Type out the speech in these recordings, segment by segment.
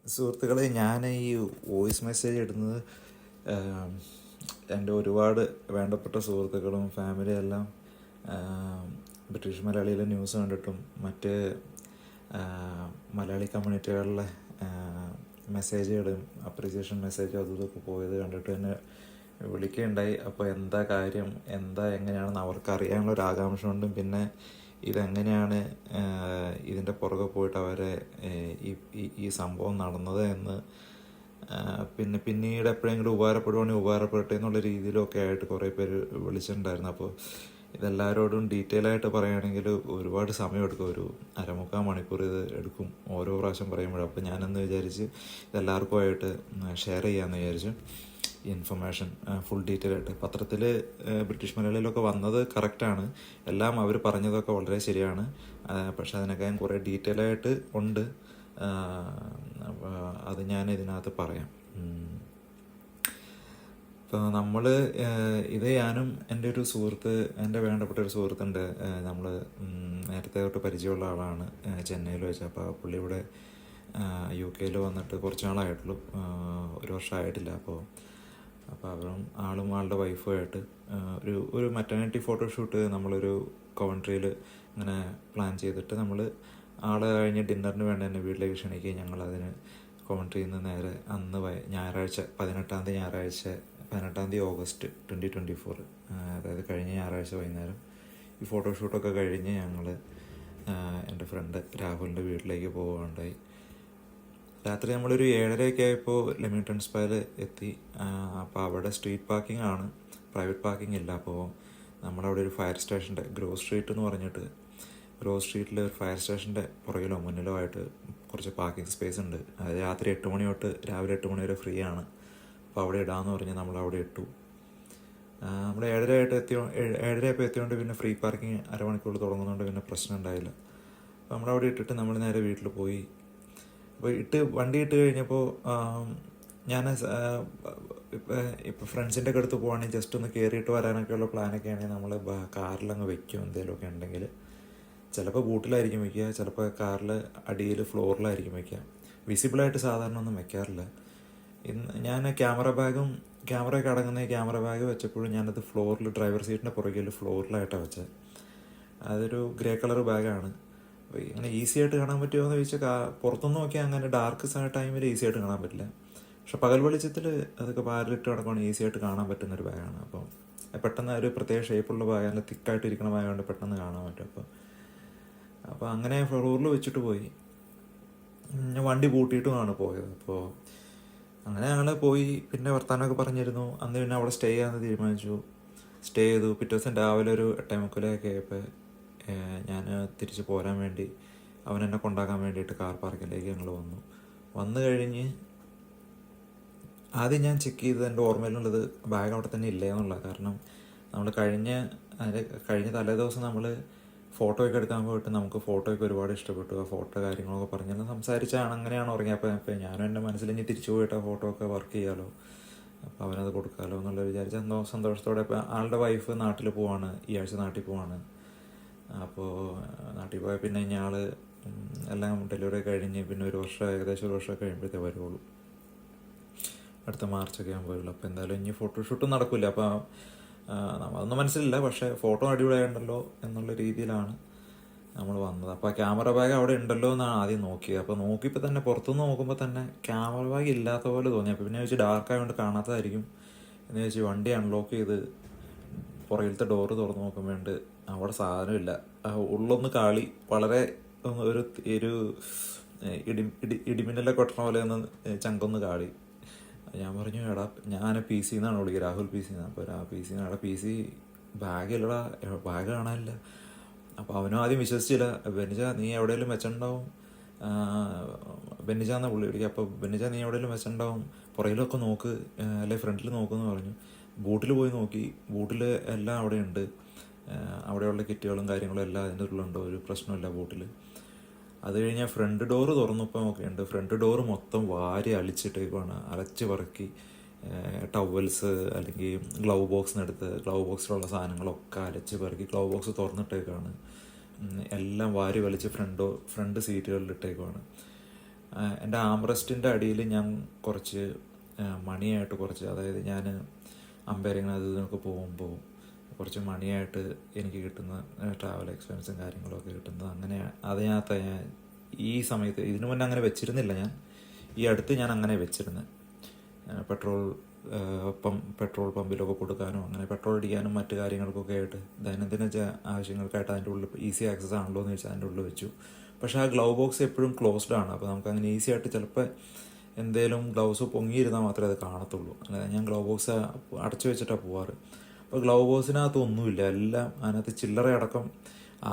സുഹൃത്തുക്കളെ, ഞാൻ ഈ വോയിസ് മെസ്സേജ് ഇടുന്നത് എൻ്റെ ഒരുപാട് വേണ്ടപ്പെട്ട സുഹൃത്തുക്കളും ഫാമിലിയും എല്ലാം ബ്രിട്ടീഷ് മലയാളിയിലെ ന്യൂസ് കണ്ടിട്ടും മറ്റ് മലയാളി കമ്മ്യൂണിറ്റികളിലെ മെസ്സേജുകളും അപ്രീസിയേഷൻ മെസ്സേജും അതും ഇതൊക്കെ പോയത് കണ്ടിട്ട് എന്നെ വിളിക്കുകയുണ്ടായി. അപ്പോൾ എന്താ കാര്യം, എന്താ എങ്ങനെയാണെന്ന് അവർക്ക് അറിയാനുള്ള ഒരു ആകാംക്ഷ കൊണ്ടും പിന്നെ ഇതെങ്ങനെയാണ് ഇതിൻ്റെ പുറകെ പോയിട്ട് അവരെ ഈ സംഭവം നടന്നത് എന്ന് പിന്നെ പിന്നീട് എപ്പോഴെങ്കിലും ഉപകാരപ്പെടുവാണെങ്കിൽ ഉപകാരപ്പെടട്ടെ എന്നുള്ള രീതിയിലൊക്കെ ആയിട്ട് കുറേ പേര് വിളിച്ചിട്ടുണ്ടായിരുന്നു. അപ്പോൾ ഇതെല്ലാവരോടും ഡീറ്റെയിൽ ആയിട്ട് പറയുകയാണെങ്കിൽ ഒരുപാട് സമയമെടുക്കും, ഒരു 1/4 മണിക്കൂർ ഇത് എടുക്കും ഓരോ പ്രാവശ്യം പറയുമ്പോഴും. അപ്പോൾ ഞാനെന്ന് വിചാരിച്ച് ഇതെല്ലാവർക്കുമായിട്ട് ഷെയർ ചെയ്യാമെന്ന് വിചാരിച്ചു. ഇൻഫർമേഷൻ ഫുൾ ഡീറ്റെയിൽ ആയിട്ട് പത്രത്തിൽ ബ്രിട്ടീഷ് മലയാളിയിലൊക്കെ വന്നത് കറക്റ്റാണ്, എല്ലാം അവർ പറഞ്ഞതൊക്കെ വളരെ ശരിയാണ്. പക്ഷെ അതിനൊക്കെ കുറേ ഡീറ്റെയിൽ ആയിട്ട് ഉണ്ട്. അത് ഞാൻ ഇതിനകത്ത് പറയാം. ഇപ്പോൾ നമ്മൾ ഇത് ഞാനും എൻ്റെ ഒരു സുഹൃത്ത്, എൻ്റെ വേണ്ടപ്പെട്ട ഒരു സുഹൃത്തുണ്ട്. നമ്മൾ നേരത്തെ തൊട്ട് പരിചയമുള്ള ആളാണ്, ചെന്നൈയിൽ വെച്ച്. അപ്പോൾ പുള്ളി ഇവിടെ UK വന്നിട്ട് കുറച്ച് നാളായിട്ടുള്ളൂ, 1 വർഷമായിട്ടില്ല. അപ്പോൾ അവരും ആളും ആളുടെ വൈഫുമായിട്ട് ഒരു മെറ്റേണിറ്റി ഫോട്ടോഷൂട്ട് നമ്മളൊരു കവൻട്രിയിൽ ഇങ്ങനെ പ്ലാൻ ചെയ്തിട്ട് നമ്മൾ ആളെ കഴിഞ്ഞ് ഡിന്നറിന് വേണ്ടി തന്നെ വീട്ടിലേക്ക് ക്ഷണിക്കുകയും ഞങ്ങളതിന് കവൻട്രിയിൽ നിന്ന് നേരെ അന്ന് ഞായറാഴ്ച 18 ഓഗസ്റ്റ് 2024, അതായത് കഴിഞ്ഞ ഞായറാഴ്ച വൈകുന്നേരം ഈ ഫോട്ടോഷൂട്ടൊക്കെ കഴിഞ്ഞ് ഞങ്ങൾ എൻ്റെ ഫ്രണ്ട് രാഹുലിൻ്റെ വീട്ടിലേക്ക് പോവുകയുണ്ടായി. രാത്രി നമ്മളൊരു 7:30 ആയപ്പോൾ ലെമിംഗ്ടൺ സ്പായിൽ എത്തി. അപ്പോൾ അവിടെ സ്ട്രീറ്റ് പാർക്കിംഗ് ആണ്, പ്രൈവറ്റ് പാർക്കിംഗ് ഇല്ല. അപ്പോൾ നമ്മളവിടെ ഒരു ഫയർ സ്റ്റേഷൻ്റെ ഗ്രോവ് സ്ട്രീറ്റ് എന്ന് പറഞ്ഞിട്ട്, ഗ്രോവ് സ്ട്രീറ്റിൽ ഒരു ഫയർ സ്റ്റേഷൻ്റെ പുറകിലോ മുന്നിലോ ആയിട്ട് കുറച്ച് പാർക്കിംഗ് സ്പേസ് ഉണ്ട്. അത് രാത്രി 8 മണി തൊട്ട് രാവിലെ 8 മണി വരെ ഫ്രീ ആണ്. അപ്പോൾ അവിടെ ഇടാമെന്ന് പറഞ്ഞ് നമ്മളവിടെ ഇട്ടു. നമ്മൾ 7:30 ആയപ്പോൾ എത്തിയോണ്ട് പിന്നെ ഫ്രീ പാർക്കിംഗ് 1/2 മണിക്കൂർ തുടങ്ങുന്നതുകൊണ്ട് പിന്നെ പ്രശ്നം ഉണ്ടായില്ല. അപ്പോൾ നമ്മളവിടെ ഇട്ടിട്ട് നമ്മൾ നേരെ വീട്ടിൽ പോയി. അപ്പോൾ വണ്ടി ഇട്ട് കഴിഞ്ഞപ്പോൾ ഞാൻ ഇപ്പോൾ ഫ്രണ്ട്സിൻ്റെ ഒക്കെ അടുത്ത് പോവുകയാണെങ്കിൽ ജസ്റ്റ് ഒന്ന് കയറിയിട്ട് വരാനൊക്കെയുള്ള പ്ലാനൊക്കെ ആണെങ്കിൽ നമ്മൾ കാറിലങ്ങ് വെക്കും. എന്തെങ്കിലുമൊക്കെ ഉണ്ടെങ്കിൽ ചിലപ്പോൾ ബൂട്ടിലായിരിക്കും വയ്ക്കുക, ചിലപ്പോൾ കാറിൽ അടിയിൽ ഫ്ലോറിലായിരിക്കും വയ്ക്കുക. വിസിബിളായിട്ട് സാധാരണ ഒന്നും വെക്കാറില്ല. ഞാൻ ക്യാമറയൊക്കെ അടങ്ങുന്ന ക്യാമറ ബാഗ് വെച്ചപ്പോഴും ഞാനത് ഫ്ലോറിൽ, ഡ്രൈവർ സീറ്റിൻ്റെ പുറകിൽ ഫ്ലോറിലായിട്ടാണ് വെച്ചത്. അതൊരു ഗ്രേ കളർ ബാഗാണ്. അപ്പോൾ ഇങ്ങനെ ഈസി ആയിട്ട് കാണാൻ പറ്റുമോ എന്ന് ചോദിച്ചാൽ പുറത്തുനിന്ന് നോക്കിയാൽ അങ്ങനെ ഡാർക്ക് ടൈമിൽ ഈസി ആയിട്ട് കാണാൻ പറ്റില്ല. പക്ഷെ പകൽ വെളിച്ചത്തിൽ അതൊക്കെ ബാരിലിട്ട് കിടക്കുകയാണ് ഈസി ആയിട്ട് കാണാൻ പറ്റുന്നൊരു ബാഗാണ്. അപ്പം പെട്ടെന്ന് ഒരു പ്രത്യേക ഷേപ്പുള്ള ബാഗ്, നല്ല തിക്കായിട്ടിരിക്കുന്ന ബാഗുകൊണ്ട് പെട്ടെന്ന് കാണാൻ പറ്റും. അപ്പോൾ അങ്ങനെ ഫ്ലോറിൽ വെച്ചിട്ട് പോയി. വണ്ടി പൂട്ടിയിട്ടുമാണ് പോയത്. അപ്പോൾ അങ്ങനെ ഞങ്ങൾ പോയി. പിന്നെ വർത്താനമൊക്കെ പറഞ്ഞിരുന്നു. അന്ന് പിന്നെ അവിടെ സ്റ്റേ ചെയ്യാമെന്ന് തീരുമാനിച്ചു. സ്റ്റേ ചെയ്തു. പിറ്റേ ദിവസം രാവിലെ ഒരു 8:45 ആയപ്പോൾ ഞാൻ തിരിച്ച് പോരാൻ വേണ്ടി അവനെന്നെ കൊണ്ടാക്കാൻ വേണ്ടിയിട്ട് കാർ പാർക്കിലേക്ക് ഞങ്ങൾ വന്നു കഴിഞ്ഞ് ആദ്യം ഞാൻ ചെക്ക് ചെയ്തത് എൻ്റെ ഓർമ്മയിലുള്ളത് ബാഗ് അവിടെ തന്നെ ഇല്ല എന്നുള്ള. കാരണം നമ്മൾ കഴിഞ്ഞ തലേ ദിവസം നമ്മൾ ഫോട്ടോയൊക്കെ എടുക്കാൻ പോയിട്ട് നമുക്ക് ഫോട്ടോയൊക്കെ ഒരുപാട് ഇഷ്ടപ്പെട്ടു. ആ ഫോട്ടോ കാര്യങ്ങളൊക്കെ പറഞ്ഞ് സംസാരിച്ചാണ് അങ്ങനെയാണ് ഉറങ്ങിയത്. അപ്പോൾ ഞാനും എൻ്റെ മനസ്സിൽ ഇനി തിരിച്ചു പോയിട്ട് ആ ഫോട്ടോ ഒക്കെ വർക്ക് ചെയ്യാമല്ലോ, അപ്പോൾ അവനത് കൊടുക്കാമല്ലോ എന്നുള്ള വിചാരിച്ച സന്തോഷത്തോടെ. ഇപ്പോൾ ആളുടെ വൈഫ് നാട്ടിൽ പോവാണ്, ഈ ആഴ്ച നാട്ടിൽ പോവാണ്. അപ്പോൾ നാട്ടിൽ പോയാൽ പിന്നെ ഇയാൾ എല്ലാം ഡെലിവറി കഴിഞ്ഞ് പിന്നെ ഏകദേശം 1 വർഷം കഴിയുമ്പോഴത്തേ വരുള്ളൂ. അടുത്ത മാർച്ചൊക്കെ ആകുമ്പോൾ വരുള്ളൂ. അപ്പോൾ എന്തായാലും ഇനി ഫോട്ടോഷൂട്ടും നടക്കില്ല. അപ്പോൾ അതൊന്നും മനസ്സിലില്ല, പക്ഷേ ഫോട്ടോ അടിപൊളിയായിട്ടുണ്ടല്ലോ എന്നുള്ള രീതിയിലാണ് നമ്മൾ വന്നത്. അപ്പോൾ ആ ക്യാമറ ബാഗ് അവിടെ ഉണ്ടല്ലോ എന്നാണ് ആദ്യം നോക്കിയത്. അപ്പോൾ നോക്കിയപ്പോൾ തന്നെ പുറത്തുനിന്ന് നോക്കുമ്പോൾ തന്നെ ക്യാമറ ബാഗ് ഇല്ലാത്ത പോലെ തോന്നി. അപ്പോൾ പിന്നെ വെച്ച് ഡാർക്കായതുകൊണ്ട് കാണാത്തതായിരിക്കും എന്ന് വെച്ച് വണ്ടി അൺലോക്ക് ചെയ്ത് പുറകിലത്തെ ഡോറ് തുറന്ന് നോക്കുമ്പോണ്ട് അവിടെ സാധനമില്ല. ഉള്ളൊന്ന് കാളി, വളരെ ഒരു ഇടിമിന്നലൊക്കെ കൊട്ടണ പോലെ ഒന്ന് ചങ്കൊന്ന് കാളി. ഞാൻ പറഞ്ഞു, എടാ ഞാൻ PC എന്നാണ് വിളിക്കുക, രാഹുൽ PC എന്നാണ്. അപ്പോൾ PC എടാ PC ബാഗില്ലടാ, ബാഗ് കാണാനില്ല. അപ്പോൾ അവനും ആദ്യം വിശ്വസിച്ചില്ല. ബെന്നിജ നീ എവിടെയെങ്കിലും വെച്ചിട്ടുണ്ടാവും, ബെന്നിജ എന്നാണ് പുള്ളി വിളിക്കുക. അപ്പോൾ ബെന്നിജ നീ എവിടെയെങ്കിലും വെച്ചിട്ടുണ്ടാവും, പുറകിലൊക്കെ നോക്ക്, അല്ലെ ഫ്രണ്ടിൽ നോക്കുമെന്ന് പറഞ്ഞു. ബൂട്ടിൽ പോയി നോക്കി, ബൂട്ടിൽ എല്ലാം അവിടെ ഉണ്ട്. അവിടെയുള്ള കിറ്റുകളും കാര്യങ്ങളും എല്ലാം അതിൻ്റെ ഉള്ളിലുണ്ട്, ഒരു പ്രശ്നമില്ല ബൂട്ടിൽ. അത് കഴിഞ്ഞാൽ ഫ്രണ്ട് ഡോറ് തുറന്നപ്പോൾ നോക്കിയുണ്ട്, ഫ്രണ്ട് ഡോറ് മൊത്തം വാരി അളിച്ചിട്ടേക്കുവാണ്, അലച്ച് പറക്കി. ടവൽസ് അല്ലെങ്കിൽ ഗ്ലൗ ബോക്സിലുള്ള സാധനങ്ങളൊക്കെ അലച്ച് പറക്കി ഗ്ലൗ ബോക്സ് തുറന്നിട്ടേക്കാണ്. എല്ലാം വാരി വലിച്ച് ഫ്രണ്ട് സീറ്റുകളിലിട്ടേക്കുവാണ്. എൻ്റെ ആംറസ്റ്റിൻ്റെ അടിയിൽ ഞാൻ കുറച്ച് മണിയായിട്ട് കുറച്ച്, അതായത് ഞാൻ അമ്പയറിങ്ങനെ അത് ഇതിനൊക്കെ പോകുമ്പോൾ കുറച്ച് മണിയായിട്ട് എനിക്ക് കിട്ടുന്ന ട്രാവൽ എക്സ്പെൻസും കാര്യങ്ങളൊക്കെ കിട്ടുന്നത് അങ്ങനെ അതിനകത്ത് ഞാൻ ഈ സമയത്ത് ഇതിനു മുന്നേ അങ്ങനെ വെച്ചിരുന്നില്ല. ഞാൻ ഈ അടുത്ത് ഞാൻ അങ്ങനെ വെച്ചിരുന്നത് പെട്രോൾ പമ്പിലൊക്കെ കൊടുക്കാനോ അങ്ങനെ പെട്രോൾ അടിക്കാനും മറ്റു കാര്യങ്ങൾക്കൊക്കെ ആയിട്ട് ദൈനംദിന ആവശ്യങ്ങൾക്കായിട്ട് അതിൻ്റെ ഉള്ളിൽ ഈസി ആക്സസ് ആണല്ലോ എന്ന് വെച്ചാൽ അതിൻ്റെ ഉള്ളിൽ വെച്ചു. പക്ഷേ ആ ഗ്ലൗ ബോക്സ് എപ്പോഴും ക്ലോസ്ഡ് ആണ്. അപ്പോൾ നമുക്ക് അങ്ങനെ ഈസി ആയിട്ട് ചിലപ്പോൾ എന്തെങ്കിലും ഗ്ലൗസ് പൊങ്ങിയിരുന്നാൽ മാത്രമേ അത് കാണത്തുള്ളൂ. അല്ലാതെ ഞാൻ ഗ്ലൗ ബോക്സ് അടച്ചു വെച്ചിട്ടാണ് പോവാറ്. അപ്പോൾ ഗ്ലൗ ബോക്സിനകത്ത് ഒന്നുമില്ല, എല്ലാം അതിനകത്ത് ചില്ലറ അടക്കം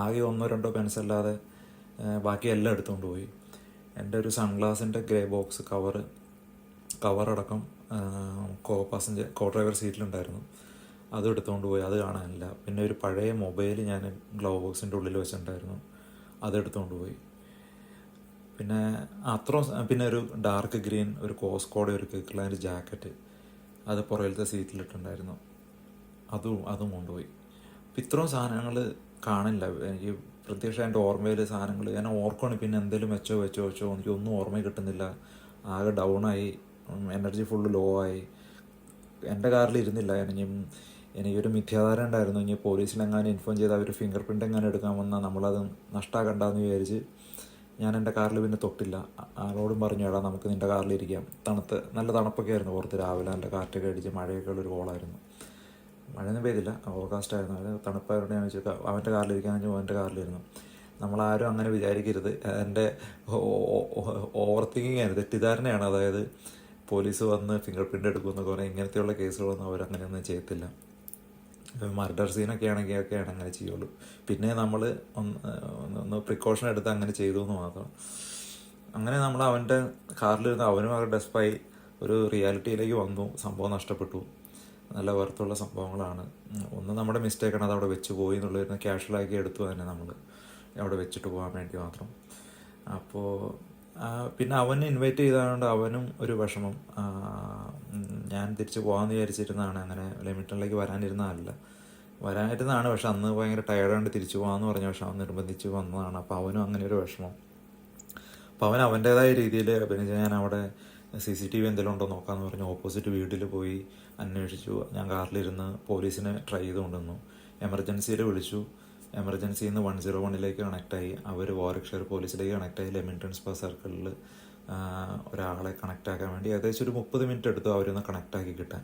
ആകെ 1-2 പെൻസല്ലാതെ ബാക്കി എല്ലാം എടുത്തുകൊണ്ട് പോയി. എൻ്റെ ഒരു സൺഗ്ലാസിൻ്റെ ഗ്രേ ബോക്സ് കവറടക്കം കോ ഡ്രൈവർ സീറ്റിലുണ്ടായിരുന്നു, അത് എടുത്തുകൊണ്ട് പോയി, അത് കാണാനില്ല. പിന്നെ ഒരു പഴയ മൊബൈൽ ഞാൻ ഗ്ലൗ ബോക്സിൻ്റെ ഉള്ളിൽ വെച്ചിട്ടുണ്ടായിരുന്നു, അത് എടുത്തുകൊണ്ട് പോയി. പിന്നെ ഒരു ഡാർക്ക് ഗ്രീൻ ഒരു കോസ്കോയുടെ ഒരു കിക്ക്ലാൻഡ് ജാക്കറ്റ്, അത് പുറകിലത്തെ സീറ്റിലിട്ടുണ്ടായിരുന്നു, അതും കൊണ്ടുപോയി. അപ്പം ഇത്രയും സാധനങ്ങൾ കാണില്ല എനിക്ക്. പ്രത്യക്ഷ എൻ്റെ ഓർമ്മയിൽ സാധനങ്ങൾ ഞാൻ ഓർക്കുകയാണ്. പിന്നെ എന്തെങ്കിലും വെച്ചോ എനിക്കൊന്നും ഓർമ്മ കിട്ടുന്നില്ല. ആകെ ഡൗണായി, എനർജി ഫുള്ള് ലോ ആയി. എൻ്റെ കാറിൽ ഇരുന്നില്ല. എനിക്കൊരു മിഥ്യാധാരണ ഉണ്ടായിരുന്നു, ഇനി പോലീസിലെങ്ങാനും ഇൻഫോം ചെയ്ത് അവർ ഫിംഗർ പ്രിൻ്റ് എങ്ങാനും എടുക്കാൻ വന്നാൽ നമ്മളത് നഷ്ടമാക്കണ്ടെന്ന് വിചാരിച്ച് ഞാൻ എൻ്റെ കാറിൽ പിന്നെ തൊട്ടില്ല. ആളോടും പറഞ്ഞു, എടാ നമുക്ക് നിൻ്റെ കാറിലിരിക്കാം. നല്ല തണുപ്പൊക്കെ ആയിരുന്നു പുറത്ത്. രാവിലെ നല്ല കാറ്റൊക്കെ അടിച്ച് മഴയൊക്കെ ഉള്ളൊരു കോളായിരുന്നു. മഴയൊന്നും പെയ്തില്ല, ഓവർകാസ്റ്റ് ആയിരുന്നു. അത് തണുപ്പായതുകൊണ്ട് ഞാൻ വെച്ചാൽ അവൻ്റെ കാറിലിരിക്കാന്ന് വെച്ചാൽ അവൻ്റെ കാറിലിരുന്നു. നമ്മളാരും അങ്ങനെ വിചാരിക്കരുത്. എൻ്റെ ഓവർ തിങ്കിങ് ആയിരുന്നു, തെറ്റിദ്ധാരണയാണ്. അതായത് പോലീസ് വന്ന് ഫിംഗർ പ്രിൻ്റ് എടുക്കുമെന്നൊക്കെ പറഞ്ഞാൽ ഇങ്ങനത്തെയുള്ള കേസുകളൊന്നും അവരങ്ങനെയൊന്നും ചെയ്യത്തില്ല. മർഡർ സീനൊക്കെ ആണെങ്കിലൊക്കെയാണ് അങ്ങനെ ചെയ്യുള്ളൂ. പിന്നെ നമ്മൾ ഒന്ന് പ്രിക്കോഷൻ എടുത്ത് അങ്ങനെ ചെയ്തു എന്ന് മാത്രം. അങ്ങനെ നമ്മൾ അവൻ്റെ കാറിലിരുന്ന് അവനും അവർ ഡെസ്പായി ഒരു റിയാലിറ്റിയിലേക്ക് വന്നു. സംഭവം നഷ്ടപ്പെട്ടു. നല്ല വെറുത്തുള്ള സംഭവങ്ങളാണ്. ഒന്ന് നമ്മുടെ മിസ്റ്റേക്കാണ്, അത് അവിടെ വെച്ച് പോയി എന്നുള്ളതിന് ക്യാഷ്വലാക്കി എടുത്തു തന്നെ നമ്മൾ അവിടെ വെച്ചിട്ട് പോകാൻ വേണ്ടി മാത്രം. അപ്പോൾ പിന്നെ അവനെ ഇൻവൈറ്റ് ചെയ്തതുകൊണ്ട് അവനും ഒരു വിഷമം. ഞാൻ തിരിച്ച് പോകാമെന്ന് വിചാരിച്ചിരുന്നതാണ്, അങ്ങനെ ലിമിറ്റിലേക്ക് വരാനിരുന്നതാണ്. പക്ഷെ അന്ന് ഭയങ്കര ടയർഡാണ്ട് തിരിച്ചു പോകാമെന്ന് പറഞ്ഞ, പക്ഷെ അവൻ നിർബന്ധിച്ച് വന്നതാണ്. അപ്പോൾ അവനും അങ്ങനെ ഒരു വിഷമം. അപ്പോൾ അവൻ അവൻ്റേതായ രീതിയിൽ പിന്നെ ഞാൻ അവിടെ CCTV എന്തെങ്കിലും ഉണ്ടോ നോക്കാമെന്ന് പറഞ്ഞു ഓപ്പോസിറ്റ് വീട്ടിൽ പോയി അന്വേഷിച്ചു. ഞാൻ കാറിലിരുന്ന് പോലീസിനെ ട്രൈ ചെയ്ത് കൊണ്ടുവന്നു. എമർജൻസിയിൽ വിളിച്ചു. എമർജൻസിയിൽ നിന്ന് 101 കണക്റ്റായി. അവർ വാർവിക്ക്ഷയർ പോലീസിലേക്ക് കണക്റ്റായി. ലെമിംഗ്ടൺ സ്പാ സർക്കിളിൽ ഒരാളെ കണക്റ്റാക്കാൻ വേണ്ടി ഏകദേശം ഒരു 30 മിനിറ്റ് എടുത്തു അവരൊന്ന് കണക്റ്റാക്കി കിട്ടാൻ.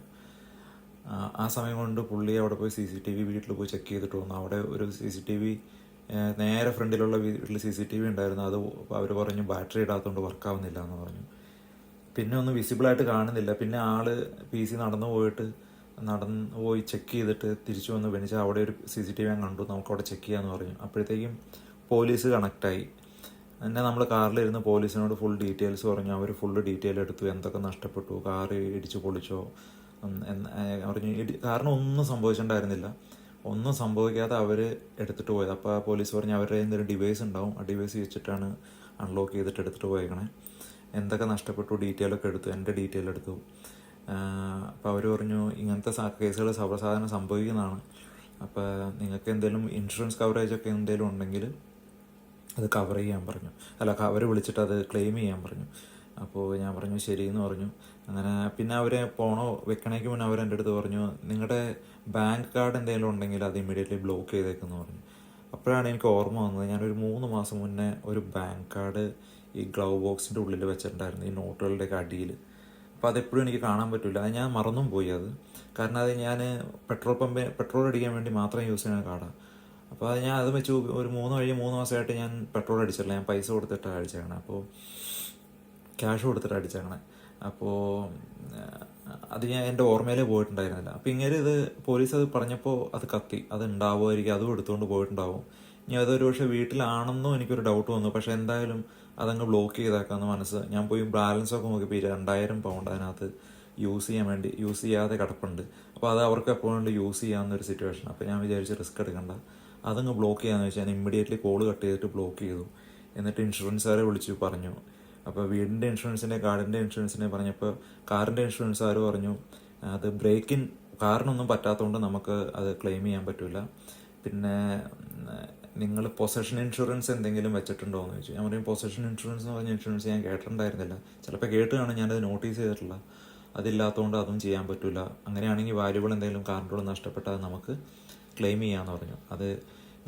ആ സമയം കൊണ്ട് പുള്ളി അവിടെ പോയി CCTV വീട്ടിൽ പോയി ചെക്ക് ചെയ്തിട്ട് വന്നു. അവിടെ ഒരു CCTV നേരെ ഫ്രണ്ടിലുള്ള വീട്ടിൽ CCTV ഉണ്ടായിരുന്നു. അത് അവർ പറഞ്ഞു ബാറ്ററി ഇടാത്തതുകൊണ്ട് വർക്കാവുന്നില്ല എന്ന് പറഞ്ഞു. പിന്നെ ഒന്നും വിസിബിളായിട്ട് കാണുന്നില്ല. പിന്നെ ആൾ PC നടന്നു പോയി ചെക്ക് ചെയ്തിട്ട് തിരിച്ചു വന്ന് വെണിച്ചാൽ അവിടെ ഒരു CCTV ഞാൻ കണ്ടു, നമുക്കവിടെ ചെക്ക് ചെയ്യാമെന്ന് പറഞ്ഞു. അപ്പോഴത്തേക്കും പോലീസ് കണക്റ്റായി. എന്നെ നമ്മൾ കാറിലിരുന്ന് പോലീസിനോട് ഫുൾ ഡീറ്റെയിൽസ് പറഞ്ഞു. അവർ ഫുള്ള് ഡീറ്റെയിൽ എടുത്തു, എന്തൊക്കെ നഷ്ടപ്പെട്ടു, കാറ് ഇടിച്ചു പൊളിച്ചോ പറഞ്ഞു. കാരണം ഒന്നും സംഭവിച്ചിട്ടുണ്ടായിരുന്നില്ല, ഒന്നും സംഭവിക്കാതെ അവർ എടുത്തിട്ട് പോയത്. അപ്പോൾ പോലീസ് പറഞ്ഞു അവരുടെ എന്തൊരു ഡിവൈസ് ഉണ്ടാവും, ആ ഡിവൈസ് വെച്ചിട്ടാണ് അൺലോക്ക് ചെയ്തിട്ട് എടുത്തിട്ട് പോയേക്കണേ. എന്തൊക്കെ നഷ്ടപ്പെട്ടു ഡീറ്റെയിലൊക്കെ എടുത്തു, എൻ്റെ ഡീറ്റെയിൽ എടുത്തു. അപ്പോൾ അവർ പറഞ്ഞു ഇങ്ങനത്തെ കേസുകൾ സർവ്വസാധാരണ സംഭവിക്കുന്നതാണ്. അപ്പോൾ നിങ്ങൾക്ക് എന്തെങ്കിലും ഇൻഷുറൻസ് കവറേജൊക്കെ എന്തെങ്കിലും ഉണ്ടെങ്കിൽ അത് കവർ ചെയ്യാൻ പറഞ്ഞു. അവർ വിളിച്ചിട്ട് അത് ക്ലെയിം ചെയ്യാൻ പറഞ്ഞു. അപ്പോൾ ഞാൻ പറഞ്ഞു ശരിയെന്ന് പറഞ്ഞു. അങ്ങനെ പിന്നെ അവരെ വെക്കണേക്ക് മുന്നേ അവർ എൻ്റെ അടുത്ത് പറഞ്ഞു നിങ്ങളുടെ ബാങ്ക് കാർഡ് എന്തെങ്കിലും ഉണ്ടെങ്കിൽ അത് ഇമ്മീഡിയറ്റ്ലി ബ്ലോക്ക് ചെയ്തേക്കെന്ന് പറഞ്ഞു. അപ്പോഴാണ് എനിക്ക് ഓർമ്മ വന്നത്, ഞാനൊരു 3 മാസം മുന്നേ ഒരു ബാങ്ക് കാർഡ് ഈ ഗ്ലൗ ബോക്സിൻ്റെ ഉള്ളിൽ വെച്ചിട്ടുണ്ടായിരുന്നു, ഈ നോട്ടുകളുടെയൊക്കെ അടിയിൽ. അപ്പോൾ അതെപ്പോഴും എനിക്ക് കാണാൻ പറ്റില്ല, അത് ഞാൻ മറന്നും പോയി അത്. കാരണം അത് ഞാൻ പെട്രോൾ അടിക്കാൻ വേണ്ടി മാത്രം യൂസ് ചെയ്യുന്ന കാർഡാണ്. അപ്പോൾ അത് ഞാൻ വെച്ച് ഒരു 3 മാസമായിട്ട് ഞാൻ പെട്രോൾ അടിച്ചില്ല, ഞാൻ പൈസ കൊടുത്തിട്ടാണ് അടിച്ചേക്കണേ. അപ്പോൾ ക്യാഷ് കൊടുത്തിട്ട് അടിച്ചേക്കണേ. അപ്പോൾ അത് ഞാൻ എൻ്റെ ഓർമ്മയിലേ പോയിട്ടുണ്ടായിരുന്നില്ല. അപ്പോൾ ഇങ്ങനെ ഇത് പോലീസ് അത് പറഞ്ഞപ്പോൾ അത് കത്തി, അത് ഉണ്ടാവുമായിരിക്കും, അതും എടുത്തുകൊണ്ട് പോയിട്ടുണ്ടാവും. ഇനി അതൊരു പക്ഷേ വീട്ടിലാണെന്നും എനിക്കൊരു ഡൗട്ട് വന്നു. പക്ഷേ എന്തായാലും അതങ്ങ് ബ്ലോക്ക് ചെയ്തേക്കാമെന്ന് ഞാൻ പോയി ബാലൻസൊക്കെ നോക്കിയപ്പോൾ 2000 പൗണ്ട് അതിനകത്ത് യൂസ് ചെയ്യാതെ കിടപ്പുണ്ട്. അപ്പോൾ അത് അവർക്ക് എപ്പോഴും യൂസ് ചെയ്യാവുന്നൊരു സിറ്റുവേഷൻ. അപ്പോൾ ഞാൻ വിചാരിച്ച് റിസ്ക് എടുക്കണ്ട, അതങ്ങ് ബ്ലോക്ക് ചെയ്യാമെന്ന് വെച്ചാൽ ഞാൻ ഇമ്മീഡിയറ്റ്ലി കോൾ കട്ട് ചെയ്തിട്ട് ബ്ലോക്ക് ചെയ്തു. എന്നിട്ട് ഇൻഷുറൻസുകാരെ വിളിച്ച് പറഞ്ഞു. അപ്പോൾ വീടിൻ്റെ ഇൻഷുറൻസിൻ്റെ കാറിൻ്റെ ഇൻഷുറൻസിനെ പറഞ്ഞപ്പോൾ കാറിൻ്റെ ഇൻഷുറൻസുകാർ പറഞ്ഞു അത് കാറിനൊന്നും പറ്റാത്തതുകൊണ്ട് നമുക്ക് അത് ക്ലെയിം ചെയ്യാൻ പറ്റില്ല. പിന്നെ നിങ്ങൾ പൊസഷൻ ഇൻഷുറൻസ് എന്തെങ്കിലും വെച്ചിട്ടുണ്ടോ എന്ന് ചോദിച്ചു. ഞാൻ പറയും പൊസഷൻ ഇൻഷുറൻസ് എന്ന് പറഞ്ഞ ഇൻഷുറൻസ് ഞാൻ കേട്ടിട്ടുണ്ടായിരുന്നില്ല, ചിലപ്പോൾ കേട്ട് കാണും, ഞാനത് നോട്ടീസ് ചെയ്തിട്ടില്ല, അതില്ലാത്തതുകൊണ്ട് അതും ചെയ്യാൻ പറ്റില്ല. അങ്ങനെയാണെങ്കിൽ വാല്യുബിൾ എന്തെങ്കിലും കാറിൻ്റെ നഷ്ടപ്പെട്ടാൽ നമുക്ക് ക്ലെയിം ചെയ്യാമെന്ന് പറഞ്ഞു. അത്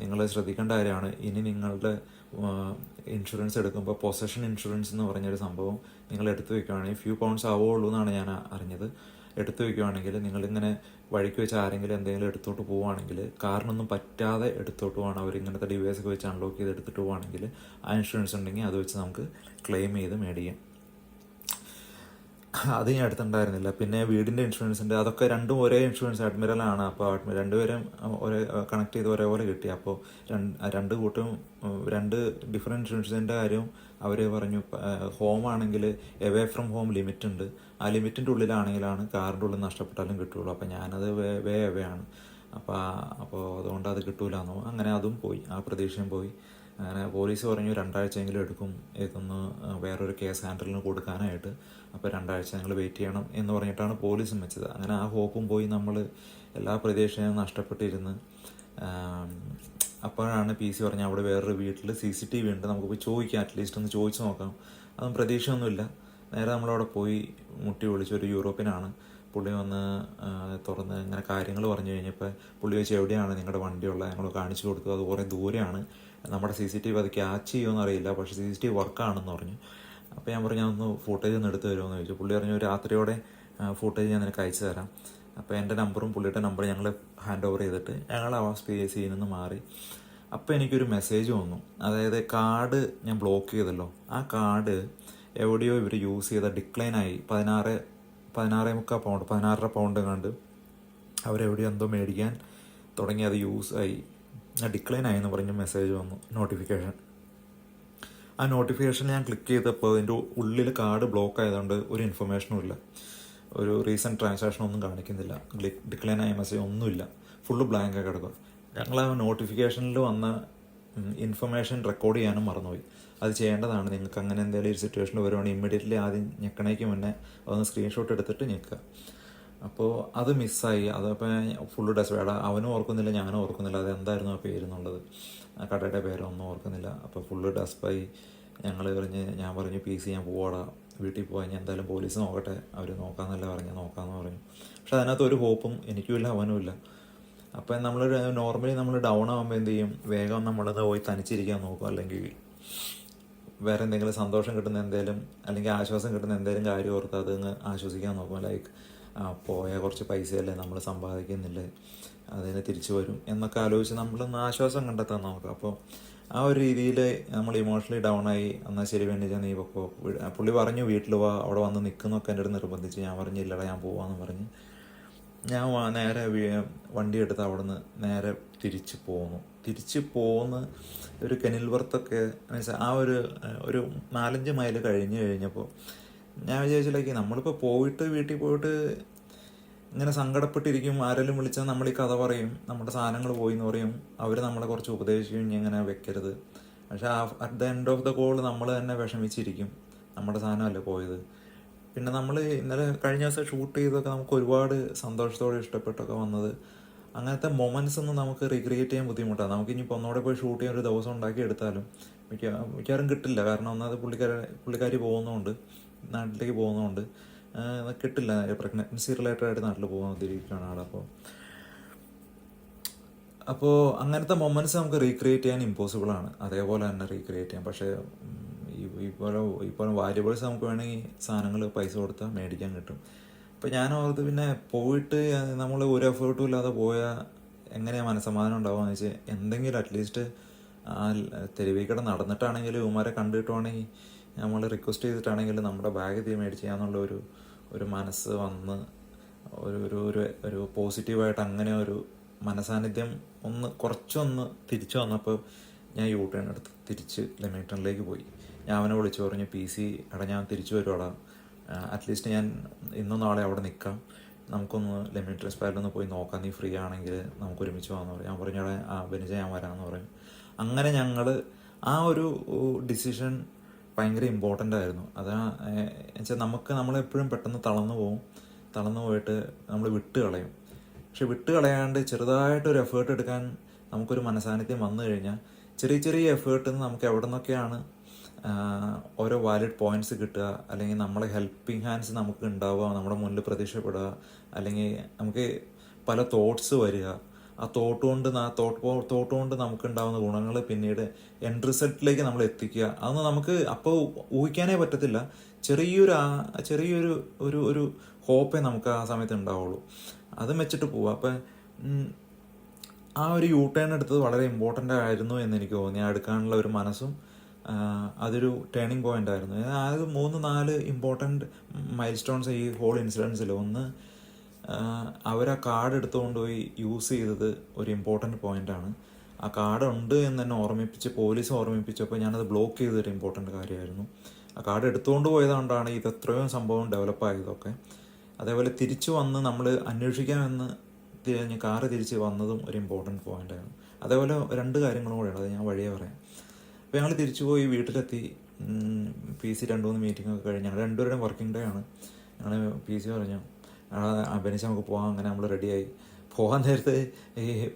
നിങ്ങൾ ശ്രദ്ധിക്കേണ്ട കാര്യമാണ്. ഇനി നിങ്ങളുടെ ഇൻഷുറൻസ് എടുക്കുമ്പോൾ പൊസഷൻ ഇൻഷുറൻസ് എന്ന് പറഞ്ഞൊരു സംഭവം നിങ്ങൾ എടുത്തു വെക്കുകയാണെങ്കിൽ ഫ്യൂ പൗണ്ട്സ് ആവുള്ളൂ എന്നാണ് ഞാൻ അറിഞ്ഞത്. എടുത്തു വെക്കുകയാണെങ്കിൽ നിങ്ങളിങ്ങനെ വഴിക്ക് വെച്ച് ആരെങ്കിലും എന്തെങ്കിലും എടുത്തോട്ട് പോവുകയാണെങ്കിൽ, കാറിനൊന്നും പറ്റാതെ എടുത്തോട്ട് പോകണം, അവർ ഇങ്ങനത്തെ ഡിവൈസൊക്കെ വെച്ച് അൺലോക്ക് ചെയ്ത് എടുത്തിട്ട് പോവുകയാണെങ്കിൽ ആ ഇൻഷുറൻസ് ഉണ്ടെങ്കിൽ അത് വെച്ച് നമുക്ക് ക്ലെയിം ചെയ്ത് മേടിക്കാം. അത് ഞാൻ എടുത്തിട്ടുണ്ടായിരുന്നില്ല. പിന്നെ വീടിൻ്റെ ഇൻഷുറൻസിൻ്റെ അതൊക്കെ രണ്ടും ഒരേ ഇൻഷുറൻസ് അഡ്മിറലാണ്. അപ്പോൾ രണ്ടുപേരും ഒരേ കണക്ട് ചെയ്ത് ഒരേപോലെ കിട്ടി. അപ്പോൾ രണ്ട് കൂട്ടം രണ്ട് ഡിഫറെൻറ്റ് ഇൻഷുറൻസിൻ്റെ കാര്യം അവർ പറഞ്ഞു. ഹോം ആണെങ്കിൽ എവേ ഫ്രം ഹോം ലിമിറ്റ് ഉണ്ട്, ആ ലിമിറ്റിൻ്റെ ഉള്ളിലാണെങ്കിലാണ് കാറിൻ്റെ ഉള്ളിൽ നഷ്ടപ്പെട്ടാലും കിട്ടുള്ളൂ. അപ്പോൾ ഞാനത് എവേ ആണ്. അപ്പോൾ അതുകൊണ്ട് അത് കിട്ടൂലെന്നോ, അങ്ങനെ അതും പോയി, ആ പ്രതീക്ഷയും പോയി. അങ്ങനെ പോലീസ് പറഞ്ഞു 2 ആഴ്ചയെങ്കിലും എടുക്കും ഇതൊന്ന് വേറൊരു കേസ് ഹാൻഡലിന് കൊടുക്കാനായിട്ട്, അപ്പോൾ 2 ആഴ്ച ഞങ്ങൾ വെയിറ്റ് ചെയ്യണം എന്ന് പറഞ്ഞിട്ടാണ് പോലീസും വെച്ചത്. അങ്ങനെ ആ ഹോപ്പും പോയി, നമ്മൾ എല്ലാ പ്രതീക്ഷയും നഷ്ടപ്പെട്ടിരുന്ന്. അപ്പോഴാണ് PC പറഞ്ഞത് അവിടെ വേറൊരു വീട്ടിൽ CCTV ഉണ്ട്, നമുക്ക് പോയി ചോദിക്കാം, അറ്റ്ലീസ്റ്റ് ഒന്ന് ചോദിച്ചു നോക്കാം. അതും പ്രതീക്ഷയൊന്നുമില്ല. നേരെ നമ്മളവിടെ പോയി മുട്ടി വിളിച്ചു. ഒരു യൂറോപ്യനാണ്. പുള്ളി വന്ന് തുറന്ന് ഇങ്ങനെ കാര്യങ്ങൾ പറഞ്ഞു കഴിഞ്ഞപ്പോൾ പുള്ളി വെച്ച് എവിടെയാണ് നിങ്ങളുടെ വണ്ടിയുള്ളത്, ഞങ്ങൾ കാണിച്ചു കൊടുത്തു. അത് കുറേ ദൂരെയാണ്, നമ്മുടെ CCTV അത് ക്യാച്ച് ചെയ്യുമെന്ന് അറിയില്ല, പക്ഷേ CCTV വർക്കാണെന്ന് പറഞ്ഞു. അപ്പോൾ ഞാൻ പറഞ്ഞു ഒന്ന് ഫുട്ടേജ് ഒന്ന് എടുത്ത് തരുമോ എന്ന് ചോദിച്ചു. പുള്ളി പറഞ്ഞു രാത്രിയോടെ ഫുട്ടേജ് ഞാൻ നിനക്ക് അയച്ചു തരാം. അപ്പോൾ എൻ്റെ നമ്പറും പുള്ളിയുടെ നമ്പറും ഞങ്ങൾ ഹാൻഡ് ഓവർ ചെയ്തിട്ട് ഞങ്ങൾ ആ സീനിൽ നിന്ന് മാറി. അപ്പോൾ എനിക്കൊരു മെസ്സേജ് വന്നു. അതായത് കാർഡ് ഞാൻ ബ്ലോക്ക് ചെയ്തല്ലോ, ആ കാർഡ് എവിടെയോ ഇവർ യൂസ് ചെയ്ത ഡിക്ലൈനായി 16.25 പൗണ്ട് 16.5 പൗണ്ട് കണ്ട് അവരെവിടെയോ എന്തോ മേടിക്കാൻ തുടങ്ങി, അത് യൂസ് ആയി, ഡിക്ലൈൻ ആയി എന്ന് പറഞ്ഞ് മെസ്സേജ് വന്നു, നോട്ടിഫിക്കേഷൻ. ആ നോട്ടിഫിക്കേഷൻ ഞാൻ ക്ലിക്ക് ചെയ്തപ്പോൾ അതിൻ്റെ ഉള്ളിൽ കാർഡ് ബ്ലോക്ക് ആയതുകൊണ്ട് ഒരു ഇൻഫർമേഷനും ഇല്ല, ഒരു റീസെൻറ്റ് ട്രാൻസാക്ഷൻ ഒന്നും കാണിക്കുന്നില്ല, ഡിക്ലൈൻ ആയ മെസ്സേജ് ഒന്നുമില്ല, ഫുള്ള് ബ്ലാങ്ക് ആയി കിടക്കുക. ഞങ്ങൾ ആ നോട്ടിഫിക്കേഷനിൽ വന്ന ഇൻഫർമേഷൻ റെക്കോർഡ് ചെയ്യാനും മറന്നുപോയി. അത് ചെയ്യേണ്ടതാണ്. നിങ്ങൾക്ക് അങ്ങനെ എന്തെങ്കിലും ഒരു സിറ്റുവേഷനിൽ വരുവാണെങ്കിൽ ഇമ്മീഡിയറ്റ്ലി ആദ്യം ഞെക്കണേക്ക് മുന്നേ അതൊന്ന് സ്ക്രീൻഷോട്ട് എടുത്തിട്ട് ഞെക്കുക. അപ്പോൾ അത് മിസ്സായി. അതപ്പോൾ ഫുള്ള് ഡെസ്പേർഡ്. അവനും ഓർക്കുന്നില്ല, ഞാനും ഓർക്കുന്നില്ല അതെന്തായിരുന്നു ആ പേരെന്നുള്ളത്, ആ കടയുടെ പേരൊന്നും ഓർക്കുന്നില്ല. അപ്പോൾ ഫുള്ള് ഡെസ്പായി. ഞാൻ പറഞ്ഞു PC ഞാൻ പോവാടാ, വീട്ടിൽ പോകാൻ ഞാൻ എന്തായാലും പോലീസ് നോക്കട്ടെ, അവർ നോക്കാമെന്നല്ല നോക്കാമെന്ന് പറഞ്ഞു. പക്ഷെ അതിനകത്ത് ഒരു ഹോപ്പും എനിക്കുമില്ല അവനുമില്ല. അപ്പം നോർമലി നമ്മൾ ഡൗൺ ആകുമ്പോൾ എന്ത് ചെയ്യും, വേഗം നമ്മളത് പോയി തനിച്ചിരിക്കാൻ നോക്കും, അല്ലെങ്കിൽ വേറെ എന്തെങ്കിലും സന്തോഷം കിട്ടുന്ന എന്തെങ്കിലും, അല്ലെങ്കിൽ ആശ്വാസം കിട്ടുന്ന എന്തെങ്കിലും കാര്യം ഓർത്ത് അതങ്ങ് ആശ്വസിക്കാൻ നോക്കും. ലൈക്ക് പോയ കുറച്ച് പൈസയല്ലേ നമ്മൾ സമ്പാദിക്കുന്നില്ലേ, അതിന് തിരിച്ചു വരും എന്നൊക്കെ ആലോചിച്ച് നമ്മളൊന്ന് ആശ്വാസം കണ്ടെത്താൻ നോക്കാം. അപ്പോൾ ആ ഒരു രീതിയിൽ നമ്മൾ ഇമോഷണലി ഡൗൺ ആയി. എന്നാൽ ശരി വേണ്ടിച്ചാൽ നീ ഇപ്പോൾ പുള്ളി പറഞ്ഞു വീട്ടിൽ പോവാ, അവിടെ വന്ന് നിൽക്കുന്നൊക്കെ എൻ്റെ അടുത്ത് നിർബന്ധിച്ച്. ഞാൻ പറഞ്ഞില്ലടാ ഞാൻ പോവാന്ന് പറഞ്ഞ് ഞാൻ നേരെ വണ്ടി എടുത്ത് അവിടെ നിന്ന് നേരെ തിരിച്ച് പോന്ന് ഒരു കെനിൽവർത്തൊക്കെ മീൻസ് ആ ഒരു 4-5 മൈൽ കഴിഞ്ഞപ്പോൾ ഞാൻ വിചാരിച്ചില്ലേക്ക് നമ്മളിപ്പോൾ വീട്ടിൽ പോയിട്ട് ഇങ്ങനെ സങ്കടപ്പെട്ടിരിക്കും, ആരെങ്കിലും വിളിച്ചാൽ നമ്മൾ ഈ കഥ പറയും, നമ്മുടെ സാധനങ്ങൾ പോയി എന്ന് പറയും, അവർ നമ്മളെ കുറച്ച് ഉപദേശിക്കും ഇങ്ങനെ വെക്കരുത്. പക്ഷെ at the end of the call നമ്മൾ തന്നെ വിഷമിച്ചിരിക്കും, നമ്മുടെ സാധനമല്ലേ പോയത്. പിന്നെ നമ്മൾ ഇന്നലെ കഴിഞ്ഞ ദിവസം ഷൂട്ട് ചെയ്തൊക്കെ നമുക്ക് ഒരുപാട് സന്തോഷത്തോടെ ഇഷ്ടപ്പെട്ടൊക്കെ വന്നത്, അങ്ങനത്തെ മൊമെൻറ്റ്സ് ഒന്നും നമുക്ക് റീക്രിയേറ്റ് ചെയ്യാൻ ബുദ്ധിമുട്ടാണ്. നമുക്ക് ഇനിയിപ്പോൾ ഒന്നോടെ പോയി ഷൂട്ട് ചെയ്യാൻ ഒരു ദിവസം ഉണ്ടാക്കി എടുത്താലും മിക്കവാറും കിട്ടില്ല. കാരണം ഒന്നാമത് പുള്ളിക്കാരി പോകുന്നതുകൊണ്ട്, നാട്ടിലേക്ക് പോകുന്നതുകൊണ്ട് കിട്ടില്ല. പ്രഗ്നൻസി റിലേറ്റഡ് ആയിട്ട് നാട്ടിൽ പോകുന്നതിരിക്കുകയാണ് ആൾ. അപ്പോൾ അങ്ങനത്തെ മൊമെൻറ്റ്സ് നമുക്ക് റീക്രിയേറ്റ് ചെയ്യാൻ ഇമ്പോസിബിളാണ്, അതേപോലെ തന്നെ റീക്രിയേറ്റ് ചെയ്യാം. പക്ഷേ ഇപ്പോൾ വാല്യുബിൾസ് നമുക്ക് വേണമെങ്കിൽ സാധനങ്ങൾ പൈസ കൊടുത്താൽ മേടിക്കാൻ കിട്ടും. അപ്പോൾ ഞാൻ ഓർത്ത് പിന്നെ പോയിട്ട് നമ്മൾ ഒരു എഫേർട്ടും ഇല്ലാതെ പോയാൽ എങ്ങനെയാണ് മനസ്സമാധാനം ഉണ്ടാവുകയെന്ന് വെച്ചാൽ എന്തെങ്കിലും അറ്റ്ലീസ്റ്റ് ആ തെരുവിക്കട നടന്നിട്ടാണെങ്കിലും ഇവന്മാരെ കണ്ടിട്ടുവാണെങ്കിൽ നമ്മൾ റിക്വസ്റ്റ് ചെയ്തിട്ടാണെങ്കിലും നമ്മുടെ ബാഗ് മേടിച്ച് ചെയ്യാന്നുള്ള ഒരു മനസ്സ് വന്ന് ഒരു പോസിറ്റീവായിട്ട് അങ്ങനെ ഒരു മനസാന്നിധ്യം കുറച്ചൊന്ന് തിരിച്ചു വന്നപ്പോൾ ഞാൻ യൂട്ടേൺ എടുത്ത് തിരിച്ച് ലെമിങ്ടണിലേക്ക് പോയി. ഞാൻ അവനെ വിളിച്ചു പറഞ്ഞു PC എടാ ഞാൻ തിരിച്ചു വരുവാടാ, അറ്റ്ലീസ്റ്റ് ഞാൻ ഇന്നും നാളെ അവിടെ നിൽക്കാം, നമുക്കൊന്ന് ലെമിങ്ടൺ സ്പാലൊന്ന് പോയി നോക്കാം, നീ ഫ്രീ ആണെങ്കിൽ നമുക്ക് ഒരുമിച്ച് പോകാമെന്ന് പറയും. ഞാൻ പറഞ്ഞു ബെനിജ ഞാൻ വരാമെന്ന് പറയും. അങ്ങനെ ഞങ്ങൾ ആ ഒരു ഡിസിഷൻ ഭയങ്കര ഇമ്പോർട്ടൻ്റ് ആയിരുന്നു. വെച്ചാൽ നമ്മളെപ്പോഴും പെട്ടെന്ന് തളർന്നു പോയിട്ട് നമ്മൾ വിട്ട് കളയും. പക്ഷെ വിട്ട് കളയാണ്ട് ചെറുതായിട്ടൊരു എഫേർട്ട് എടുക്കാൻ നമുക്കൊരു മനസാന്നിധ്യം വന്നു കഴിഞ്ഞാൽ ചെറിയ ചെറിയ എഫേർട്ടിൽ നിന്ന് നമുക്ക് എവിടെ നിന്നൊക്കെയാണ് ഓരോ വാലിഡ് പോയിന്റ്സ് കിട്ടുക, അല്ലെങ്കിൽ നമ്മളെ ഹെൽപ്പിംഗ് ഹാൻഡ്സ് നമുക്ക് ഉണ്ടാവുക, നമ്മുടെ മുന്നിൽ പ്രത്യക്ഷപ്പെടുക, അല്ലെങ്കിൽ നമുക്ക് പല തോട്ട്സ് വരിക. ആ തോട്ട് കൊണ്ട് നമുക്ക് ഉണ്ടാകുന്ന ഗുണങ്ങൾ പിന്നീട് എൻഡ് റിസൾട്ടിലേക്ക് നമ്മൾ എത്തിക്കുക. അതൊന്നും നമുക്ക് അപ്പോൾ ഊഹിക്കാനേ പറ്റത്തില്ല. ചെറിയൊരു ഒരു ഹോപ്പേ നമുക്ക് ആ സമയത്ത് ഉണ്ടാവുള്ളൂ. അതും വെച്ചിട്ട് പോവുക. അപ്പം ആ ഒരു യൂ ടേൺ എടുത്തത് വളരെ ഇമ്പോർട്ടൻ്റ് ആയിരുന്നു എന്ന് എനിക്ക് തോന്നി. എടുക്കാനുള്ള ഒരു മനസ്സും അതൊരു ടേണിംഗ് പോയിന്റ് ആയിരുന്നു. അത് 3-4 ഇമ്പോർട്ടൻറ്റ് മൈൽ സ്റ്റോൺസ് ഈ ഹോൾ ഇൻസിഡൻസിൽ. ഒന്ന്, അവരാ കാർഡ് എടുത്തുകൊണ്ട് പോയി യൂസ് ചെയ്തത് ഒരു ഇമ്പോർട്ടൻറ്റ് പോയിൻ്റാണ്. ആ കാർഡ് ഉണ്ട് എന്ന് തന്നെ പോലീസ് ഓർമ്മിപ്പിച്ചപ്പോൾ ഞാനത് ബ്ലോക്ക് ചെയ്തൊരു ഇമ്പോർട്ടൻറ്റ് കാര്യമായിരുന്നു. ആ കാർഡ് എടുത്തുകൊണ്ട് പോയതുകൊണ്ടാണ് ഇത് എത്രയും സംഭവം ഡെവലപ്പായതൊക്കെ. അതേപോലെ തിരിച്ചു വന്ന് നമ്മൾ അന്വേഷിക്കാമെന്ന് കാറ് തിരിച്ച് വന്നതും ഒരു ഇമ്പോർട്ടൻറ്റ് പോയിൻ്റായിരുന്നു. അതേപോലെ 2 കാര്യങ്ങളും കൂടെയാണ്, അത് ഞാൻ വഴിയേ പറയാം. അപ്പോൾ ഞങ്ങൾ തിരിച്ചു പോയി വീട്ടിലെത്തി. PC 2-3 മീറ്റിംഗ് ഒക്കെ കഴിഞ്ഞ് ഞങ്ങൾ 2 പേരുടെയും വർക്കിംഗ് ഡേ ആണ്. ഞങ്ങൾ PC പറഞ്ഞു, ബെനിച്ച് നമുക്ക് പോകാം. അങ്ങനെ നമ്മൾ റെഡിയായി പോകാൻ നേരത്ത്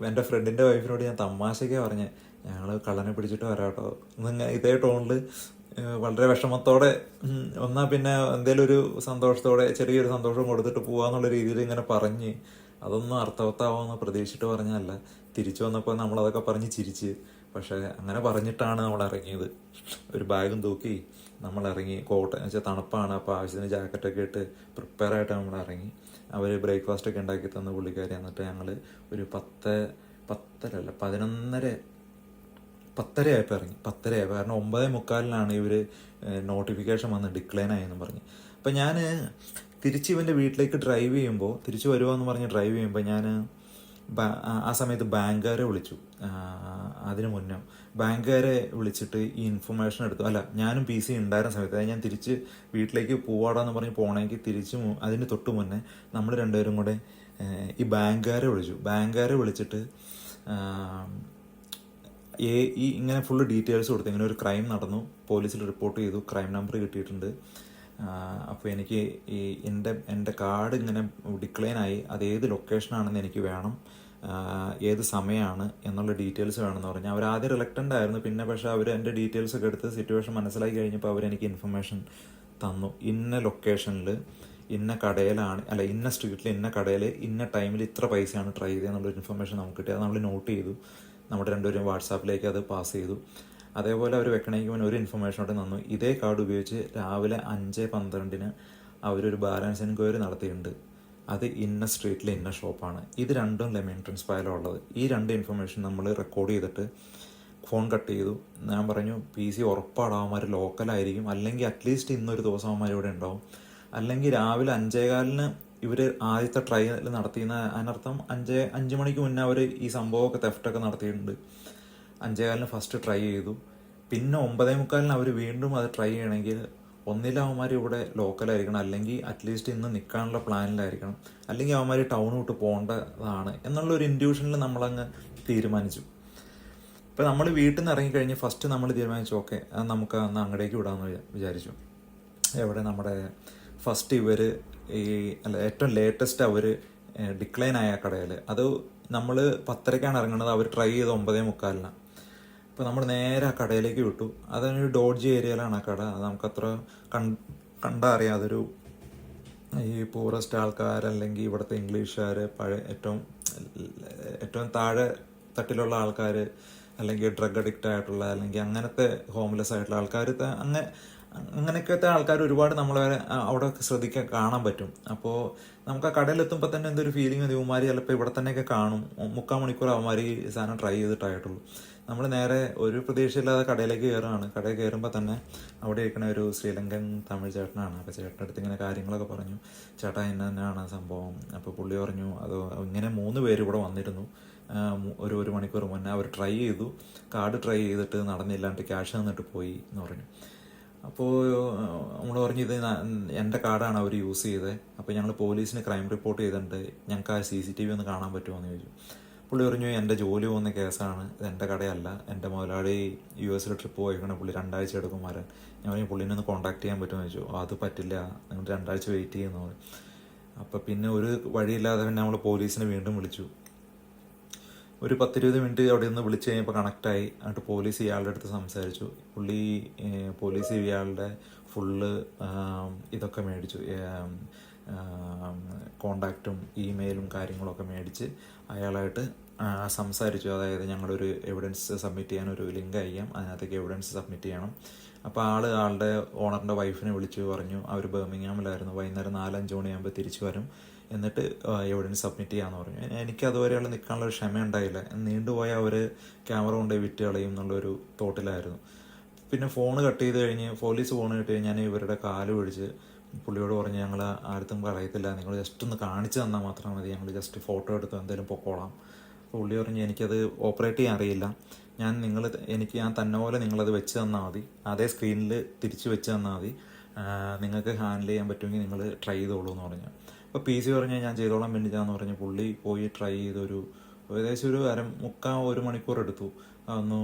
എൻ്റെ ഫ്രണ്ടിൻ്റെ വൈഫിനോട് ഞാൻ തമാശയ്ക്ക് പറഞ്ഞ്, ഞങ്ങൾ കള്ളനെ പിടിച്ചിട്ട് വരാം കേട്ടോ. ഇതേ ടോണിൽ വളരെ വിഷമത്തോടെ, എന്നാൽ പിന്നെ എന്തെങ്കിലും ഒരു സന്തോഷത്തോടെ ചെറിയൊരു സന്തോഷം കൊടുത്തിട്ട് പോകാന്നുള്ള രീതിയിൽ ഇങ്ങനെ പറഞ്ഞ്, അതൊന്നും അർത്ഥവത്താവുമെന്ന് പ്രതീക്ഷിച്ചിട്ട് പറഞ്ഞതല്ല. തിരിച്ചു വന്നപ്പോൾ നമ്മളതൊക്കെ പറഞ്ഞ് ചിരിച്ച്. പക്ഷേ അങ്ങനെ പറഞ്ഞിട്ടാണ് നമ്മൾ ഇറങ്ങിയത്. ഒരു ബാഗും തൂക്കി നമ്മൾ ഇറങ്ങി. കോട്ട് വെച്ചാൽ തണുപ്പാണ്, അപ്പോൾ ആവശ്യത്തിന് ജാക്കറ്റൊക്കെ ഇട്ട് പ്രിപ്പയർ ആയിട്ട് നമ്മൾ ഇറങ്ങി. അവർ ബ്രേക്ക്ഫാസ്റ്റൊക്കെ ഉണ്ടാക്കി തന്ന പുള്ളിക്കാരി. എന്നിട്ട് ഞങ്ങൾ ഒരു 10:30 ആയപ്പോൾ ഇറങ്ങി. 10:30 ആയപ്പോൾ, കാരണം 9:45 ഇവർ നോട്ടിഫിക്കേഷൻ വന്ന് ഡിക്ലൈൻ ആയെന്ന് പറഞ്ഞ്. അപ്പം ഞാൻ തിരിച്ച് ഇവൻ്റെ വീട്ടിലേക്ക് തിരിച്ചു വരുവാന്ന് പറഞ്ഞ് ഡ്രൈവ് ചെയ്യുമ്പോൾ ഞാൻ ആ സമയത്ത് ബാങ്കുകാരെ വിളിച്ചു. അതിന് മുന്നേ ബാങ്കുകാരെ വിളിച്ചിട്ട് ഈ ഇൻഫർമേഷൻ എടുത്തു. ഞാനും PC ഉണ്ടായിരുന്ന സമയത്ത്, അതായത് ഞാൻ തിരിച്ച് വീട്ടിലേക്ക് പോവാടാന്ന് പറഞ്ഞ് പോകണമെങ്കിൽ അതിന് തൊട്ട് മുന്നേ നമ്മൾ 2 പേരും കൂടെ ഈ ബാങ്കുകാരെ വിളിച്ചിട്ട് ഈ ഇങ്ങനെ ഫുള്ള് ഡീറ്റെയിൽസ് കൊടുത്തു. ഇങ്ങനെ ഒരു ക്രൈം നടന്നു, പോലീസിൽ റിപ്പോർട്ട് ചെയ്തു, ക്രൈം നമ്പർ കിട്ടിയിട്ടുണ്ട്. അപ്പോൾ എനിക്ക് എൻ്റെ കാർഡ് ഇങ്ങനെ ഡിക്ലൈൻ ആയി, അത് ഏത് ലൊക്കേഷനാണെന്ന് എനിക്ക് വേണം, ഏത് സമയമാണ് എന്നുള്ള ഡീറ്റെയിൽസ് വേണമെന്ന് പറഞ്ഞു. അവർ ആദ്യം റിലക്റ്റൻ്റ് ആയിരുന്നു. പിന്നെ പക്ഷേ അവർ എൻ്റെ ഡീറ്റെയിൽസ് ഒക്കെ എടുത്ത് സിറ്റുവേഷൻ മനസ്സിലാക്കി കഴിഞ്ഞപ്പോൾ അവരെനിക്ക് ഇൻഫർമേഷൻ തന്നു. ഇന്ന ലൊക്കേഷനിൽ ഇന്ന കടയിലാണ്, ഇന്ന സ്ട്രീറ്റിൽ ഇന്ന കടയിൽ ഇന്ന ടൈമിൽ ഇത്ര പൈസയാണ് ട്രൈ ചെയ്തതെന്നുള്ളൊരു ഇൻഫർമേഷൻ നമുക്ക് കിട്ടി. അത് നമ്മൾ നോട്ട് ചെയ്തു. നമ്മുടെ 2 പേരും വാട്സാപ്പിലേക്ക് അത് പാസ് ചെയ്തു. അതേപോലെ അവർ വെക്കണമെങ്കിൽ മുന്നേ ഒരു ഇൻഫർമേഷനോടെ തന്നു. ഇതേ കാർഡ് ഉപയോഗിച്ച് രാവിലെ 5:12 അവരൊരു ബാലൻസ് എൻക്വയറി നടത്തിയിട്ടുണ്ട്. അത് ഇന്ന സ്ട്രീറ്റിൽ ഇന്ന ഷോപ്പാണ്. ഇത് 2ഉം ലെമൺ ട്രാൻസ്പായലുള്ളത്. ഈ 2 ഇൻഫർമേഷൻ നമ്മൾ റെക്കോർഡ് ചെയ്തിട്ട് ഫോൺ കട്ട് ചെയ്തു. ഞാൻ പറഞ്ഞു, PC ഉറപ്പാണ് അവന്മാർ ലോക്കലായിരിക്കും, അല്ലെങ്കിൽ അറ്റ്ലീസ്റ്റ് ഇന്നൊരു ദിവസം അവന്മാർ ഇവിടെ ഉണ്ടാവും, അല്ലെങ്കിൽ രാവിലെ 5:15 ഇവർ ആദ്യത്തെ ട്രയൽ നടത്തിയെന്ന്. അതിനർത്ഥം 5 മണിക്ക് മുന്നേ അവർ ഈ സംഭവമൊക്കെ തെഫ്റ്റൊക്കെ നടത്തിയിട്ടുണ്ട്. 5:15 ഫസ്റ്റ് ട്രൈ ചെയ്തു. പിന്നെ 9:45 അവർ വീണ്ടും അത് ട്രൈ ചെയ്യണമെങ്കിൽ ഒന്നിൽ അവന്മാർ ഇവിടെ ലോക്കലായിരിക്കണം, അല്ലെങ്കിൽ അറ്റ്ലീസ്റ്റ് ഇന്ന് നിൽക്കാനുള്ള പ്ലാനിലായിരിക്കണം, അല്ലെങ്കിൽ അവന്മാർ ടൗൺ വിട്ട് പോകേണ്ടതാണ് എന്നുള്ളൊരു ഇൻഡ്യൂഷനിൽ നമ്മളങ്ങ് തീരുമാനിച്ചു. ഇപ്പം നമ്മൾ വീട്ടിൽ നിന്ന് ഇറങ്ങിക്കഴിഞ്ഞ് ഫസ്റ്റ് നമ്മൾ തീരുമാനിച്ചു, ഓക്കെ നമുക്ക് അന്ന് അങ്ങടേക്ക് വിടാമെന്ന് വിചാരിച്ചു. എവിടെ നമ്മുടെ ഫസ്റ്റ് ഏറ്റവും ലേറ്റസ്റ്റ് അവർ ഡിക്ലൈൻ ആയ കടയിൽ. അത് നമ്മൾ 10:30 ഇറങ്ങുന്നത്, അവർ ട്രൈ ചെയ്ത് 9:45. അപ്പോൾ നമ്മൾ നേരെ ആ കടയിലേക്ക് വിട്ടു. അതൊരു ഡോഡ്ജി ഏരിയയിലാണ് ആ കട. അത് നമുക്കത്ര കണ്ടാൽ അറിയാം. അതൊരു ഈ പൂറസ്റ്റ് ആൾക്കാർ, അല്ലെങ്കിൽ ഇവിടുത്തെ ഇംഗ്ലീഷുകാർ, ഏറ്റവും താഴെ തട്ടിലുള്ള ആൾക്കാർ, അല്ലെങ്കിൽ ഡ്രഗ് അഡിക്റ്റ് ആയിട്ടുള്ള, അല്ലെങ്കിൽ അങ്ങനത്തെ ഹോംലെസ് ആയിട്ടുള്ള ആൾക്കാർ, അങ്ങനെയൊക്കെ ആൾക്കാർ ഒരുപാട് നമ്മളെ അവിടെ കാണാൻ പറ്റും. അപ്പോൾ നമുക്ക് ആ കടയിലെത്തുമ്പോൾ തന്നെ എന്തൊരു ഫീലിംഗ്, ഇവന്മാർ ചിലപ്പോൾ ഇവിടെ തന്നെയൊക്കെ കാണും. 3/4 മണിക്കൂർ അവന്മാർ ഈ സാധനം ട്രൈ ചെയ്തിട്ടായിട്ടുള്ളൂ. നമ്മൾ നേരെ ഒരു പ്രതീക്ഷയില്ലാതെ കടയിലേക്ക് കയറുകയാണ്. കടയിൽ കയറുമ്പോൾ തന്നെ അവിടെ ഇരിക്കണ ഒരു ശ്രീലങ്കൻ തമിഴ് ചേട്ടനാണ്. അപ്പോൾ ചേട്ടനടുത്ത് ഇങ്ങനെ കാര്യങ്ങളൊക്കെ പറഞ്ഞു, ചേട്ടാ ഇന്ന തന്നെയാണ് സംഭവം. അപ്പോൾ പുള്ളി പറഞ്ഞു, അത് ഇങ്ങനെ 3 പേര് ഇവിടെ വന്നിരുന്നു ഒരു മണിക്കൂർ മുന്നേ. അവർ ട്രൈ ചെയ്തു, കാർഡ് ട്രൈ ചെയ്തിട്ട് നടന്നില്ലാണ്ട് ക്യാഷ് തന്നിട്ട് പോയി എന്ന് പറഞ്ഞു. അപ്പോൾ നമ്മൾ പറഞ്ഞു, ഇത് എൻ്റെ കാർഡാണ് അവർ യൂസ് ചെയ്തത്. അപ്പോൾ ഞങ്ങൾ പോലീസിന് ക്രൈം റിപ്പോർട്ട് ചെയ്തിട്ടുണ്ട്, ഞങ്ങൾക്ക് ആ CCTV ഒന്ന് കാണാൻ പറ്റുമോ എന്ന് ചോദിച്ചു. പുള്ളി പറഞ്ഞു, എൻ്റെ ജോലി പോകുന്ന കേസാണ്, ഇത് എൻ്റെ കടയല്ല, എൻ്റെ മുതലാളി US ട്രിപ്പ് പോയിക്കണം, പുള്ളി 2 ആഴ്ച എടുക്കും വരാൻ. ഞാൻ പറഞ്ഞു, പുള്ളിനെ ഒന്ന് കോൺടാക്ട് ചെയ്യാൻ പറ്റുമോ എന്ന് ചോദിച്ചു. അത് പറ്റില്ല, നിങ്ങൾ 2 ആഴ്ച വെയിറ്റ് ചെയ്യുന്നു. അപ്പോൾ പിന്നെ ഒരു വഴിയില്ലാതെ പിന്നെ നമ്മൾ പോലീസിനെ വീണ്ടും വിളിച്ചു. ഒരു 10-20 മിനിറ്റ് അവിടെ നിന്ന് വിളിച്ച് കഴിഞ്ഞപ്പോൾ കണക്റ്റായി. എന്നിട്ട് പോലീസ് ഇയാളുടെ അടുത്ത് സംസാരിച്ചു. പുള്ളി പോലീസ് ഇയാളുടെ ഫുള്ള് ഇതൊക്കെ മേടിച്ചു, കോണ്ടാക്റ്റും ഇമെയിലും കാര്യങ്ങളൊക്കെ മേടിച്ച് അയാളായിട്ട് സംസാരിച്ചു. അതായത് ഞങ്ങളൊരു എവിഡൻസ് സബ്മിറ്റ് ചെയ്യാൻ ഒരു ലിങ്ക് അയക്കാം, അതിനകത്തേക്ക് എവിഡൻസ് സബ്മിറ്റ് ചെയ്യണം. അപ്പോൾ ആളുടെ ഓണറിൻ്റെ വൈഫിനെ വിളിച്ചു പറഞ്ഞു. അവർ ബർമിംഗ്ഹാമിലായിരുന്നു. വൈകുന്നേരം 4-5 മണിയാകുമ്പോൾ തിരിച്ചു വരും, എന്നിട്ട് എവിഡൻസ് സബ്മിറ്റ് ചെയ്യാമെന്ന് പറഞ്ഞു. എനിക്ക് അതുവരെയുള്ള നിൽക്കാനുള്ള ഒരു ക്ഷമ ഉണ്ടായില്ല. നീണ്ടുപോയ അവർ ക്യാമറ കൊണ്ടുപോയി വിറ്റ് കളയും എന്നുള്ളൊരു തോട്ടിലായിരുന്നു. പിന്നെ ഫോൺ കട്ട് ചെയ്ത് കഴിഞ്ഞ് പോലീസ് ഫോൺ കിട്ടി ഞാൻ ഇവരുടെ കാല് പിടിച്ച് പുള്ളിയോട് പറഞ്ഞ് ഞങ്ങൾ ആർക്കും പറയത്തില്ല, നിങ്ങൾ ജസ്റ്റ് ഒന്ന് കാണിച്ചു തന്നാൽ മാത്രം മതി, ഞങ്ങൾ ജസ്റ്റ് ഫോട്ടോ എടുത്ത് എന്തെങ്കിലും പൊക്കോളാം. പുള്ളി പറഞ്ഞ് എനിക്കത് ഓപ്പറേറ്റ് ചെയ്യാൻ അറിയില്ല, ഞാൻ തന്നെ പോലെ നിങ്ങളത് വെച്ച് തന്നാൽ മതി, അതേ സ്ക്രീനിൽ തിരിച്ച് വെച്ച് തന്നാൽ മതി, നിങ്ങൾക്ക് ഹാൻഡിൽ ചെയ്യാൻ പറ്റുമെങ്കിൽ നിങ്ങൾ ട്രൈ ചെയ്തോളൂ എന്ന് പറഞ്ഞു. അപ്പോൾ PC പറഞ്ഞ് ഞാൻ ചെയ്തോളാം വേണ്ടിച്ചാന്ന് പറഞ്ഞ് പുള്ളി പോയി ട്രൈ ചെയ്തൊരു ഏകദേശം ഒരു 1 മണിക്കൂർ എടുത്തു ഒന്ന്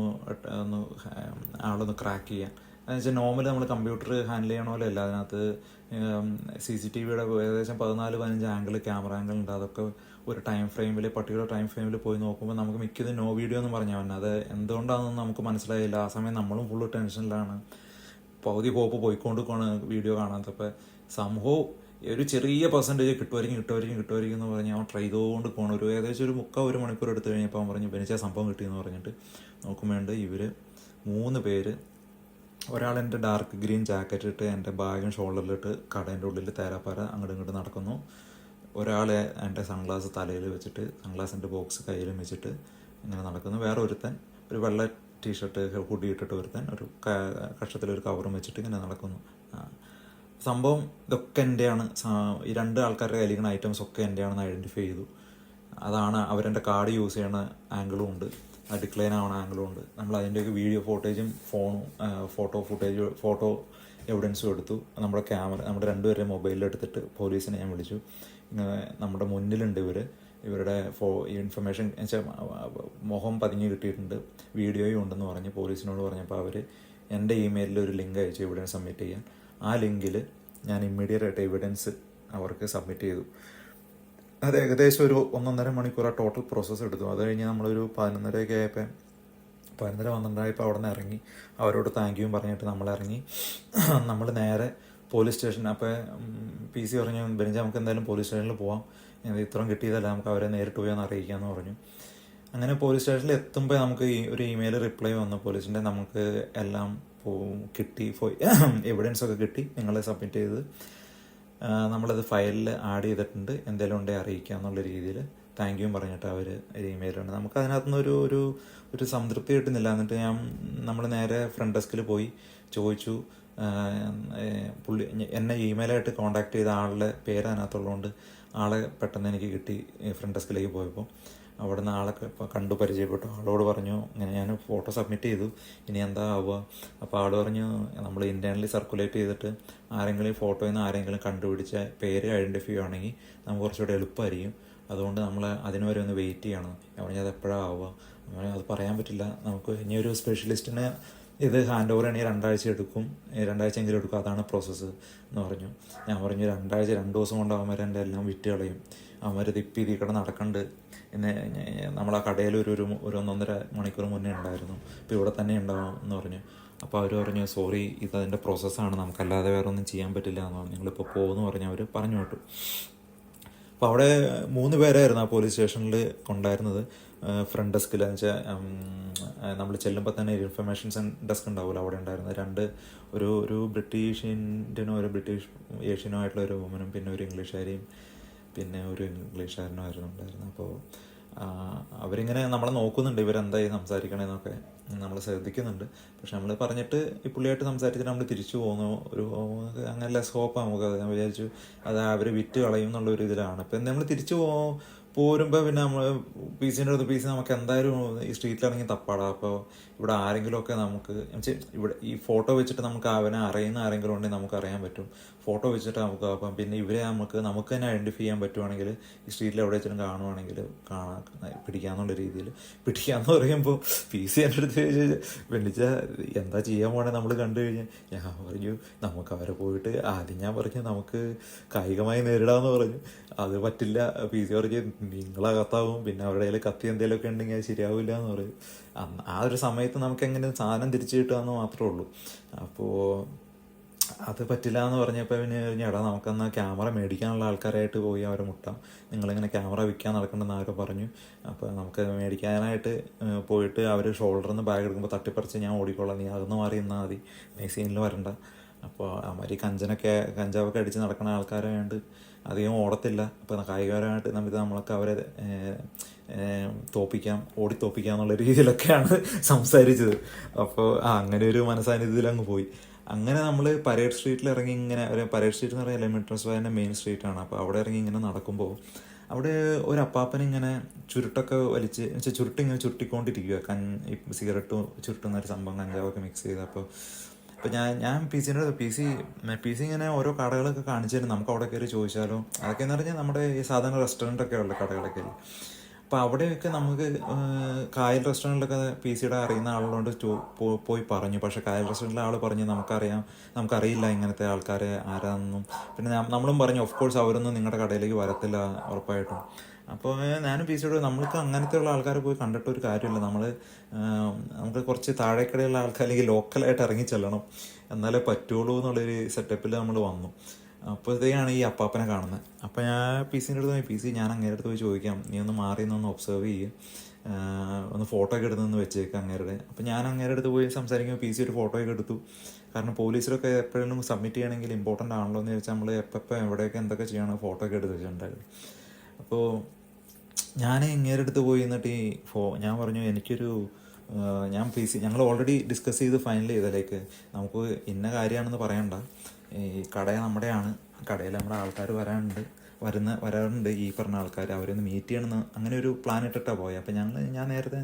ആളൊന്ന് ക്രാക്ക് ചെയ്യാൻ. എന്ന് വെച്ചാൽ നോർമലി നമ്മൾ കമ്പ്യൂട്ടർ ഹാൻഡിൽ ചെയ്യണ പോലെ അല്ല. അതിനകത്ത് CCTVയുടെ ഏകദേശം 14-15 ആംഗിൾ, ക്യാമറ ആംഗിൾ ഉണ്ട്. അതൊക്കെ ഒരു പർട്ടിക്കുലർ ടൈം ഫ്രെയിമിൽ പോയി നോക്കുമ്പോൾ നമുക്ക് മിക്കത് നോ വീഡിയോ എന്ന് പറഞ്ഞാൽ വന്നെ. അത് എന്തുകൊണ്ടാണെന്ന് നമുക്ക് മനസ്സിലായില്ല. ആ സമയം നമ്മളും ഫുള്ള് ടെൻഷനിലാണ്. പകുതി പോയിക്കൊണ്ട് വീഡിയോ കാണാത്തപ്പോൾ സംഭവം ഒരു ചെറിയ പെർസെൻറ്റേജ് കിട്ടുമായിരിക്കും എന്ന് പറഞ്ഞ് അവൻ ട്രൈ ചെയ്തുകൊണ്ട് പോകണം. ഏകദേശം ഒരു 1 മണിക്കൂർ എടുത്തു കഴിഞ്ഞപ്പോൾ അവൻ പറഞ്ഞു ബെനിച്ച സംഭവം കിട്ടിയെന്ന് പറഞ്ഞിട്ട് നോക്കുമ്പോണ്ട് ഇവർ 3 പേര്, ഒരാൾ എൻ്റെ ഡാർക്ക് ഗ്രീൻ ജാക്കറ്റ് ഇട്ട് എൻ്റെ ബാഗും ഷോൾഡറിലിട്ട് കടേൻ്റെ ഉള്ളിൽ തേരാപ്പാര അങ്ങോട്ടും ഇങ്ങോട്ട് നടക്കുന്നു. ഒരാളെ എൻ്റെ സൺഗ്ലാസ് തലയിൽ വെച്ചിട്ട് സൺഗ്ലാസിൻ്റെ ബോക്സ് കയ്യിലും വെച്ചിട്ട് ഇങ്ങനെ നടക്കുന്നു. വേറെ ഒരുത്തൻ ഒരു വെള്ള ടീഷർട്ട് ഹുഡി ഇട്ടിട്ട് ഒരുത്തൻ ഒരു കക്ഷത്തിലൊരു കവറും വെച്ചിട്ട് ഇങ്ങനെ നടക്കുന്നു. സംഭവം ഇതൊക്കെ എൻ്റെയാണ്. ഈ 2 ആൾക്കാരുടെ കയ്യിലിരിക്കുന്ന ഐറ്റംസ് ഒക്കെ എൻ്റെയാണെന്ന് ഐഡൻറ്റിഫൈ ചെയ്തു. അതാണ് അവരെൻ്റെ കാർഡ് യൂസ് ചെയ്യണ ആംഗിളും ഉണ്ട്, ഡിക്ലൈൻ ആവണ ആംഗിളും ഉണ്ട്. നമ്മൾ അതിൻ്റെയൊക്കെ വീഡിയോ ഫോട്ടേജും ഫോട്ടോ എവിഡൻസും എടുത്തു. നമ്മുടെ നമ്മുടെ 2 പേരുടെ മൊബൈലിൽ എടുത്തിട്ട് പോലീസിനെ ഞാൻ വിളിച്ചു. നമ്മുടെ മുന്നിലുണ്ട് ഇവരുടെ ഇൻഫർമേഷൻ വെച്ചാൽ മുഖം പതിഞ്ഞ് കിട്ടിയിട്ടുണ്ട്, വീഡിയോയും ഉണ്ടെന്ന് പറഞ്ഞ് പോലീസിനോട് പറഞ്ഞപ്പോൾ അവർ എൻ്റെ ഇമെയിലിൽ ഒരു ലിങ്ക് അയച്ചു എവിഡൻസ് സബ്മിറ്റ് ചെയ്യാൻ. ആ ലിങ്കിൽ ഞാൻ ഇമ്മീഡിയറ്റ് ആയിട്ട് എവിഡൻസ് അവർക്ക് സബ്മിറ്റ് ചെയ്തു. അത് ഏകദേശം ഒരു 1.5 മണിക്കൂർ ആ ടോട്ടൽ പ്രോസസ്സ് എടുത്തു. അത് കഴിഞ്ഞ് നമ്മളൊരു 11:30 ആയപ്പോൾ 12 അവിടെ നിന്ന് ഇറങ്ങി. അവരോട് താങ്ക് യു പറഞ്ഞിട്ട് നമ്മളിറങ്ങി. നമ്മൾ നേരെ പോലീസ് സ്റ്റേഷൻ. അപ്പോൾ PC പറഞ്ഞു ബെനിജ നമുക്ക് എന്തായാലും പോലീസ് സ്റ്റേഷനിൽ പോവാം, ഇത്രയും കിട്ടിയതല്ല, നമുക്ക് അവരെ നേരിട്ട് പോയി ഒന്ന് അറിയിക്കാമെന്ന് പറഞ്ഞു. അങ്ങനെ പോലീസ് സ്റ്റേഷനിൽ എത്തുമ്പോൾ നമുക്ക് ഒരു ഇമെയിൽ റിപ്ലൈ വന്നു പോലീസിൻ്റെ, നമുക്ക് എല്ലാം കിട്ടി, എവിഡൻസ് ഒക്കെ കിട്ടി, നിങ്ങൾ സബ്മിറ്റ് ചെയ്ത് നമ്മളത് ഫയലിൽ ആഡ് ചെയ്തിട്ടുണ്ട്, എന്തെങ്കിലും ഉണ്ടെങ്കിൽ അറിയിക്കുക എന്നുള്ള രീതിയിൽ താങ്ക് യു പറഞ്ഞിട്ട് അവർ ഒരു ഇമെയിലുണ്ട്. നമുക്ക് അതിനകത്തുനിന്ന് ഒരു സംതൃപ്തി കിട്ടുന്നില്ല. എന്നിട്ട് നമ്മൾ നേരെ ഫ്രണ്ട് ഡെസ്കിൽ പോയി ചോദിച്ചു. പുള്ളി എന്നെ ഇമെയിലായിട്ട് കോൺടാക്ട് ചെയ്ത ആളുടെ പേര് അതിനകത്തുള്ളതുകൊണ്ട് ആളെ പെട്ടെന്ന് എനിക്ക് കിട്ടി. ഫ്രണ്ട് ഡെസ്കിലേക്ക് പോയപ്പോൾ അവിടെ നിന്ന് ആളൊക്കെ കണ്ടു പരിചയപ്പെട്ടു. ആളോട് പറഞ്ഞു ഇങ്ങനെ ഞാൻ ഫോട്ടോ സബ്മിറ്റ് ചെയ്തു, ഇനി എന്താ ആവുക. അപ്പോൾ ആൾ പറഞ്ഞു നമ്മൾ ഇൻറ്റേർണലി സർക്കുലേറ്റ് ചെയ്തിട്ട് ആരെങ്കിലും ഫോട്ടോയിൽ നിന്ന് ആരെങ്കിലും കണ്ടുപിടിച്ച പേര് ഐഡൻറ്റിഫൈ ചെയ്യുകയാണെങ്കിൽ നമുക്ക് കുറച്ചുകൂടെ എളുപ്പമായിരിക്കും, അതുകൊണ്ട് നമ്മൾ അതിന് വരെ ഒന്ന് വെയിറ്റ് ചെയ്യണം. ഞാൻ പറഞ്ഞു അത് എപ്പോഴാണ് ആവുക? അത് പറയാൻ പറ്റില്ല, നമുക്ക് ഇനിയൊരു സ്പെഷ്യലിസ്റ്റിനെ ഇത് ഹാൻഡ് ഓവർ ആണെങ്കിൽ 2 ആഴ്ച എടുക്കും, 2 ആഴ്ചയെങ്കിലും എടുക്കും, അതാണ് പ്രോസസ്സ് എന്ന് പറഞ്ഞു. ഞാൻ പറഞ്ഞു 2 ദിവസം കൊണ്ട് അവന്മാർ എൻ്റെ എല്ലാം വിറ്റ് കളയും, അവന്മാർ തിപ്പിതിക്കടെ നടക്കണ്ട്. പിന്നെ നമ്മൾ ആ കടയിൽ ഒരു 1.5 മണിക്കൂർ മുന്നേ ഉണ്ടായിരുന്നു, ഇപ്പോൾ ഇവിടെ തന്നെ ഉണ്ടാവും എന്ന് പറഞ്ഞു. അപ്പോൾ അവർ പറഞ്ഞു സോറി, ഇതതിൻ്റെ പ്രോസസ്സാണ്, നമുക്കല്ലാതെ വേറെ ഒന്നും ചെയ്യാൻ പറ്റില്ല എന്ന് പറഞ്ഞു. നിങ്ങളിപ്പോൾ പോകുമെന്ന് പറഞ്ഞ് അവർ പറഞ്ഞു വിട്ടു. അപ്പോൾ അവിടെ 3 പേരായിരുന്നു ആ പോലീസ് സ്റ്റേഷനിൽ ഉണ്ടായിരുന്നത്. ഫ്രണ്ട് ഡെസ്കിൽ എന്ന് വെച്ചാൽ നമ്മൾ ചെല്ലുമ്പോൾ തന്നെ ഇൻഫർമേഷൻ ഡെസ്ക് ഉണ്ടാവുമല്ലോ, അവിടെ ഉണ്ടായിരുന്നത് ഒരു ബ്രിട്ടീഷ് ഇന്ത്യനോ ഒരു ബ്രിട്ടീഷ് ഏഷ്യനോ ആയിട്ടുള്ള ഒരു വുമനും പിന്നെ ഒരു ഇംഗ്ലീഷുകാരിയും പിന്നെ ഒരു ഇംഗ്ലീഷുകാരനും ആയിരുന്നു ഉണ്ടായിരുന്നത്. അപ്പോൾ അവരിങ്ങനെ നമ്മളെ നോക്കുന്നുണ്ട്, ഇവരെന്തായി സംസാരിക്കണേന്നൊക്കെ നമ്മൾ ശ്രദ്ധിക്കുന്നുണ്ട്. പക്ഷെ നമ്മൾ പറഞ്ഞിട്ട് ഈ പുള്ളിയായിട്ട് സംസാരിച്ചിട്ട് നമ്മൾ തിരിച്ചു പോകുന്നു. അങ്ങനെ ലെസ് ഹോപ്പാണ് നമുക്കത്. ഞാൻ വിചാരിച്ചു അത് അവർ വിറ്റ് കളയും എന്നുള്ളൊരു ഇതിലാണ്. ഇപ്പം നമ്മൾ തിരിച്ചു പോരുമ്പോൾ പിന്നെ നമ്മൾ PC നമുക്ക് എന്തായാലും ഈ സ്ട്രീറ്റിലിറങ്ങി തപ്പാടാം. അപ്പോൾ ഇവിടെ ആരെങ്കിലുമൊക്കെ നമുക്ക് ഇവിടെ ഈ ഫോട്ടോ വെച്ചിട്ട് നമുക്ക് അവനെ അറിയുന്ന ആരെങ്കിലും ഉണ്ടെങ്കിൽ നമുക്ക് അറിയാൻ പറ്റും. ഫോട്ടോ വെച്ചിട്ട് നമുക്ക് അപ്പം പിന്നെ ഇവരെ നമുക്ക് തന്നെ ഐഡൻറ്റിഫൈ ചെയ്യാൻ പറ്റുവാണെങ്കിൽ ഈ സ്ട്രീറ്റിൽ എവിടെ വെച്ചിട്ടും കാണുവാണെങ്കിൽ പിടിക്കാന്നുള്ള രീതിയിൽ പിടിക്കാമെന്ന് പറയുമ്പോൾ PC എൻ്റെ അടുത്ത് വെള്ളിച്ച എന്താ ചെയ്യാൻ പോകണേ നമ്മൾ കണ്ടു കഴിഞ്ഞാൽ. ഞാൻ പറഞ്ഞു നമുക്ക് അവരെ പോയിട്ട് ആദ്യം ഞാൻ പറഞ്ഞു നമുക്ക് കായികമായി നേരിടാമെന്ന് പറഞ്ഞു. അത് പറ്റില്ല. PC പറഞ്ഞു നിങ്ങളകത്താവും, പിന്നെ അവരുടെ കയ്യിൽ കത്തി എന്തെങ്കിലുമൊക്കെ ഉണ്ടെങ്കിൽ അത് ശരിയാവില്ല എന്ന് പറയും. ആ ഒരു സമയത്ത് നമുക്ക് എങ്ങനെ സാധനം തിരിച്ചു കിട്ടുകയെന്ന് മാത്രമേ ഉള്ളൂ. അപ്പോൾ അത് പറ്റില്ല എന്ന് പറഞ്ഞപ്പോൾ പിന്നെ എടാ നമുക്കെന്നാ ക്യാമറ മേടിക്കാനുള്ള ആൾക്കാരായിട്ട് പോയി അവരെ മുട്ടാം, നിങ്ങളിങ്ങനെ ക്യാമറ വിൽക്കാൻ നടക്കണമെന്ന് അവരെ പറഞ്ഞു. അപ്പോൾ നമുക്ക് മേടിക്കാനായിട്ട് പോയിട്ട് അവർ ഷോൾഡറിൽ നിന്ന് ബാഗ് എടുക്കുമ്പോൾ തട്ടിപ്പറിച്ച് ഞാൻ ഓടിക്കോളാം, നീ അതൊന്ന് മാറി നിന്നാൽ മതി, നീ സീനിൽ വരണ്ട. അപ്പോൾ അവന്മാർ കഞ്ചാവൊക്കെ അടിച്ച് നടക്കുന്ന ആൾക്കാരെ വേണ്ട അധികം ഓടത്തില്ല. അപ്പോൾ കായികപരമായിട്ട് നമ്മളൊക്കെ അവരെ തോപ്പിക്കാം എന്നുള്ള രീതിയിലൊക്കെയാണ് സംസാരിച്ചത്. അപ്പോൾ അങ്ങനെ ഒരു മനസാന്നിധ്യത്തിൽ പോയി. അങ്ങനെ നമ്മൾ പരേഡ് സ്ട്രീറ്റിൽ ഇറങ്ങി ഇങ്ങനെ പരേഡ് സ്ട്രീറ്റ് എന്ന് പറയുന്നത് മെട്രോ സ്ക്വയറിൻ്റെ മെയിൻ സ്ട്രീറ്റാണ്. അപ്പോൾ അവിടെ ഇറങ്ങി ഇങ്ങനെ നടക്കുമ്പോൾ അവിടെ ഒരു അപ്പാപ്പനിങ്ങനെ ചുരുട്ടൊക്കെ വലിച്ച് ചുരുട്ടിങ്ങനെ ചുരുട്ടിക്കൊണ്ടിരിക്കുക. സിഗരറ്റ് ചുരുട്ടുന്ന ഒരു സംഭവം, കഞ്ചാവൊക്കെ മിക്സ് ചെയ്ത്. അപ്പോൾ ഞാൻ പി സി ഇങ്ങനെ ഓരോ കടകളൊക്കെ കാണിച്ചു തരും, നമുക്ക് അവിടെ കയറി ചോദിച്ചാലോ. അതൊക്കെ എന്ന് പറഞ്ഞാൽ നമ്മുടെ ഈ സാധാരണ റെസ്റ്റോറൻറ്റൊക്കെ ഉള്ള കടകളൊക്കെ. അപ്പോൾ അവിടെയൊക്കെ നമുക്ക് കായൽ റെസ്റ്റോറൻറ്റിലൊക്കെ പി സിയുടെ അറിയുന്ന ആളുകളോട് പോയി പറഞ്ഞു. പക്ഷേ കായൽ റെസ്റ്റോറൻറ്റിലെ ആൾ പറഞ്ഞു നമുക്കറിയില്ല ഇങ്ങനത്തെ ആൾക്കാരെ ആരാണെന്നും. പിന്നെ നമ്മളും പറഞ്ഞു ഓഫ് കോഴ്സ് അവരൊന്നും നിങ്ങളുടെ കടയിലേക്ക് വരത്തില്ല ഉറപ്പായിട്ടും. അപ്പോൾ ഞാനും പി സിയോട് നമ്മൾക്ക് അങ്ങനത്തെ ഉള്ള ആൾക്കാരെ പോയി കണ്ടിട്ടൊരു കാര്യമില്ല, നമുക്ക് കുറച്ച് താഴേക്കടയുള്ള ആൾക്കാർ അല്ലെങ്കിൽ ലോക്കലായിട്ട് ഇറങ്ങി ചെല്ലണം, എന്നാലേ പറ്റുള്ളൂ എന്നുള്ളൊരു സെറ്റപ്പിൽ നമ്മൾ വന്നു. അപ്പോഴത്തേക്കാണ് ഈ അപ്പാപ്പനെ കാണുന്നത്. അപ്പോൾ ഞാൻ പി സിൻ്റെ അടുത്ത് പോയി, പി സി ഞാൻ അങ്ങേരുടെ അടുത്ത് പോയി ചോദിക്കാം, നീ ഒന്ന് മാറി നിന്ന് ഒബ്സർവ് ചെയ്യുക, ഒന്ന് ഫോട്ടോ ഒക്കെ എടുത്തെന്ന് വെച്ചേക്കാം അങ്ങേരുടെ. അപ്പോൾ ഞാൻ അങ്ങേരുടെ അടുത്ത് പോയി സംസാരിക്കുമ്പോൾ പി സി ഒരു ഫോട്ടോ ഒക്കെ എടുത്തു. കാരണം പോലീസിലൊക്കെ എപ്പോഴും സബ്മിറ്റ് ചെയ്യണമെങ്കിൽ ഇമ്പോർട്ടൻ്റ് ആണല്ലോ എന്ന് ചോദിച്ചാൽ നമ്മൾ എപ്പോൾ എവിടെയൊക്കെ എന്തൊക്കെ ചെയ്യണം ഫോട്ടോ ഒക്കെ എടുത്ത് വെച്ചിട്ടുണ്ടായിരുന്നു. അപ്പോൾ ഞാൻ ഇങ്ങേരുടെ അടുത്ത് പോയി എന്നിട്ട് ഞാൻ പറഞ്ഞു ഞങ്ങൾ ഓൾറെഡി ഡിസ്കസ് ചെയ്ത് ഫൈനൽ ചെയ്തതിലേക്ക് നമുക്ക് ഇന്ന കാര്യമാണെന്ന് പറയണ്ട, ഈ കട നമ്മുടെയാണ്, കടയിൽ നമ്മുടെ ആൾക്കാർ വരാറുണ്ട് ഈ പറഞ്ഞ ആൾക്കാർ, അവരൊന്ന് മീറ്റ് ചെയ്യണമെന്ന് അങ്ങനെ ഒരു പ്ലാൻ ഇട്ടിട്ടാണ് പോയത്. അപ്പോൾ ഞാൻ നേരത്തെ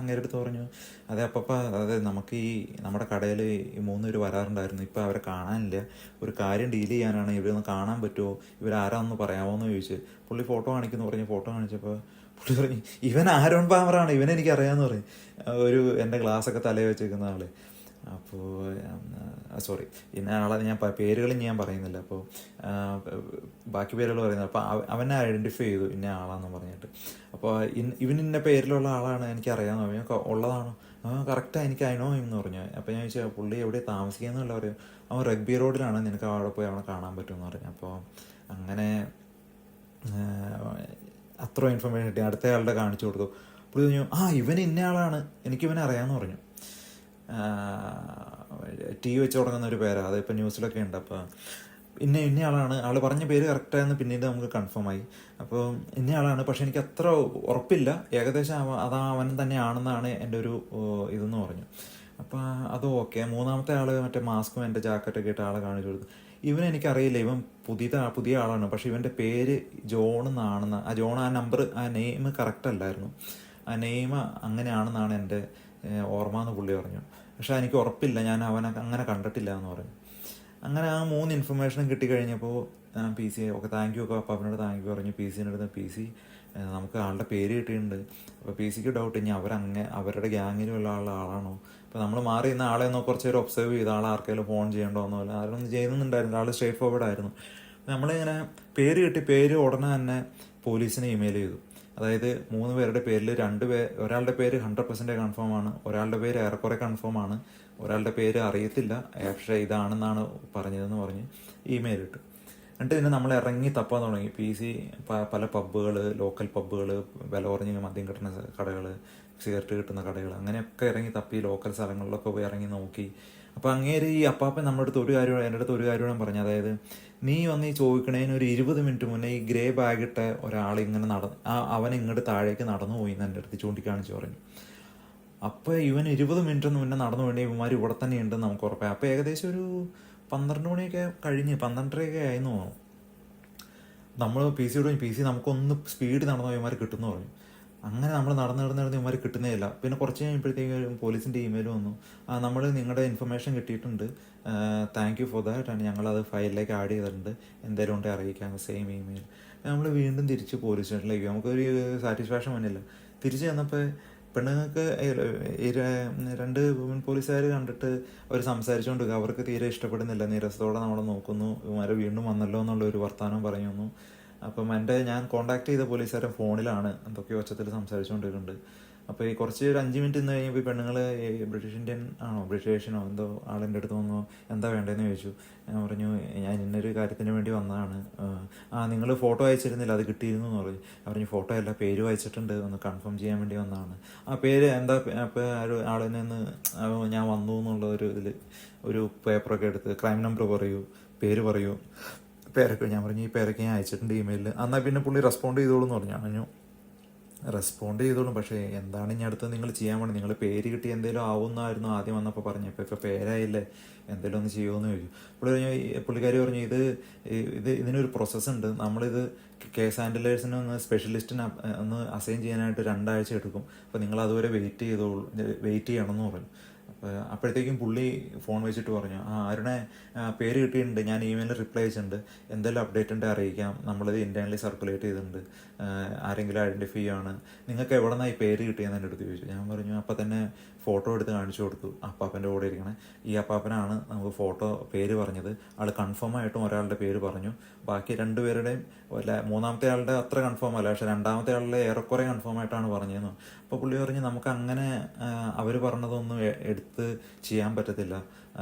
അങ്ങേരുടെ അടുത്ത് പറഞ്ഞു, അതെ നമുക്ക് നമ്മുടെ കടയിൽ ഈ 3 പേര് വരാറുണ്ടായിരുന്നു, ഇപ്പോൾ അവരെ കാണാനില്ല, ഒരു കാര്യം ഡീൽ ചെയ്യാനാണ്, ഇവരൊന്ന് കാണാൻ പറ്റുമോ, ഇവരാരാന്ന് പറയാമോ എന്ന് ചോദിച്ചു. പുള്ളി ഫോട്ടോ കാണിക്കുന്നു പറഞ്ഞു. ഫോട്ടോ കാണിച്ചപ്പോൾ പുള്ളി പറഞ്ഞു ഇവൻ ആരോൺ പാമറാണ്, ഇവനെനിക്ക് അറിയാമെന്ന് പറയും, എൻ്റെ ഗ്ലാസ്സൊക്കെ തലയിൽ വെച്ചേക്കുന്ന ആള്. അപ്പോൾ സോറി, ഇന്ന ആളെ പേരുകളും ഞാൻ പറയുന്നില്ല. അപ്പോൾ ബാക്കി പേരുകൾ പറയുന്നത്. അപ്പോൾ അവനെ ഐഡൻറ്റിഫൈ ചെയ്തു ഇന്ന ആളാന്ന് പറഞ്ഞിട്ട്. അപ്പോൾ ഇന്ന പേരിലുള്ള ആളാണ് എനിക്കറിയാമെന്ന് പറഞ്ഞു. ഉള്ളതാണോ? കറക്റ്റാണ്, എനിക്ക് അതിനോ എന്ന് പറഞ്ഞു. അപ്പോൾ ഞാൻ ചോദിച്ചാൽ പുള്ളി എവിടെ താമസിക്കുന്നല്ല പറയും. അവൻ റഗ്ബി റോഡിലാണ്, നിനക്ക് അവിടെ പോയി അവനെ കാണാൻ പറ്റുമെന്ന് പറഞ്ഞു. അപ്പോൾ അങ്ങനെ അത്ര ഇൻഫർമേഷൻ കിട്ടി. അടുത്തയാളുടെ കാണിച്ചു കൊടുത്തു. പുള്ളി പറഞ്ഞു ഇവൻ ഇന്ന ആളാണ്, എനിക്കിവനെ അറിയാമെന്ന് പറഞ്ഞു. ടി വെച്ച് തുടങ്ങുന്ന ഒരു പേരാണ്, അതിപ്പോൾ ന്യൂസിലൊക്കെ ഉണ്ട്. അപ്പോൾ ഇന്ന ആളാണ്, ആൾ പറഞ്ഞ പേര് കറക്റ്റായെന്ന് പിന്നീട് നമുക്ക് കൺഫേം ആയി. അപ്പോൾ ഇന്ന ആളാണ്, പക്ഷെ എനിക്ക് അത്ര ഉറപ്പില്ല, ഏകദേശം അവൻ തന്നെയാണെന്നാണ് എൻ്റെ ഒരു ഇതെന്ന് പറഞ്ഞു. അപ്പോൾ അത് ഓക്കെ. മൂന്നാമത്തെ ആൾ മറ്റേ മാസ്കും എൻ്റെ ജാക്കറ്റൊക്കെ ഇട്ട ആളെ കാണിച്ചു കൊടുത്തു. ഇവൻ എനിക്കറിയില്ല, ഇവൻ പുതിയ ആളാണ്, പക്ഷെ ഇവൻ്റെ പേര് ജോൺ എന്നാണെന്ന്. ആ നമ്പർ ആ നെയിം കറക്റ്റ് അല്ലായിരുന്നു, ആ നെയിം അങ്ങനെയാണെന്നാണ് എൻ്റെ ഓർമ്മ എന്ന് പുള്ളി പറഞ്ഞു. പക്ഷെ എനിക്ക് ഉറപ്പില്ല, ഞാൻ അവനെ അങ്ങനെ കണ്ടിട്ടില്ല എന്ന് പറഞ്ഞു. അങ്ങനെ ആ 3 ഇൻഫർമേഷനും കിട്ടിക്കഴിഞ്ഞപ്പോൾ പി സി ഒക്കെ താങ്ക് യു ഒക്കെ അപ്പാപ്പനോട് താങ്ക് യു പറഞ്ഞു. പി സിൻ്റെ അടുത്ത് പി സി നമുക്ക് ആളുടെ പേര് കിട്ടിയിട്ടുണ്ട്. അപ്പോൾ പി സിക്ക് ഡൗട്ട്, ഇനി അവരുടെ ഗ്യാങ്ങിലുള്ള ആളാണോ. അപ്പോൾ നമ്മൾ മാറി ഇന്ന ആളെ ഒന്ന് കുറച്ച് പേര് ഒബ്സർവ് ചെയ്ത് ആളെ ആർക്കെങ്കിലും ഫോൺ ചെയ്യേണ്ടോന്നല്ല, ആരൊന്നും ചെയ്യുന്നുണ്ടായിരുന്നു, ആൾ സ്ട്രേറ്റ് ഫോർവേഡ് ആയിരുന്നു. നമ്മളിങ്ങനെ പേര് ഉടനെ തന്നെ പോലീസിന് ഇമെയിൽ ചെയ്തു. അതായത് 3 പേരുടെ പേരിൽ ഒരാളുടെ പേര് 100% കൺഫേം ആണ്, ഒരാളുടെ പേര് ഏറെക്കുറെ കൺഫേം ആണ്, ഒരാളുടെ പേര് അറിയത്തില്ല പക്ഷേ ഇതാണെന്നാണ് പറഞ്ഞതെന്ന് പറഞ്ഞ് ഇമെയിൽ ഇട്ടു. എന്നിട്ട് പിന്നെ നമ്മൾ ഇറങ്ങി തപ്പാൻ തുടങ്ങി. പി സി പല പബ്ബുകൾ, ലോക്കൽ പബ്ബുകൾ, വില കുറഞ്ഞ മദ്യം കിട്ടുന്ന കടകൾ, സിഗരറ്റ് കിട്ടുന്ന കടകൾ, അങ്ങനെയൊക്കെ ഇറങ്ങി തപ്പി ലോക്കൽ സ്ഥലങ്ങളിലൊക്കെ പോയി ഇറങ്ങി നോക്കി. അപ്പോൾ അങ്ങേര് ഈ അപ്പാപ്പൻ എൻ്റെ അടുത്ത് ഒരു കാര്യമാണ് പറഞ്ഞു. അതായത് നീ വന്ന് ഈ ചോദിക്കണേന് ഒരു 20 മിനിറ്റ് മുന്നേ ഈ ഗ്രേ ബാഗിട്ട ഒരാൾ ഇങ്ങനെ അവൻ ഇങ്ങോട്ട് താഴേക്ക് നടന്നു പോയി എന്ന് എൻ്റെ അടുത്ത് ചൂണ്ടിക്കാണിച്ച് പറഞ്ഞു. അപ്പോൾ ഇവൻ 20 മിനിറ്റ് മുന്നേ നടന്നു വേണ്ടി ഇവന്മാർ ഇവിടെ തന്നെ ഉണ്ടെന്ന് നമുക്ക് ഉറപ്പായി. അപ്പോൾ ഏകദേശം ഒരു 12 മണിയൊക്കെ കഴിഞ്ഞ് 12:30 ആയിരുന്നു. നമ്മൾ പി സി നമുക്കൊന്ന് സ്പീഡ് നടന്നു ഇവന്മാർ കിട്ടുമെന്ന് പറഞ്ഞു. അങ്ങനെ നമ്മൾ നടന്ന് ഇവന്മാർ കിട്ടുന്നേയില്ല. പിന്നെ കുറച്ച് കഴിയുമ്പോഴത്തേക്കും പോലീസിൻ്റെ ഇമെയിൽ വന്നു, നമ്മൾ നിങ്ങളുടെ ഇൻഫർമേഷൻ കിട്ടിയിട്ടുണ്ട്, താങ്ക് യു ഫോർ ദാറ്റ്, ഞങ്ങളത് ഫയലിലേക്ക് ആഡ് ചെയ്തിട്ടുണ്ട്, എന്തെങ്കിലും ഉണ്ടെങ്കിൽ അറിയിക്കാം, സെയിം ഇമെയിൽ. നമ്മൾ വീണ്ടും തിരിച്ച് പോലീസ് സ്റ്റേഷനിലേക്ക്, നമുക്കൊരു സാറ്റിസ്ഫാക്ഷൻ വന്നില്ല. തിരിച്ച് ചെന്നപ്പോൾ പെണ്ണുങ്ങൾക്ക് 2 വുമൻ പോലീസുകാർ കണ്ടിട്ട് അവർ സംസാരിച്ചുകൊണ്ട് അവർക്ക് തീരെ ഇഷ്ടപ്പെടുന്നില്ല, നീരസത്തോടെ നമ്മളെ നോക്കുന്നു, ഇവന്മാരെ വീണ്ടും വന്നല്ലോ എന്നുള്ളൊരു വർത്തമാനം പറഞ്ഞു. അപ്പം ഞാൻ കോൺടാക്ട് ചെയ്ത പോലീസുകാരൻ ഫോണിലാണ് എന്തൊക്കെയോ ഒച്ചത്തിൽ സംസാരിച്ചുകൊണ്ടിരുന്നുണ്ട്. അപ്പോൾ ഈ കുറച്ച് ഒരു 5 മിനിറ്റ് നിന്ന് കഴിഞ്ഞപ്പോൾ ഈ പെണ്ണുങ്ങൾ ബ്രിട്ടീഷ് ഇന്ത്യൻ ആണോ ബ്രിട്ടീഷനോ എന്തോ ആളിൻ്റെ അടുത്ത് വന്നു, എന്താ വേണ്ടതെന്ന് ചോദിച്ചു. ഞാൻ പറഞ്ഞു ഞാൻ ഇന്നൊരു കാര്യത്തിന് വേണ്ടി വന്നതാണ്. നിങ്ങൾ ഫോട്ടോ അയച്ചിരുന്നില്ല, അത് കിട്ടിയിരുന്നു എന്ന് പറഞ്ഞു. പറഞ്ഞു ഫോട്ടോ അല്ല, പേര് വായിച്ചിട്ടുണ്ട്, ഒന്ന് കൺഫേം ചെയ്യാൻ വേണ്ടി വന്നതാണ്. ആ പേര് എന്താ? അപ്പോൾ ആളിൽ നിന്ന് ഞാൻ വന്നു എന്നുള്ള ഒരു ഇതിൽ ഒരു പേപ്പറൊക്കെ എടുത്ത് ക്രൈം നമ്പർ പറയൂ, പേര് പറയൂ, പേരൊക്കെ. ഞാൻ പറഞ്ഞു ഈ പേരൊക്കെ ഞാൻ അയച്ചിട്ടുണ്ട് ഇമെയിലിൽ. എന്നാൽ പിന്നെ പുള്ളി റെസ്പോണ്ട് ചെയ്തോളൂ എന്ന് പറഞ്ഞു. പറഞ്ഞു റെസ്പോണ്ട് ചെയ്തോളും, പക്ഷേ എന്താണ് ഇനി അടുത്ത് നിങ്ങൾ ചെയ്യാൻ വേണ്ടി? നിങ്ങൾ പേര് കിട്ടി എന്തെങ്കിലും ആവുമെന്നായിരുന്നു ആദ്യം വന്നപ്പോൾ പറഞ്ഞു. ഇപ്പോൾ പേരായില്ലേ, എന്തെങ്കിലും ഒന്ന് ചെയ്യുമെന്ന് ചോദിച്ചു. പുള്ളിക്കാരി പറഞ്ഞു ഇതിനൊരു പ്രോസസ്സുണ്ട്, നമ്മളിത് കേസ് ഹാൻഡിലേഴ്സിന് ഒന്ന് സ്പെഷ്യലിസ്റ്റിന് ഒന്ന് അസൈൻ ചെയ്യാനായിട്ട് 2 ആഴ്ച എടുക്കും. അപ്പോൾ നിങ്ങൾ അതുവരെ വെയിറ്റ് ചെയ്യണമെന്ന് പറഞ്ഞു. അപ്പോഴത്തേക്കും പുള്ളി ഫോൺ വെച്ചിട്ട് പറഞ്ഞു, അരുണെ പേര് കിട്ടിയിട്ടുണ്ട്, ഞാൻ ഇമെയിലിൽ റിപ്ലൈ അയച്ചിട്ടുണ്ട്, എന്തെങ്കിലും അപ്ഡേറ്റ് ഉണ്ടെങ്കിൽ അറിയിക്കാം, നമ്മളിത് ഇൻറ്റേർണലി സർക്കുലേറ്റ് ചെയ്തിട്ടുണ്ട്, ആരെങ്കിലും ഐഡൻറ്റിഫൈ ചെയ്യുകയാണ്, നിങ്ങൾക്ക് എവിടെ നിന്നാണ് ഈ പേര് കിട്ടിയെന്ന് എൻ്റെ അടുത്ത് ചോദിച്ചു. ഞാൻ പറഞ്ഞു അപ്പം തന്നെ ഫോട്ടോ എടുത്ത് കാണിച്ചു കൊടുത്തു. അപ്പാപ്പൻ്റെ കൂടെ ഇരിക്കണേ ഈ അപ്പാപ്പനാണ് നമുക്ക് ഫോട്ടോ പേര് പറഞ്ഞത്. ആൾ കൺഫേം ആയിട്ടും ഒരാളുടെ പേര് പറഞ്ഞു, ബാക്കി 2 പേരുടെയും മൂന്നാമത്തെ ആളുടെ അത്ര കൺഫേം അല്ല, പക്ഷെ 2ാമത്തെ ആളുടെ ഏറെക്കുറെ കൺഫേം ആയിട്ടാണ് പറഞ്ഞതെന്ന്. അപ്പോൾ പുള്ളി പറഞ്ഞു നമുക്ക് അങ്ങനെ അവർ പറഞ്ഞതൊന്നും എടുത്ത് ചെയ്യാൻ പറ്റത്തില്ല.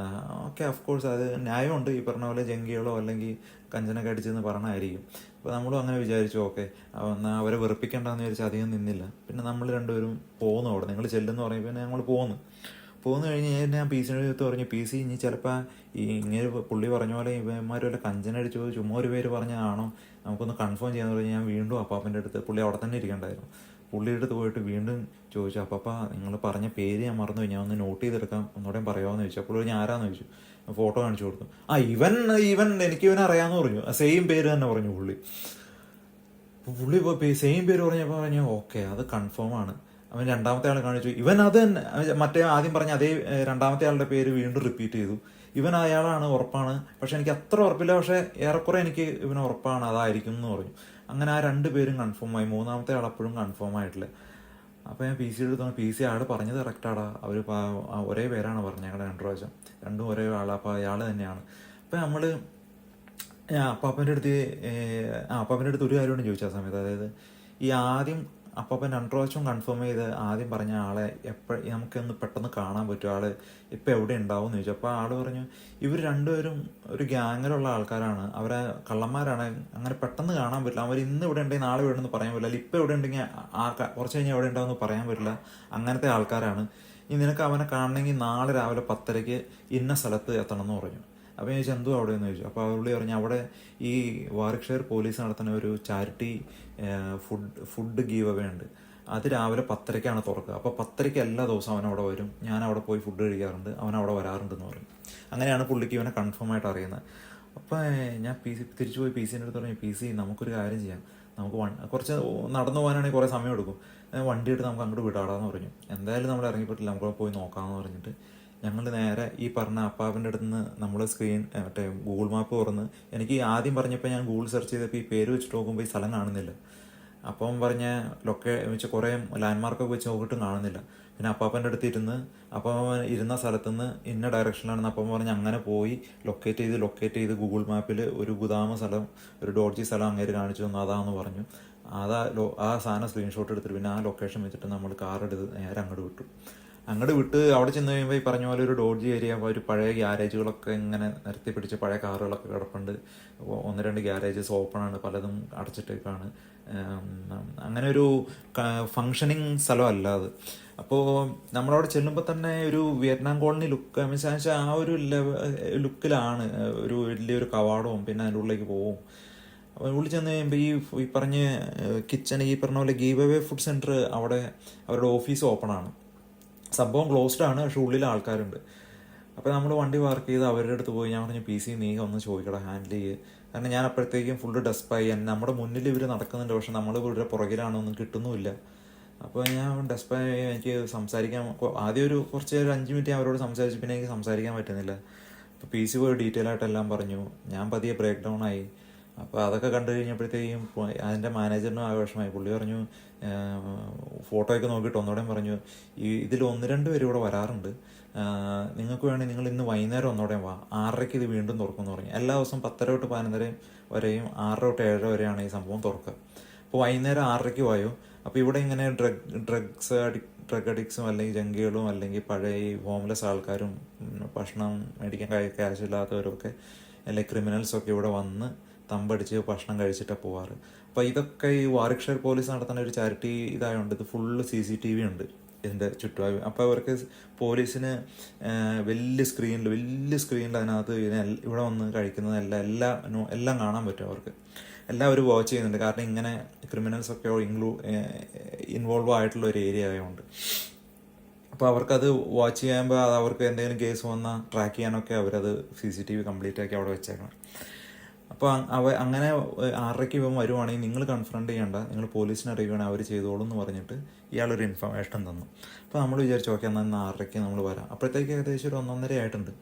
ഓക്കെ, ഓഫ്കോഴ്സ് അത് ന്യായമുണ്ട്, ഈ പറഞ്ഞ പോലെ ജംഗികളോ അല്ലെങ്കിൽ കഞ്ചനൊക്കെ അടിച്ചെന്ന് പറഞ്ഞായിരിക്കും. അപ്പോൾ നമ്മളും അങ്ങനെ വിചാരിച്ചു, ഓക്കെ എന്നാൽ അവരെ വെറുപ്പിക്കേണ്ടെന്ന് വിചാരിച്ച് അധികം നിന്നില്ല. പിന്നെ നമ്മൾ 2 പേരും പോന്നു. അവിടെ നിങ്ങൾ ചെല്ലുമെന്ന് പറഞ്ഞപ്പോൾ പിന്നെ ഞങ്ങൾ പോന്നു കഴിഞ്ഞ് ഞാൻ പി സിയുടെ അടുത്ത് പറഞ്ഞു, പി സി ഇനി ചിലപ്പോൾ ഇങ്ങനെ പുള്ളി പറഞ്ഞ പോലെ ഇവന്മാർ വല്ല കഞ്ചനടിച്ചു ചുമ്മാ ഒരു പേര് പറഞ്ഞതാണോ, നമുക്കൊന്ന് കൺഫേം ചെയ്യാന്ന് പറഞ്ഞ് ഞാൻ വീണ്ടും അപ്പാപ്പൻ്റെ അടുത്ത്, പുള്ളി അവിടെ തന്നെ ഇരിക്കണ്ടായിരുന്നു, പുള്ളിയുടെ അടുത്ത് പോയിട്ട് വീണ്ടും ചോദിച്ചു, അപ്പാപ്പ നിങ്ങൾ പറഞ്ഞ പേര് ഞാൻ മറന്നു, ഞാൻ ഒന്ന് നോട്ട് ചെയ്തെടുക്കാം, ഒന്നുകൂടെ പറയാമെന്ന് ചോദിച്ചു. അപ്പോൾ ഞാൻ ആരാന്ന് ചോദിച്ചു. ഫോട്ടോ കാണിച്ചു കൊടുത്തു. ഇവൻ എനിക്ക് ഇവനെ അറിയാമെന്ന് പറഞ്ഞു, സെയിം പേര് തന്നെ പറഞ്ഞു പുള്ളി. സെയിം പേര് പറഞ്ഞപ്പോൾ പറഞ്ഞു ഓക്കെ അത് കൺഫേം ആണ്. അവൻ 2ാമത്തെ ആളെ കാണിച്ചു, ഇവൻ അത് തന്നെ മറ്റേ ആദ്യം പറഞ്ഞ അതേ 2ാമത്തെ ആളുടെ പേര് വീണ്ടും റിപ്പീറ്റ് ചെയ്തു. ഇവൻ അയാളാണ്, ഉറപ്പാണ്, പക്ഷെ എനിക്ക് അത്ര ഉറപ്പില്ല, പക്ഷെ ഏറെക്കുറെ എനിക്ക് ഇവന് ഉറപ്പാണ്, അതായിരിക്കും എന്ന് പറഞ്ഞു. അങ്ങനെ ആ 2 പേരും കൺഫേം ആയി. 3ാമത്തെ ആൾ അപ്പോഴും കൺഫേം ആയിട്ടില്ല. അപ്പോൾ ഞാൻ പി സിയുടെ അടുത്ത് പറഞ്ഞു, പി സി ആൾ പറഞ്ഞത് കറക്റ്റാടാ, അവർ ഒരേ പേരാണ് പറഞ്ഞത്, ഞങ്ങളുടെ 2 പ്രാവശ്യം, രണ്ടും ഒരേ ആളാണ്, അപ്പോൾ അയാൾ തന്നെയാണ്. അപ്പോൾ നമ്മൾ അപ്പാപ്പൻ്റെ അടുത്ത് ഒരു കാര്യമാണ് ചോദിച്ച ആ സമയത്ത്, അതായത് ഈ ആദ്യം അപ്പാപ്പൻ 2 പ്രാവശ്യം കൺഫേം ചെയ്ത് ആദ്യം പറഞ്ഞ ആളെ നമുക്കൊന്ന് പെട്ടെന്ന് കാണാൻ പറ്റും, ആൾ ഇപ്പം എവിടെ ഉണ്ടാവും എന്ന് ചോദിച്ചു. അപ്പോൾ ആൾ പറഞ്ഞു ഇവർ 2 പേരും ഒരു ഗ്യാങ്ങിലുള്ള ആൾക്കാരാണ്, അവരെ കള്ളന്മാരാണ്, അങ്ങനെ പെട്ടെന്ന് കാണാൻ പറ്റില്ല, അവർ ഇന്ന് ഇവിടെ ഉണ്ടെങ്കിൽ നാളെ ഇവിടെ ഉണ്ടെന്ന് പറയാൻ പറ്റില്ല, അല്ലെങ്കിൽ ഇപ്പം എവിടെ ഉണ്ടെങ്കിൽ കുറച്ച് കഴിഞ്ഞാൽ എവിടെ ഉണ്ടാവുമെന്ന് പറയാൻ പറ്റില്ല, അങ്ങനത്തെ ആൾക്കാരാണ്. നിനക്ക് അവനെ കാണണമെങ്കിൽ നാളെ രാവിലെ 10:30 ഇന്ന സ്ഥലത്ത് എത്തണം എന്ന് പറഞ്ഞു. അപ്പോൾ ഞാൻ ചോദിച്ചു എന്തോ അവിടെ എന്ന് ചോദിച്ചു. അപ്പോൾ പുള്ളി പറഞ്ഞു അവിടെ ഈ വാർക്ക്ഷയർ പോലീസ് നടത്തുന്ന ഒരു ചാരിറ്റി ഫുഡ് ഗീവ് അവേ ഉണ്ട്, അത് രാവിലെ 10:30 തുറക്കുക. അപ്പോൾ 10:30 എല്ലാ ദിവസവും അവൻ അവിടെ വരും, ഞാൻ അവിടെ പോയി ഫുഡ് കഴിക്കാറുണ്ട്, അവൻ അവിടെ വരാറുണ്ടെന്ന് പറയും. അങ്ങനെയാണ് പുള്ളിക്ക് ഇവനെ കൺഫേം ആയിട്ട് അറിയുന്നത്. അപ്പോൾ ഞാൻ തിരിച്ചു പോയി പി സിൻ്റെ അടുത്ത് പറഞ്ഞു, പി സി നമുക്കൊരു കാര്യം ചെയ്യാം, നമുക്ക് കുറച്ച് നടന്നു പോകാനാണെങ്കിൽ കുറേ സമയം എടുക്കും, വണ്ടി എടുത്ത് നമുക്ക് അങ്ങോട്ട് വിടാടാന്ന് പറഞ്ഞു. എന്തായാലും നമ്മൾ ഇറങ്ങിപ്പെട്ടില്ല, നമുക്ക് പോയി നോക്കാമെന്ന് പറഞ്ഞിട്ട് ഞങ്ങൾ നേരെ ഈ പറഞ്ഞ അപ്പാപ്പൻ്റെ അടുത്ത് നിന്ന് നമ്മൾ മറ്റേ ഗൂഗിൾ മാപ്പ് തുറന്ന്, എനിക്ക് ആദ്യം പറഞ്ഞപ്പോൾ ഞാൻ ഗൂഗിൾ സെർച്ച് ചെയ്തപ്പോൾ ഈ പേര് വെച്ചിട്ട് നോക്കുമ്പോൾ ഈ സ്ഥലം കാണുന്നില്ല. അപ്പം പറഞ്ഞ വെച്ച് കുറേ ലാൻഡ്മാർക്കൊക്കെ വെച്ച് നോക്കിയിട്ടും കാണുന്നില്ല. പിന്നെ അപ്പാപ്പൻ്റെ അടുത്ത് അപ്പം ഇരുന്ന സ്ഥലത്തുനിന്ന് ഇന്ന ഡയറക്ഷനിലാണെന്ന് അപ്പം പറഞ്ഞ് അങ്ങനെ പോയി ലൊക്കേറ്റ് ചെയ്ത് ഗൂഗിൾ മാപ്പിൽ ഒരു ഗുദാമ സ്ഥലം, ഒരു ഡോഡ്ജി സ്ഥലം അങ്ങേര് കാണിച്ചു തന്നു, അതാന്ന് പറഞ്ഞു. ആ സാധനം സ്ക്രീൻഷോട്ട് എടുത്തിട്ട് പിന്നെ ആ ലൊക്കേഷൻ വെച്ചിട്ട് നമ്മൾ കാർ എടുത്ത് നേരെ അങ്ങോട്ട് വിട്ട് അവിടെ ചെന്ന് കഴിയുമ്പോൾ ഈ പറഞ്ഞ പോലെ ഒരു ഡോഡ്ജി ഏരിയ, ഒരു പഴയ ഗ്യാരേജുകളൊക്കെ ഇങ്ങനെ നിരത്തി പിടിച്ച് പഴയ കാറുകളൊക്കെ കിടപ്പുണ്ട്, 1-2 ഗ്യാരേജസ് ഓപ്പണാണ്, പലതും അടച്ചിട്ടേക്കാണ്. അങ്ങനെ ഒരു ഫങ്ഷനിങ് സ്ഥലമല്ല അത്. അപ്പോൾ നമ്മളവിടെ ചെല്ലുമ്പോൾ തന്നെ ഒരു വിയറ്റ്നാം കോളനി ലുക്ക് വെച്ചാൽ ആ ഒരു ലുക്കിലാണ്, ഒരു വലിയൊരു കവാടവും പിന്നെ അതിൻ്റെ ഉള്ളിലേക്ക് പോവും. ഉള്ളിൽ ചെന്ന് കഴിയുമ്പോൾ ഈ പറഞ്ഞ കിച്ചൺ, ഈ പറഞ്ഞ പോലെ ഗീവ് അവേ ഫുഡ് സെൻറ്റർ, അവിടെ അവരുടെ ഓഫീസ് ഓപ്പണാണ്, സംഭവം ക്ലോസ്ഡ് ആണ്, പക്ഷെ ഉള്ളിൽ ആൾക്കാരുണ്ട്. അപ്പോൾ നമ്മൾ വണ്ടി പാർക്ക് ചെയ്ത് അവരുടെ അടുത്ത് പോയി. ഞാൻ പറഞ്ഞു പി സി നീ ഒന്ന് ചോദിക്കടാ, ഹാൻഡിൽ ചെയ്യുക, കാരണം ഞാൻ അപ്പോഴത്തേക്കും ഫുള്ള് ഡെസ്പായി, നമ്മുടെ മുന്നിൽ ഇവർ നടക്കുന്നുണ്ട്, പക്ഷെ നമ്മൾ ഇവരുടെ പുറകിലാണൊന്നും കിട്ടുന്നുമില്ല. അപ്പോൾ ഞാൻ ഡെസ്പായി, എനിക്ക് സംസാരിക്കാൻ ആദ്യം കുറച്ച് 5 മിനിറ്റ് അവരോട് സംസാരിച്ചു, പിന്നെ എനിക്ക് സംസാരിക്കാൻ പറ്റുന്നില്ല. അപ്പോൾ പി സി പോയി ഡീറ്റെയിൽ ആയിട്ടെല്ലാം പറഞ്ഞു, ഞാൻ പതിയെ ബ്രേക്ക് ഡൗൺ ആയി. അപ്പോൾ അതൊക്കെ കണ്ടു കഴിഞ്ഞപ്പോഴത്തേക്കും അതിൻ്റെ മാനേജറിനും ആ വിഷമമായി. പുള്ളി പറഞ്ഞു ഫോട്ടോയൊക്കെ നോക്കിയിട്ട് ഒന്നുകൂടെ പറഞ്ഞു ഇതിൽ 1-2 പേര് ഇവിടെ വരാറുണ്ട്, നിങ്ങൾക്ക് വേണമെങ്കിൽ നിങ്ങൾ ഇന്ന് വൈകുന്നേരം ഒന്നോടെ വാ, 6:30 ഇത് വീണ്ടും തുറക്കുമെന്ന് പറഞ്ഞു. എല്ലാ ദിവസവും 10:30 തൊട്ട് 11:30 വരെയും 6 തൊട്ട് 7 വരെയാണ് ഈ സംഭവം തുറക്കുക. അപ്പോൾ വൈകുന്നേരം 6:30 വായോ. അപ്പോൾ ഇവിടെ ഇങ്ങനെ ഡ്രഗ് അഡിക്ട്സും അല്ലെങ്കിൽ ജംഗികളും അല്ലെങ്കിൽ പഴയ ഈ ഹോംലെസ് ആൾക്കാരും ഭക്ഷണം മേടിക്കാൻ ക്യാഷില്ലാത്തവരൊക്കെ അല്ലെങ്കിൽ ക്രിമിനൽസൊക്കെ ഇവിടെ വന്ന് തമ്പടിച്ച് ഭക്ഷണം കഴിച്ചിട്ടാണ് പോവാറ്. അപ്പോൾ ഇതൊക്കെ ഈ വാർവിക് പോലീസ് നടത്തുന്ന ഒരു ചാരിറ്റി ഇതായതുകൊണ്ട് ഇത് ഫുള്ള് CCTV ഉണ്ട് ഇതിൻ്റെ ചുറ്റുപാട്. അപ്പോൾ അവർക്ക് പോലീസിന് വലിയ സ്ക്രീനിൽ അതിനകത്ത് ഇവിടെ വന്ന് കഴിക്കുന്നത് എല്ലാം കാണാൻ പറ്റും. അവർക്ക് എല്ലാവരും വാച്ച് ചെയ്യുന്നുണ്ട്. കാരണം ഇങ്ങനെ ക്രിമിനൽസൊക്കെ ഇൻവോൾവ് ആയിട്ടുള്ള ഒരു ഏരിയ ആയതുകൊണ്ട്. അപ്പോൾ അവർക്കത് വാച്ച് ചെയ്യുമ്പോൾ അത് അവർക്ക് എന്തെങ്കിലും കേസ് വന്നാൽ ട്രാക്ക് ചെയ്യാനൊക്കെ അവരത് CCTV കംപ്ലീറ്റ് ആക്കി അവിടെ വെച്ചേക്കണം. അപ്പോൾ അങ്ങനെ 6:30 ഇവൻ വരുവാണെങ്കിൽ നിങ്ങൾ കൺഫ്രണ്ട് ചെയ്യണ്ട, നിങ്ങൾ പോലീസിനെ അറിയുകയാണെങ്കിൽ അവർ ചെയ്തോളൂ എന്ന് പറഞ്ഞിട്ട് ഇയാളൊരു ഇൻഫർമേഷൻ തന്നു. അപ്പോൾ നമ്മൾ വിചാരിച്ചു ഓക്കെ എന്നാൽ 6:30 നമ്മൾ വരാം. അപ്പോഴത്തേക്ക് ഏകദേശം ഒരു 1:30 ആയിട്ടുണ്ട്.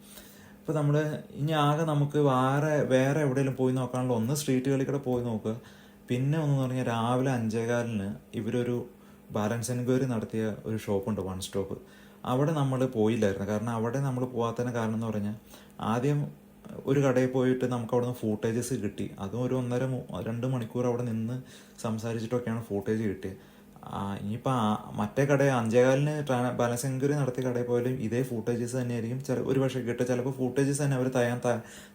അപ്പോൾ നമ്മൾ ഇനി ആകെ നമുക്ക് വേറെ എവിടെയെങ്കിലും പോയി നോക്കാനുള്ള ഒന്ന് സ്ട്രീറ്റുകളിൽ കൂടെ പോയി നോക്കുക. പിന്നെ ഒന്നെന്ന് പറഞ്ഞാൽ രാവിലെ 5:15 ഇവരൊരു ബാലൻസ് എൻക്വയറി നടത്തിയ ഒരു ഷോപ്പുണ്ട്, 1 സ്റ്റോപ്പ്. അവിടെ നമ്മൾ പോയില്ലായിരുന്നു. കാരണം അവിടെ നമ്മൾ പോകാത്തതിന് കാരണം എന്ന് പറഞ്ഞാൽ ആദ്യം ഒരു കടയിൽ പോയിട്ട് നമുക്ക് അവിടെ നിന്ന് ഫൂട്ടേജസ് കിട്ടി. അതും ഒരു 1.5-2 മണിക്കൂർ അവിടെ നിന്ന് സംസാരിച്ചിട്ടൊക്കെയാണ് ഫൂട്ടേജ് കിട്ടിയത്. ഇനിയിപ്പോൾ മറ്റേ കടയിൽ 5:15 ബാലൻസ് എൻക്വയറി നടത്തിയ കടയിൽ പോയാലും ഇതേ ഫൂട്ടേജസ് തന്നെയായിരിക്കും ഒരു പക്ഷേ കിട്ടുക. ചിലപ്പോൾ ഫൂട്ടേജസ് തന്നെ അവർ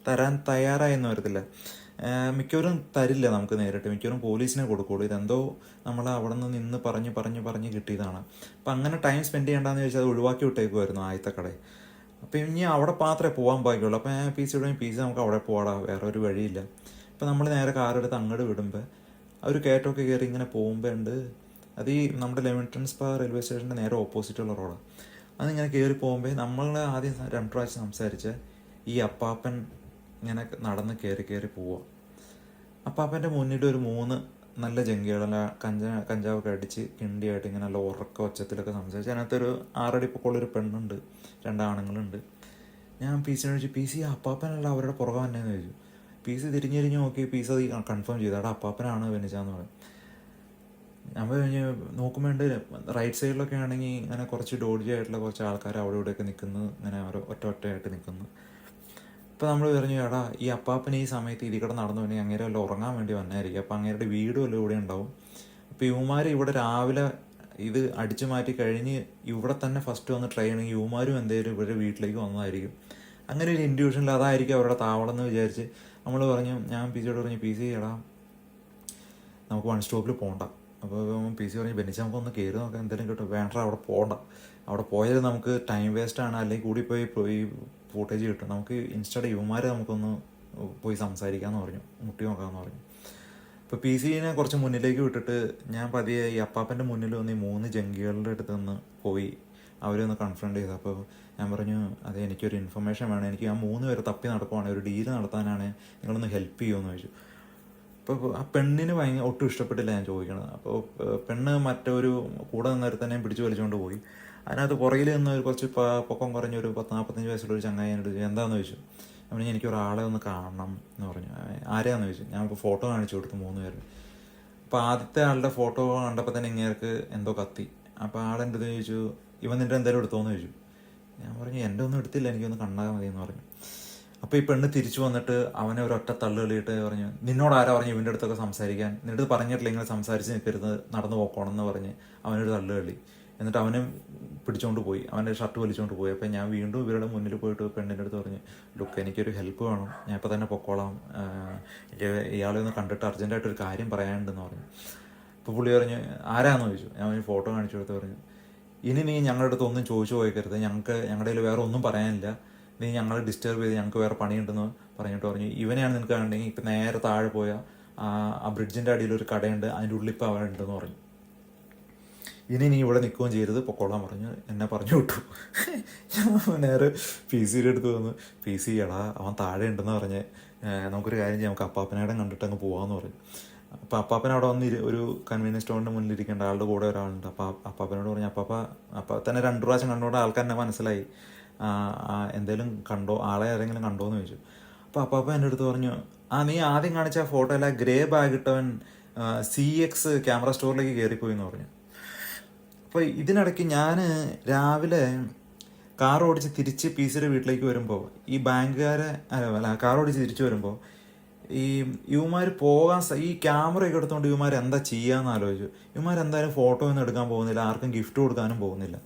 തരാൻ തയ്യാറായെന്ന് വരത്തില്ല. മിക്കവരും തരില്ല നമുക്ക് നേരിട്ട്, മിക്കവരും പോലീസിനെ കൊടുക്കുള്ളൂ. ഇതെന്തോ നമ്മൾ അവിടെ നിന്ന് പറഞ്ഞ് കിട്ടിയതാണ്. അപ്പം അങ്ങനെ ടൈം സ്പെൻഡ് ചെയ്യേണ്ടെന്ന് ചോദിച്ചാൽ അത് ഒഴിവാക്കി വിട്ടേക്കുമായിരുന്നു ആദ്യത്തെ കടയിൽ. അപ്പം ഇനി അവിടെ മാത്രമേ പോകാൻ ബാക്കിയുള്ളൂ. അപ്പം ഞാൻ PC നമുക്ക് അവിടെ പോകാടാ, വേറെ ഒരു വഴിയില്ല. അപ്പം നമ്മൾ നേരെ കാറെടുത്ത് അങ്ങോട്ട് വിടുമ്പോൾ ഒരു കയറ്റമൊക്കെ കയറി ഇങ്ങനെ പോകുമ്പോൾ ഉണ്ട്, അത് ഈ നമ്മുടെ ലെമിംഗ്ടൺ സ്പാ റെയിൽവേ സ്റ്റേഷൻ്റെ നേരെ ഓപ്പോസിറ്റുള്ള റോഡാണ്. അതിങ്ങനെ കയറി പോകുമ്പോൾ നമ്മൾ ആദ്യം 2 പ്രാവശ്യം സംസാരിച്ച ഈ അപ്പാപ്പൻ ഇങ്ങനെ നടന്ന് കയറി പോവുക. അപ്പാപ്പൻ്റെ മുന്നിൽ ഒരു 3 നല്ല ജംഗികളല്ല കഞ്ചാവൊക്കെ അടിച്ച് കിണ്ടിയായിട്ട് ഇങ്ങനെ നല്ല ഉറക്ക ഒച്ചത്തിലൊക്കെ സംസാരിച്ച് അതിനകത്തൊരു 6 അടി പൊക്കമുള്ളൊരു പെണ്ണുണ്ട്, 2 ആണുങ്ങളുണ്ട്. ഞാൻ PC-നെ ചോദിച്ചു, PC അപ്പാപ്പനല്ല അവരുടെ പുറകെ തന്നെയെന്ന് ചോദിച്ചു. PC തിരിഞ്ഞ് നോക്കി PC അത് കൺഫേം ചെയ്തു, അവിടെ അപ്പാപ്പനാണ് വെനിച്ചാന്ന് പറയും. ഞാൻ കഴിഞ്ഞ് നോക്കുമ്പോണ്ട് റൈറ്റ് സൈഡിലൊക്കെ ആണെങ്കിൽ ഇങ്ങനെ കുറച്ച് ഡോഡ്ജി ആയിട്ടുള്ള കുറച്ച് ആൾക്കാർ അവിടെ ഇവിടെയൊക്കെ നിൽക്കുന്നു, ഇങ്ങനെ ഒറ്റയായിട്ട് നിൽക്കുന്നു. അപ്പോൾ നമ്മൾ പറഞ്ഞു എടാ ഈ അപ്പാപ്പന് ഈ സമയത്ത് ഇതിൽ കൂടെ നടന്നു പോയി അങ്ങേരെ വല്ല ഉറങ്ങാൻ വേണ്ടി വന്നായിരിക്കും. അപ്പോൾ അങ്ങേരുടെ വീട് വല്ല ഇവിടെ ഉണ്ടാവും. അപ്പോൾ ഇവന്മാർ ഇവിടെ രാവിലെ ഇത് അടിച്ചു മാറ്റി കഴിഞ്ഞ് ഇവിടെ തന്നെ ഫസ്റ്റ് വന്ന് ട്രൈ ചെയ്യണമെങ്കിൽ ഇവന്മാരും എന്തെങ്കിലും ഇവരുടെ വീട്ടിലേക്ക് വന്നതായിരിക്കും. അങ്ങനെ ഒരു ഇൻഡ്യൂഷനിൽ അതായിരിക്കും അവരുടെ താവളം എന്ന് വിചാരിച്ച് നമ്മൾ പറഞ്ഞു. ഞാൻ PC-യോട് പറഞ്ഞു, PC എടാ നമുക്ക് 1 സ്റ്റോപ്പിൽ പോകണ്ട. അപ്പോൾ PC പറഞ്ഞു ബെന്നിച്ച് നമുക്കൊന്ന് കയറി നോക്കാം എന്തെങ്കിലും കിട്ടും. വേണ്ട അവിടെ പോകണ്ട, അവിടെ പോയാൽ നമുക്ക് ടൈം വേസ്റ്റാണ്, അല്ലെങ്കിൽ കൂടി പോയി ഫൂട്ടേജ് കിട്ടും. നമുക്ക് ഇൻസ്റ്റഡ് ഇവന്മാരെ നമുക്കൊന്ന് പോയി സംസാരിക്കാമെന്ന് പറഞ്ഞു, മുട്ടി നോക്കാമെന്ന് പറഞ്ഞു. അപ്പോൾ PC-നെ കുറച്ച് മുന്നിലേക്ക് വിട്ടിട്ട് ഞാൻ പതിയെ ഈ അപ്പാപ്പൻ്റെ മുന്നിൽ വന്ന് ഈ 3 ജംഗികളുടെ അടുത്ത് നിന്ന് പോയി അവരൊന്ന് കൺഫ്രണ്ട് ചെയ്തു. അപ്പോൾ ഞാൻ പറഞ്ഞു അതെ എനിക്കൊരു ഇൻഫർമേഷൻ വേണം, എനിക്ക് ആ 3 പേരെ തപ്പി നടക്കുവാണ്, ഒരു ഡീല് നടത്താനാണ്, നിങ്ങളൊന്ന് ഹെൽപ്പ് ചെയ്യുമെന്ന് ചോദിച്ചു. അപ്പോൾ ആ പെണ്ണിന് ഒട്ടും ഇഷ്ടപ്പെട്ടില്ല ഞാൻ ചോദിക്കണത്. അപ്പോൾ പെണ്ണ് മറ്റൊരു കൂടെ നിന്നൊരുത്തന്നെ പിടിച്ചു വലിച്ചുകൊണ്ട് പോയി. അതിനകത്ത് പുറകിൽ നിന്ന് ഒരു കുറച്ച് പൊക്കം കുറഞ്ഞൊരു 40-45 വയസ്സുള്ള ഒരു ചങ്ങായി എന്നോട് ചോദിച്ചു എന്താണെന്ന് ചോദിച്ചു. അവന് എനിക്കൊരാളെ ഒന്ന് കാണണം എന്ന് പറഞ്ഞു. ആരെയാണെന്ന് ചോദിച്ചു. ഞാനിപ്പോൾ ഫോട്ടോ കാണിച്ചു കൊടുത്തു 3 പേര്. അപ്പോൾ ആദ്യത്തെ ആളുടെ ഫോട്ടോ കണ്ടപ്പോൾ തന്നെ ഇങ്ങേർക്ക് എന്തോ കത്തി. അപ്പോൾ ആളെൻ്റെ അടുത്ത് ചോദിച്ചു ഇവൻ നിൻ്റെ എന്തെങ്കിലും എടുത്തോന്ന് ചോദിച്ചു. ഞാൻ പറഞ്ഞു എൻ്റെ ഒന്നും എടുത്തില്ല, എനിക്കൊന്ന് കണ്ടാൽ മതി എന്ന് പറഞ്ഞു. അപ്പോൾ ഈ പെണ്ണ് തിരിച്ചു വന്നിട്ട് അവനെ ഒരൊറ്റ തള്ളു കളിയിട്ട് പറഞ്ഞു നിന്നോട് ആരാ പറഞ്ഞു ഇവൻ്റെ അടുത്തൊക്കെ സംസാരിക്കാൻ, നിൻ്റെ അടുത്ത് പറഞ്ഞിട്ടില്ല ഇങ്ങനെ സംസാരിച്ച് നിൽക്കരുത്, നടന്നു പോക്കോണം എന്ന് പറഞ്ഞ് അവനൊരു തള്ളു കളി. എന്നിട്ട് അവനെ പിടിച്ചുകൊണ്ട് പോയി, അവൻ്റെ ഷർട്ട് വലിച്ചുകൊണ്ട് പോയി. അപ്പം ഞാൻ വീണ്ടും ഇവരുടെ മുന്നിൽ പോയിട്ട് പെണ്ണിൻ്റെ അടുത്ത് പറഞ്ഞു ലുക്ക് എനിക്കൊരു ഹെൽപ്പ് വേണം, ഞാൻ ഇപ്പോൾ തന്നെ പൊക്കോളാം, ഇയാളെ ഒന്ന് കണ്ടിട്ട് അർജൻറ്റായിട്ടൊരു കാര്യം പറയാനുണ്ടെന്ന് പറഞ്ഞു. അപ്പോൾ പുള്ളി പറഞ്ഞു ആരാന്ന് ചോദിച്ചു. ഞാൻ ഒരു ഫോട്ടോ കാണിച്ചു കൊടുത്ത് പറഞ്ഞു ഇനി നീ ഞങ്ങളുടെ അടുത്ത് ഒന്നും ചോദിച്ചു പോയിക്കരുത്, ഞങ്ങളുടെ കയ്യിൽ വേറെ ഒന്നും പറയാനില്ല, നീ ഞങ്ങളെ ഡിസ്റ്റർബ് ചെയ്ത് ഞങ്ങൾക്ക് വേറെ പണിയുണ്ടെന്ന് പറഞ്ഞിട്ട് പറഞ്ഞു ഇവനെയാണ് നിനക്ക് കണ്ടെങ്കിൽ ഇപ്പം നേരെ താഴെ പോയാൽ ആ ബ്രിഡ്ജിൻ്റെ അടിയിലൊരു കടയുണ്ട്, അതിൻ്റെ ഉള്ളിൽ ഇപ്പോൾ അവനുണ്ടെന്ന് പറഞ്ഞു. ഇനി നീ ഇവിടെ നിൽക്കുകയും ചെയ്യരുത്, പൊക്കോളാൻ പറഞ്ഞു. എന്നെ പറഞ്ഞു വിട്ടു. ഞാൻ നേരെ PC-യുടെ അടുത്ത് വന്നു. PC എടാ അവൻ താഴെ ഉണ്ടെന്ന് പറഞ്ഞ് നമുക്കൊരു കാര്യം ചെയ്യാം, നമുക്ക് അപ്പാപ്പനേടെ കണ്ടിട്ട് അങ്ങ് പോകാമെന്ന് പറഞ്ഞു. അപ്പോൾ അപ്പാപ്പൻ അവിടെ വന്ന് ഒരു കൺവീനിയൻസ് സ്റ്റോറിൻ്റെ മുന്നിൽ ഇരിക്കേണ്ട ആളുടെ കൂടെ ഒരാളുണ്ട്. അപ്പോൾ അപ്പാപ്പനോട് പറഞ്ഞു അപ്പാപ്പ തന്നെ 2 പ്രാവശ്യം കണ്ടുകൊണ്ട് ആൾക്കാരെന്നെ മനസ്സിലായി, എന്തേലും കണ്ടോ, ആളെ ആരെങ്കിലും കണ്ടോ എന്ന് ചോദിച്ചു. അപ്പോൾ അപ്പാപ്പ എൻ്റെ അടുത്ത് പറഞ്ഞു നീ ആദ്യം കാണിച്ച ആ ഫോട്ടോ അല്ല ഗ്രേ ബാഗ് ഇട്ടവൻ CX ക്യാമറ സ്റ്റോറിലേക്ക് കയറിപ്പോയി എന്ന് പറഞ്ഞു. അപ്പോൾ ഇതിനിടയ്ക്ക് ഞാൻ രാവിലെ കാർ ഓടിച്ച് തിരിച്ച് പി സിയുടെ വീട്ടിലേക്ക് വരുമ്പോൾ ഈ ബാങ്കുകാരെ അല്ല കാർ ഓടിച്ച് തിരിച്ചു വരുമ്പോൾ ഈ ഇവന്മാർ പോകാൻ ഈ ക്യാമറയൊക്കെ എടുത്തുകൊണ്ട് ഇവന്മാർ എന്താ ചെയ്യാന്ന് ആലോചിച്ചു. ഇവന്മാർ എന്തായാലും ഫോട്ടോ ഒന്നും എടുക്കാൻ പോകുന്നില്ല, ആർക്കും ഗിഫ്റ്റ് കൊടുക്കാനും പോകുന്നില്ല.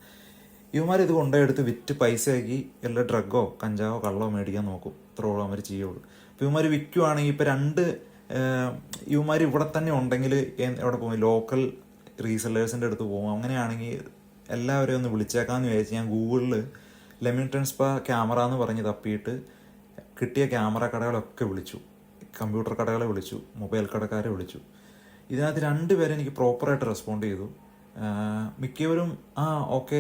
ഇവന്മാർ ഇത് കൊണ്ടുപോയെടുത്ത് വിറ്റ് പൈസയാക്കി എല്ലാ ഡ്രഗോ കഞ്ചാവോ കള്ളോ മേടിക്കാൻ നോക്കും. ഇത്രയോളം അവർ ചെയ്യുള്ളൂ. അപ്പോൾ ഇവന്മാർ വിൽക്കുവാണെങ്കിൽ ഇപ്പോൾ ഇവന്മാർ ഇവിടെ തന്നെ ഉണ്ടെങ്കിൽ എവിടെ പോകും, ലോക്കൽ റീസെല്ലേഴ്സിൻ്റെ അടുത്ത് പോകും. അങ്ങനെയാണെങ്കിൽ എല്ലാവരെയും ഒന്ന് വിളിച്ചേക്കാമെന്ന് വിചാരിച്ച് ഞാൻ ഗൂഗിളിൽ ലെമിങ്ടൺ സ്പാ ക്യാമറ എന്ന് പറഞ്ഞ് തപ്പിയിട്ട് കിട്ടിയ ക്യാമറ കടകളൊക്കെ വിളിച്ചു, കമ്പ്യൂട്ടർ കടകളെ വിളിച്ചു, മൊബൈൽ കടക്കാരെ വിളിച്ചു. ഇതിനകത്ത് 2 പേരെ എനിക്ക് പ്രോപ്പറായിട്ട് റെസ്പോണ്ട് ചെയ്തു. മിക്കവരും ഓക്കെ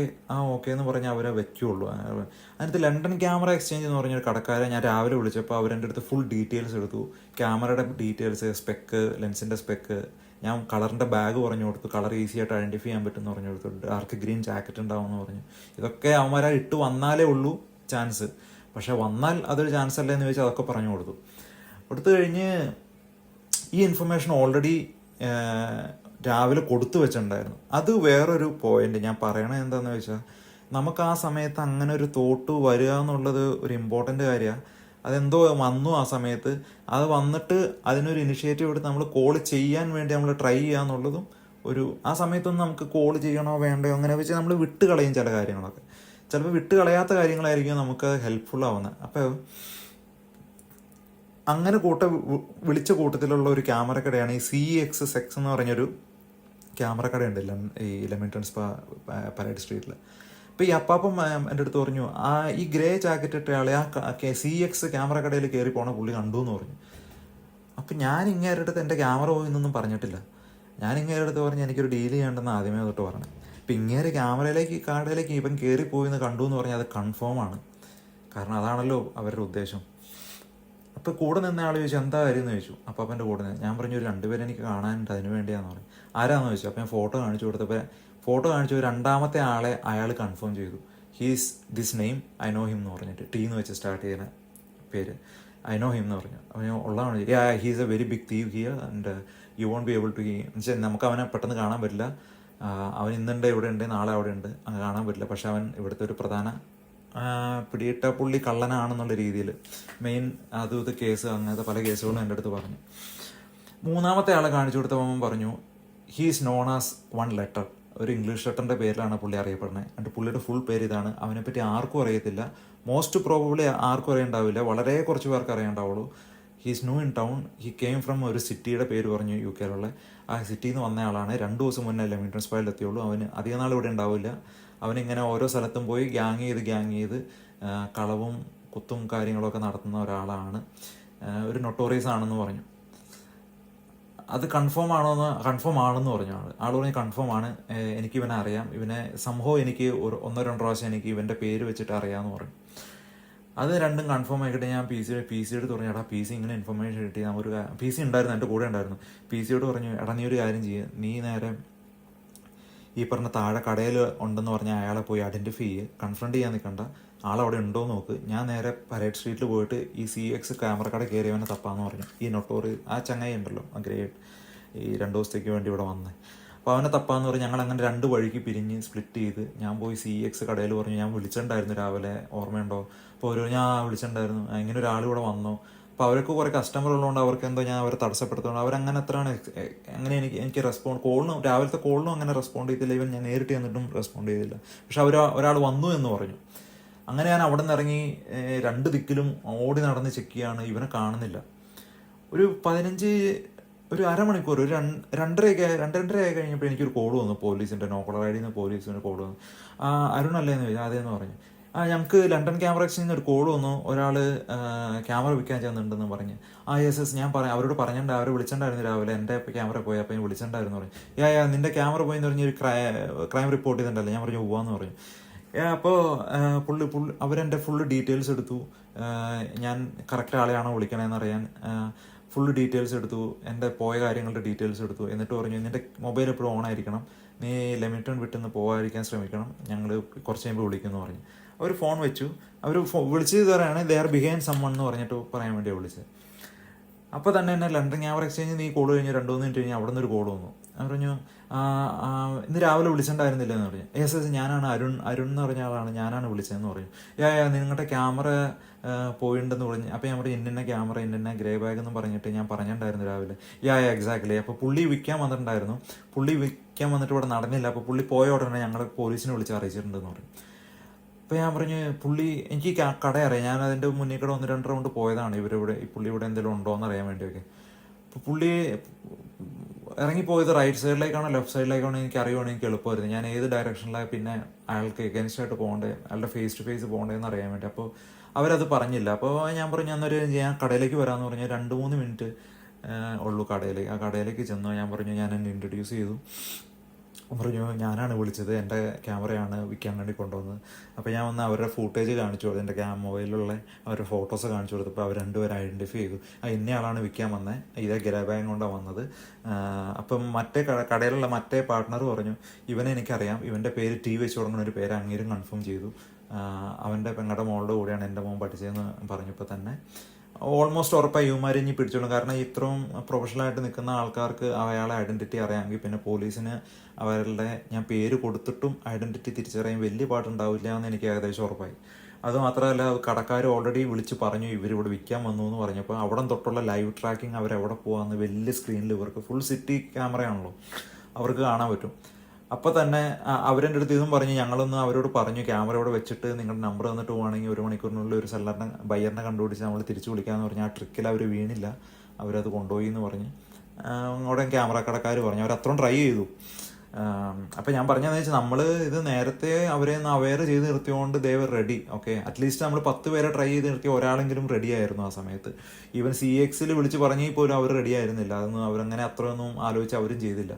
എന്ന് പറഞ്ഞാൽ അവരെ വയ്ക്കുള്ളൂ. അതിനകത്ത് ലണ്ടൻ ക്യാമറ എക്സ്ചേഞ്ച് എന്ന് പറഞ്ഞൊരു കടക്കാരെ ഞാൻ രാവിലെ വിളിച്ചപ്പോൾ അവരെൻ്റെ അടുത്ത് ഫുൾ ഡീറ്റെയിൽസ് എടുത്തു. ക്യാമറയുടെ ഡീറ്റെയിൽസ്, സ്പെക്ക്, ലെൻസിൻ്റെ സ്പെക്ക്, ഞാൻ കളറിൻ്റെ ബാഗ് പറഞ്ഞു കൊടുത്തു, കളർ ഈസി ആയിട്ട് ഐഡൻറ്റിഫൈ ചെയ്യാൻ പറ്റുമെന്ന് പറഞ്ഞു കൊടുത്തു, ഡാർക്ക് ഗ്രീൻ ജാക്കറ്റ് ഉണ്ടാവുമെന്ന് പറഞ്ഞു. ഇതൊക്കെ അവന്മാരെ ഇട്ട് വന്നാലേ ഉള്ളൂ ചാൻസ്. പക്ഷെ വന്നാൽ അതൊരു ചാൻസ് അല്ലേ എന്ന് ചോദിച്ചാൽ അതൊക്കെ പറഞ്ഞു കൊടുത്തു കഴിഞ്ഞ് ഈ ഇൻഫർമേഷൻ ഓൾറെഡി രാവിലെ കൊടുത്തു വെച്ചിട്ടുണ്ടായിരുന്നു. അത് വേറൊരു പോയിന്റ് ഞാൻ പറയണത് എന്താണെന്ന് വെച്ചാൽ, നമുക്ക് ആ സമയത്ത് അങ്ങനെ ഒരു തോട്ട് വരിക എന്നുള്ളത് ഒരു ഇമ്പോർട്ടൻ്റ് കാര്യമാണ്. അതെന്തോ വന്നു ആ സമയത്ത്, അത് വന്നിട്ട് അതിനൊരു ഇനിഷ്യേറ്റീവ് എടുത്ത് നമ്മൾ കോൾ ചെയ്യാൻ വേണ്ടി നമ്മൾ ട്രൈ ചെയ്യുക എന്നുള്ളതും ആ സമയത്തൊന്നും നമുക്ക് കോൾ ചെയ്യണോ വേണ്ടയോ അങ്ങനെ വെച്ച് നമ്മൾ വിട്ട് കളയും ചില കാര്യങ്ങളൊക്കെ. ചിലപ്പോൾ വിട്ട് കളയാത്ത കാര്യങ്ങളായിരിക്കും നമുക്ക് ഹെൽപ്ഫുൾ ആവുന്നത്. അപ്പോൾ അങ്ങനെ വിളിച്ച കൂട്ടത്തിലുള്ള ഒരു ക്യാമറ കടയാണ് ഈ CXX എന്ന് പറഞ്ഞൊരു ക്യാമറ കടയുണ്ട് ഈ ലെമിങ്ടൺ സ്പാ പരേഡ് സ്ട്രീറ്റിൽ. അപ്പോൾ ഈ അപ്പാപ്പം എൻ്റെ അടുത്ത് പറഞ്ഞു, ഈ ഗ്രേ ജാക്കറ്റ് ഇട്ട ആളെ CX ക്യാമറ കടയിൽ കയറി പോണ പുള്ളി കണ്ടു എന്ന് പറഞ്ഞു. അപ്പം ഞാൻ ഇങ്ങേരുടെ അടുത്ത് എൻ്റെ ക്യാമറ പോയി എന്നൊന്നും പറഞ്ഞിട്ടില്ല. ഞാൻ ഇങ്ങേരുടെ അടുത്ത് പറഞ്ഞ് എനിക്കൊരു ഡീൽ ചെയ്യേണ്ടെന്ന് ആദ്യമേ തൊട്ട് പറഞ്ഞു. അപ്പം ഇങ്ങേരെ കടയിലേക്ക് ഇവൻ കയറി പോയി എന്ന് കണ്ടു എന്ന് പറഞ്ഞാൽ അത് കൺഫേമാണ്. കാരണം അതാണല്ലോ അവരുടെ ഉദ്ദേശം. അപ്പോൾ കൂടെ നിന്ന ആൾ ചോദിച്ചു എന്താ കാര്യം എന്ന് ചോദിച്ചു. അപ്പോൾ എൻ്റെ കൂടെ നിന്ന് ഞാൻ പറഞ്ഞു, ഒരു 2 പേരെ എനിക്ക് കാണാനുണ്ട്, അതിന് വേണ്ടിയാന്ന് പറഞ്ഞു. ആരാന്ന് ചോദിച്ചു. അപ്പോൾ ഞാൻ ഫോട്ടോ കാണിച്ചു കൊടുത്തപ്പോൾ രണ്ടാമത്തെ ആളെ അയാൾ കൺഫേം ചെയ്തു. He's this name, I know him എന്ന് പറഞ്ഞിട്ട്, T എന്ന് വെച്ച് സ്റ്റാർട്ട് ചെയ്യുന്ന പേര്, ഐ നോ ഹിം എന്ന് പറഞ്ഞു. അപ്പോൾ ഞാൻ ഉള്ളതാണ്, he's a very big thief here and you won't be able to എന്നുവെച്ചാൽ നമുക്ക് അവനെ പെട്ടെന്ന് കാണാൻ പറ്റില്ല. അവൻ ഇന്നുണ്ട്, ഇവിടെ ഉണ്ട്, നാളെ അവിടെ ഉണ്ട്, അങ്ങ് കാണാൻ പറ്റില്ല. പക്ഷെ അവൻ ഇവിടുത്തെ ഒരു പ്രധാന പിടിയിട്ട പുള്ളി കള്ളനാണെന്നുള്ള രീതിയിൽ മെയിൻ ഇത് കേസ്, അങ്ങനത്തെ പല കേസുകളും എൻ്റെ അടുത്ത് പറഞ്ഞു. മൂന്നാമത്തെ ആളെ കാണിച്ചു കൊടുത്തപ്പോൾ പറഞ്ഞു, ഹീസ് നോൺ ആസ് 1 ലെറ്റർ, ഒരു ഇംഗ്ലീഷ് ലെറ്ററിൻ്റെ പേരിലാണ് പുള്ളി അറിയപ്പെടുന്നത്. എന്നിട്ട് പുള്ളിയുടെ ഫുൾ പേര് ഇതാണ്. അവനെപ്പറ്റി ആർക്കും അറിയത്തില്ല, മോസ്റ്റ് പ്രോബബ്ലി ആർക്കും അറിയണ്ടാവില്ല, വളരെ കുറച്ച് പേർക്ക് അറിയണ്ടാവുള്ളൂ. He's new in town, he came from ഒരു സിറ്റിയുടെ പേര് പറഞ്ഞു, UK ആ സിറ്റിയിൽ നിന്ന് വന്ന ആളാണ്. 2 ദിവസം മുന്നേ ലെമിങ്ടൺ സ്പായിൽ എത്തിയുള്ളൂ. അവന് അധികം നാൾ ഇവിടെ ഉണ്ടാവില്ല. അവനിങ്ങനെ ഓരോ സ്ഥലത്തും പോയി ഗ്യാങ് ചെയ്ത് കളവും കുത്തും കാര്യങ്ങളൊക്കെ നടത്തുന്ന ഒരാളാണ്, ഒരു നൊട്ടോറിയസ് ആണെന്ന് പറഞ്ഞു. അത് കൺഫേം ആണെന്ന് പറഞ്ഞു ആൾ പറഞ്ഞ് കൺഫേം ആണ്, എനിക്ക് ഇവനെ അറിയാം, ഇവനെ സംഭവം എനിക്ക് 1-2 പ്രാവശ്യം എനിക്ക് ഇവൻ്റെ പേര് വെച്ചിട്ട് അറിയാമെന്ന് പറഞ്ഞു. അത് രണ്ടും കൺഫേം ആയിക്കിട്ട് ഞാൻ പി സിയോട് പറഞ്ഞു, എടാ PC ഇങ്ങനെ ഇൻഫർമേഷൻ കിട്ടി, ഒരു PC ഉണ്ടായിരുന്നു, എൻ്റെ കൂടെ ഉണ്ടായിരുന്നു. PCയോട് പറഞ്ഞു, എടാ നീ ഒരു കാര്യം ചെയ്യുക, നീ നേരെ ഈ പറഞ്ഞ താഴെ കടയിൽ ഉണ്ടെന്ന് പറഞ്ഞാൽ അയാളെ പോയി ഐഡൻറ്റിഫൈ കൺഫ്രണ്ട് ചെയ്യാൻ നിൽക്കണ്ട, ആളവിടെ ഉണ്ടോ നോക്ക്, ഞാൻ നേരെ പരേഡ് സ്ട്രീറ്റിൽ പോയിട്ട് ഈ CX ക്യാമറ കട കയറിയവനെ തപ്പാന്ന് പറഞ്ഞു. ഈ നൊട്ടോറി ആ ചങ്ങായി ഉണ്ടല്ലോ, ആ ഗ്രേറ്റ്, ഈ 2 ദിവസത്തേക്ക് വേണ്ടി ഇവിടെ വന്നത്. അപ്പോൾ അവനെ തപ്പാന്ന് പറഞ്ഞ് ഞങ്ങൾ അങ്ങനെ 2 വഴിക്ക് പിരിഞ്ഞ് സ്പ്ലിറ്റ് ചെയ്ത് ഞാൻ പോയി CX കടയിൽ പറഞ്ഞു, ഞാൻ വിളിച്ചിട്ടുണ്ടായിരുന്നു രാവിലെ, ഓർമ്മയുണ്ടോ? അപ്പോൾ ഞാൻ വിളിച്ചിട്ടുണ്ടായിരുന്നു, ഇങ്ങനെ ഒരാൾ ഇവിടെ വന്നോ. അപ്പോൾ അവർക്ക് കുറേ കസ്റ്റമർ ഉള്ളതുകൊണ്ട് അവർക്ക് എന്തോ ഞാൻ അവരെ തടസ്സപ്പെടുത്തുകൊണ്ട് അവരങ്ങനെ എത്രയാണ് അങ്ങനെ എനിക്ക് രാവിലത്തെ കോളിനും അങ്ങനെ റെസ്പോണ്ട് ചെയ്തില്ല. ഇവൻ ഞാൻ നേരിട്ട് ചെന്നിട്ടും റെസ്പോണ്ട് ചെയ്തില്ല. പക്ഷെ ഒരാൾ വന്നു എന്ന് പറഞ്ഞു. അങ്ങനെ ഞാൻ അവിടെ നിന്ന് ഇറങ്ങി 2 ദിക്കിലും ഓടി നടന്ന് ചെക്ക് ചെയ്യാണ്, ഇവനെ കാണുന്നില്ല. ഒരു അരമണിക്കൂർ, ഒരു 2:30 ആയി കഴിഞ്ഞപ്പോൾ എനിക്കൊരു കോൾ വന്നു, പോലീസിൻ്റെ നോക്കോളർ ഐഡിയിൽ നിന്ന് പോലീസിൻ്റെ കോൾ വന്നു. അരുണല്ലേ എന്ന് ചോദിച്ചാൽ അതേന്ന് പറഞ്ഞു. ഞങ്ങൾക്ക് ലണ്ടൻ ക്യാമറ എക്സ്ചേഞ്ചിൽ ഒരു കോൾ വന്നു, ഒരാൾ ക്യാമറ വിൽക്കാൻ ചെന്നുണ്ടെന്ന് പറഞ്ഞ്. യെസ് ഞാൻ അവരോട് പറഞ്ഞിട്ടുണ്ട്, അവർ വിളിച്ചിട്ടുണ്ടായിരുന്നു രാവിലെ, എൻ്റെ ക്യാമറ പോയി, അപ്പം ഞാൻ വിളിച്ചിട്ടുണ്ടായിരുന്നു പറഞ്ഞു. നിൻ്റെ ക്യാമറ പോയി എന്ന് പറഞ്ഞ് ഒരു ക്രൈം റിപ്പോർട്ട് ചെയ്തിട്ടുണ്ടല്ലോ. ഞാൻ പറഞ്ഞു പോവാന്ന് പറഞ്ഞു. അപ്പോൾ അവരെൻ്റെ ഫുള്ള് ഡീറ്റെയിൽസ് എടുത്തു, ഞാൻ കറക്റ്റ് ആളെയാണോ വിളിക്കണമെന്ന് അറിയാൻ ഫുള്ള് ഡീറ്റെയിൽസ് എടുത്തു, എൻ്റെ പോയ കാര്യങ്ങളുടെ ഡീറ്റെയിൽസ് എടുത്തു. എന്നിട്ട് പറഞ്ഞു, നിൻ്റെ മൊബൈൽ എപ്പോഴും ഓൺ ആയിരിക്കണം, നീ ലെമിങ്ടൺ വിട്ടുനിന്ന് പോകാതിരിക്കാൻ ശ്രമിക്കണം, ഞങ്ങൾ കുറച്ച് കഴിയുമ്പോൾ വിളിക്കുമെന്ന് പറഞ്ഞു. അവർ ഫോൺ വെച്ചു. അവർ വിളിച്ചത് പറയുകയാണ്, ദേ ആർ ബിഹൈൻഡ് സമ്മൺ എന്ന് പറഞ്ഞിട്ട് പറയാൻ വേണ്ടിയാണ് വിളിച്ചത്. അപ്പോൾ തന്നെ എന്നെ ലണ്ടൻ ക്യാമറ എക്സ്ചേഞ്ച് നീ കോൾ കഴിഞ്ഞ് 2-3 മിനിറ്റ് കഴിഞ്ഞ് അവിടെ നിന്നൊരു കോൾ വന്നു. ഞാൻ പറഞ്ഞു ഇന്ന് രാവിലെ വിളിച്ചിട്ടുണ്ടായിരുന്നില്ല എന്ന് പറഞ്ഞു. യെസ് ഞാനാണ് അരുൺ എന്ന് പറഞ്ഞ ആളാണ്, ഞാനാണ് വിളിച്ചതെന്ന് പറഞ്ഞു. നിങ്ങളുടെ ക്യാമറ പോയിട്ടുണ്ടെന്ന് പറഞ്ഞു. അപ്പോൾ ഞാൻ പറഞ്ഞു ഇന്ന ക്യാമറ ഇന്ന ഗ്രേ ബാഗ് എന്ന് പറഞ്ഞിട്ട് ഞാൻ പറഞ്ഞിട്ടുണ്ടായിരുന്നു രാവിലെ. എക്സാക്ട്ലി. അപ്പോൾ പുള്ളി വിൽക്കാൻ വന്നിട്ടുണ്ടായിരുന്നു. പുള്ളി വിൽക്കാൻ വന്നിട്ട് ഇവിടെ നടന്നില്ല. അപ്പോൾ പുള്ളി പോയ ഉടനെ ഞങ്ങൾ പോലീസിനെ വിളിച്ച് അറിയിച്ചിട്ടുണ്ടെന്ന് പറഞ്ഞു. അപ്പോൾ ഞാൻ പറഞ്ഞു പുള്ളി എനിക്ക് കട അറിയാം, ഞാൻ അതിൻ്റെ മുന്നിൽ കൂടെ 1-2 റൗണ്ട് പോയതാണ് ഈ പുള്ളി ഇവിടെ എന്തെങ്കിലും ഉണ്ടോ എന്ന് അറിയാൻ വേണ്ടിയൊക്കെ. അപ്പോൾ പുള്ളി ഇറങ്ങിപ്പോയത് റൈറ്റ് സൈഡിലേക്കാണോ ലെഫ്റ്റ് സൈഡിലേക്കാണോ എനിക്ക് അറിയുവാണെങ്കിൽ എനിക്ക് എളുപ്പമായിരുന്നു. ഞാൻ ഏത് ഡയറക്ഷനിലാണ് പിന്നെ അയാൾക്ക് എഗൻസ്റ്റായിട്ട് പോകണ്ടേ, അയാളുടെ ഫേസ് ടു ഫേസ് പോകണ്ടേന്ന് അറിയാൻ വേണ്ടി. അപ്പോൾ അവരത് പറഞ്ഞില്ല. അപ്പോൾ ഞാൻ പറഞ്ഞു ഞാൻ കടയിലേക്ക് വരാമെന്ന് പറഞ്ഞു. 2-3 മിനിറ്റ് ഉള്ളൂ കടയിലേക്ക്. ആ കടയിലേക്ക് ചെന്നു. ഞാൻ പറഞ്ഞു ഞാൻ എന്നെ ഇൻട്രൊഡ്യൂസ് ചെയ്തു. പറഞ്ഞു ഞാനാണ് വിളിച്ചത്, എൻ്റെ ക്യാമറയാണ് വിൽക്കാൻ വേണ്ടി കൊണ്ടുവന്നത്. അപ്പോൾ ഞാൻ വന്ന് അവരുടെ ഫൂട്ടേജ് കാണിച്ചു കൊടുത്തു, എൻ്റെ മൊബൈലിലുള്ള അവരുടെ ഫോട്ടോസ് കാണിച്ചു കൊടുത്തപ്പോൾ അവർ രണ്ടുപേരും ഐഡൻറ്റിഫൈ ചെയ്തു. ഇന്നയാളാണ് വിൽക്കാൻ വന്നത്, ഇതേ ഗ്രേ ബാഗ് കൊണ്ടാണ് വന്നത്. അപ്പം മറ്റേ കടയിലുള്ള മറ്റേ പാർട്ട്ണർ പറഞ്ഞു ഇവനെ എനിക്കറിയാം, ഇവൻ്റെ പേര് ടി വെച്ച് തുടങ്ങുന്ന ഒരു പേര് അങ്ങേരും കൺഫേം ചെയ്തു. അവൻ്റെ പെങ്ങളുടെ മോളുടെ കൂടെയാണ് എൻ്റെ മോൻ പഠിച്ചതെന്ന് പറഞ്ഞപ്പോൾ തന്നെ ഓൾമോസ്റ്റ് ഉറപ്പായി യുവമാർ ഇനി പിടിച്ചോളും. കാരണം ഇത്രയും പ്രൊഫഷണലായിട്ട് നിൽക്കുന്ന ആൾക്കാർക്ക് അയാളെ ഐഡൻറ്റിറ്റി അറിയാമെങ്കിൽ പിന്നെ പോലീസിന് അവരുടെ ഞാൻ പേര് കൊടുത്തിട്ടും ഐഡൻറ്റിറ്റി തിരിച്ചറിയാൻ വലിയ പാടുണ്ടാവില്ല എന്ന് എനിക്ക് ഏകദേശം ഉറപ്പായി. അതുമാത്രമല്ല കടക്കാർ ഓൾറെഡി വിളിച്ച് പറഞ്ഞു ഇവരിവിടെ വിൽക്കാൻ വന്നു എന്ന് പറഞ്ഞപ്പോൾ അവിടെ തൊട്ടുള്ള ലൈവ് ട്രാക്കിംഗ് അവരെവിടെ പോകാമെന്ന് വലിയ സ്ക്രീനിൽ ഇവർക്ക് ഫുൾ സിറ്റി ക്യാമറയാണല്ലോ, അവർക്ക് കാണാൻ പറ്റും. അപ്പോൾ തന്നെ അവരെൻ്റെ അടുത്ത് ഇതും പറഞ്ഞു, ഞങ്ങളൊന്ന് അവരോട് പറഞ്ഞു ക്യാമറ ഇവിടെ വെച്ചിട്ട് നിങ്ങളുടെ നമ്പർ തന്നിട്ട് പോകണമെങ്കിൽ 1 മണിക്കൂറിനുള്ളിൽ ഒരു ബയ്യറിനെ കണ്ടുപിടിച്ച് നമ്മൾ തിരിച്ചു വിളിക്കാമെന്ന് പറഞ്ഞു. ആ ട്രിക്കിൽ അവർ വീണില്ല, അവരത് കൊണ്ടുപോയി എന്ന് പറഞ്ഞ് അവിടെ ക്യാമറ കടക്കാർ പറഞ്ഞു. അവരത്രയും ട്രൈ ചെയ്തു. അപ്പം ഞാൻ പറഞ്ഞതെന്ന് വെച്ചാൽ നമ്മൾ ഇത് നേരത്തെ അവരെ ഒന്ന് അവെയർ ചെയ്ത് നിർത്തിയോണ്ട് ദേവർ റെഡി. ഓക്കെ, അറ്റ്ലീസ്റ്റ് നമ്മൾ 10 പേരെ ട്രൈ ചെയ്ത് നിർത്തിയ ഒരാളെങ്കിലും റെഡി ആയിരുന്നു ആ സമയത്ത്. ഈവൻ CXൽ വിളിച്ച് പറഞ്ഞെങ്കിൽ പോലും അവർ റെഡി ആയിരുന്നില്ല. അതൊന്നും അവരങ്ങനെ അത്രയൊന്നും ആലോചിച്ച് അവരും ചെയ്തില്ല.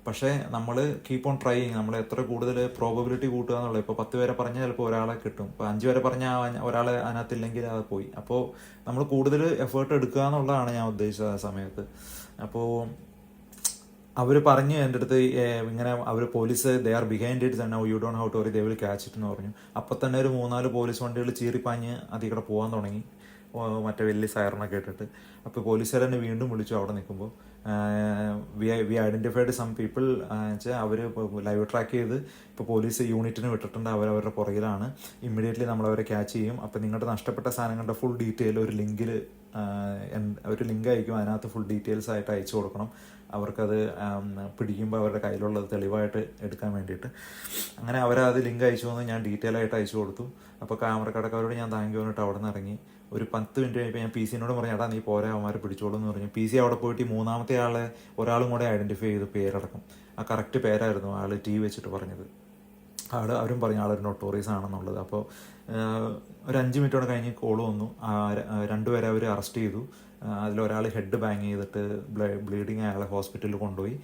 പക്ഷേ നമ്മൾ കീപ്പ് ഓൺ ട്രൈയിങ്, നമ്മൾ എത്ര കൂടുതൽ പ്രോബബിലിറ്റി കൂട്ടുക എന്നുള്ളത്. ഇപ്പോൾ 10 പേരെ പറഞ്ഞാൽ ചിലപ്പോൾ ഒരാളെ കിട്ടും, ഇപ്പോൾ 5 പേരെ പറഞ്ഞാൽ ഒരാളെ അതിനകത്തില്ലെങ്കിൽ അത് പോയി. അപ്പോൾ നമ്മൾ കൂടുതൽ എഫേർട്ട് എടുക്കുക എന്നുള്ളതാണ് ഞാൻ ഉദ്ദേശിച്ചത് ആ സമയത്ത്. അപ്പോൾ അവർ പറഞ്ഞു എൻ്റെ അടുത്ത് ഇങ്ങനെ അവർ police they are behind it തന്നെ, you don't have to worry they will catch it എന്ന് പറഞ്ഞു. അപ്പോൾ തന്നെ ഒരു 3-4 പോലീസ് വണ്ടികൾ ചീറിപ്പാഞ്ഞ് അതിൽ കൂടെ പോകാൻ തുടങ്ങി, മറ്റേ വലിയ സൈറനൊക്കെ ഇട്ടിട്ട്. അപ്പോൾ പോലീസുകാർ തന്നെ വീണ്ടും വിളിച്ചു അവിടെ നിൽക്കുമ്പോൾ. വി ഐഡൻറ്റിഫൈഡ് സം പീപ്പിൾ വെച്ചാൽ അവർ ലൈവ് ട്രാക്ക് ചെയ്ത് ഇപ്പോൾ പോലീസ് യൂണിറ്റിന് വിട്ടിട്ടുണ്ട്, അവരവരുടെ പുറകിലാണ്. ഇമ്മീഡിയറ്റ്ലി നമ്മളവരെ ക്യാച്ച് ചെയ്യും. അപ്പോൾ നിങ്ങളുടെ നഷ്ടപ്പെട്ട സാധനങ്ങളുടെ ഫുൾ ഡീറ്റെയിൽ ഒരു ലിങ്ക് അയക്കും, അതിനകത്ത് ഫുൾ ഡീറ്റെയിൽസ് ആയിട്ട് അയച്ചു കൊടുക്കണം. അവർക്കത് പിടിക്കുമ്പോൾ അവരുടെ കയ്യിലുള്ളത് തെളിവായിട്ട് എടുക്കാൻ വേണ്ടിയിട്ട്. അങ്ങനെ അവരത് ലിങ്ക് അയച്ചു വന്ന് ഞാൻ ഡീറ്റെയിൽ ആയിട്ട് അയച്ചു കൊടുത്തു. അപ്പോൾ ക്യാമറ കടക്കാരോട് ഞാൻ താങ്ക് യു പറഞ്ഞിട്ട് അവിടെ നിന്ന് ഇറങ്ങി. ഒരു 10 മിനിറ്റ് കഴിഞ്ഞപ്പോൾ ഞാൻ PC-നോട് പറഞ്ഞു എടാ നീ പോരാ അവന്മാരെ പിടിച്ചോളൂ എന്ന് പറഞ്ഞു. PC അവിടെ പോയിട്ട് 3-ാമത്തെ ആളെ ഒരാളും കൂടെ ഐഡൻറ്റിഫൈ ചെയ്തു, പേരടക്കം. ആ കറക്റ്റ് പേരായിരുന്നു ആൾ ടി വെച്ചിട്ട് പറഞ്ഞത്. അവരും പറഞ്ഞു ആളൊരു നൊട്ടോറിയസ് ആണെന്നുള്ളത്. അപ്പോൾ ഒരു 5 മിനിറ്റോടെ കഴിഞ്ഞ് കോൾ വന്നു. 2 പേരെ അവർ അറസ്റ്റ് ചെയ്തു. അതിലൊരാൾ ഹെഡ് ബാങ് ചെയ്തിട്ട് ബ്ലീഡിങ് അയാളെ ഹോസ്പിറ്റലിൽ കൊണ്ടുപോയി.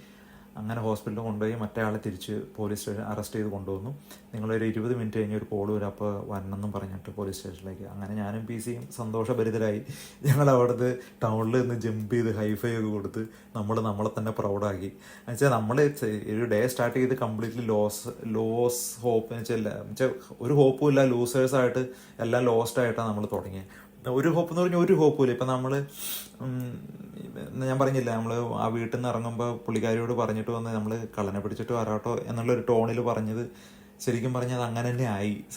അങ്ങനെ ഹോസ്പിറ്റലിൽ കൊണ്ടുപോയി മറ്റേ ആളെ തിരിച്ച് പോലീസ് സ്റ്റേഷൻ അറസ്റ്റ് ചെയ്ത് കൊണ്ടുവന്നു. നിങ്ങളൊരു 20 മിനിറ്റ് കഴിഞ്ഞ് ഒരു കോൾ വരും, അപ്പോൾ വരണമെന്നും പറഞ്ഞിട്ട് പോലീസ് സ്റ്റേഷനിലേക്ക്. അങ്ങനെ ഞാനും PC-യും സന്തോഷഭരിതരായി ഞങ്ങൾ അവിടുന്ന് ടൗണിൽ നിന്ന് ജമ്പ് ചെയ്ത് ഹൈഫൈ ഒക്കെ കൊടുത്ത് നമ്മളെ തന്നെ പ്രൗഡാക്കി. എന്നുവെച്ചാൽ നമ്മൾ ഒരു ഡേ സ്റ്റാർട്ട് ചെയ്ത് കംപ്ലീറ്റ്ലി ലോസ് ഹോപ്പ് വെച്ചാൽ ഒരു ഹോപ്പും ഇല്ല, ലൂസേഴ്സായിട്ട് എല്ലാം ലോസ്റ്റ് ആയിട്ടാണ് നമ്മൾ തുടങ്ങിയത്. ഒരു ഹോപ്പ് എന്ന് പറഞ്ഞാൽ ഒരു ഹോപ്പും ഇല്ല. ഇപ്പം നമ്മൾ ഞാൻ പറഞ്ഞില്ല, നമ്മൾ ആ വീട്ടിൽ നിന്ന് ഇറങ്ങുമ്പോൾ പുള്ളിക്കാരിയോട് പറഞ്ഞിട്ട് വന്ന് നമ്മൾ കള്ളനെ പിടിച്ചിട്ട് വരാട്ടോ എന്നുള്ളൊരു ടോണിൽ പറഞ്ഞത് ശരിക്കും പറഞ്ഞാൽ അത് അങ്ങനെ തന്നെ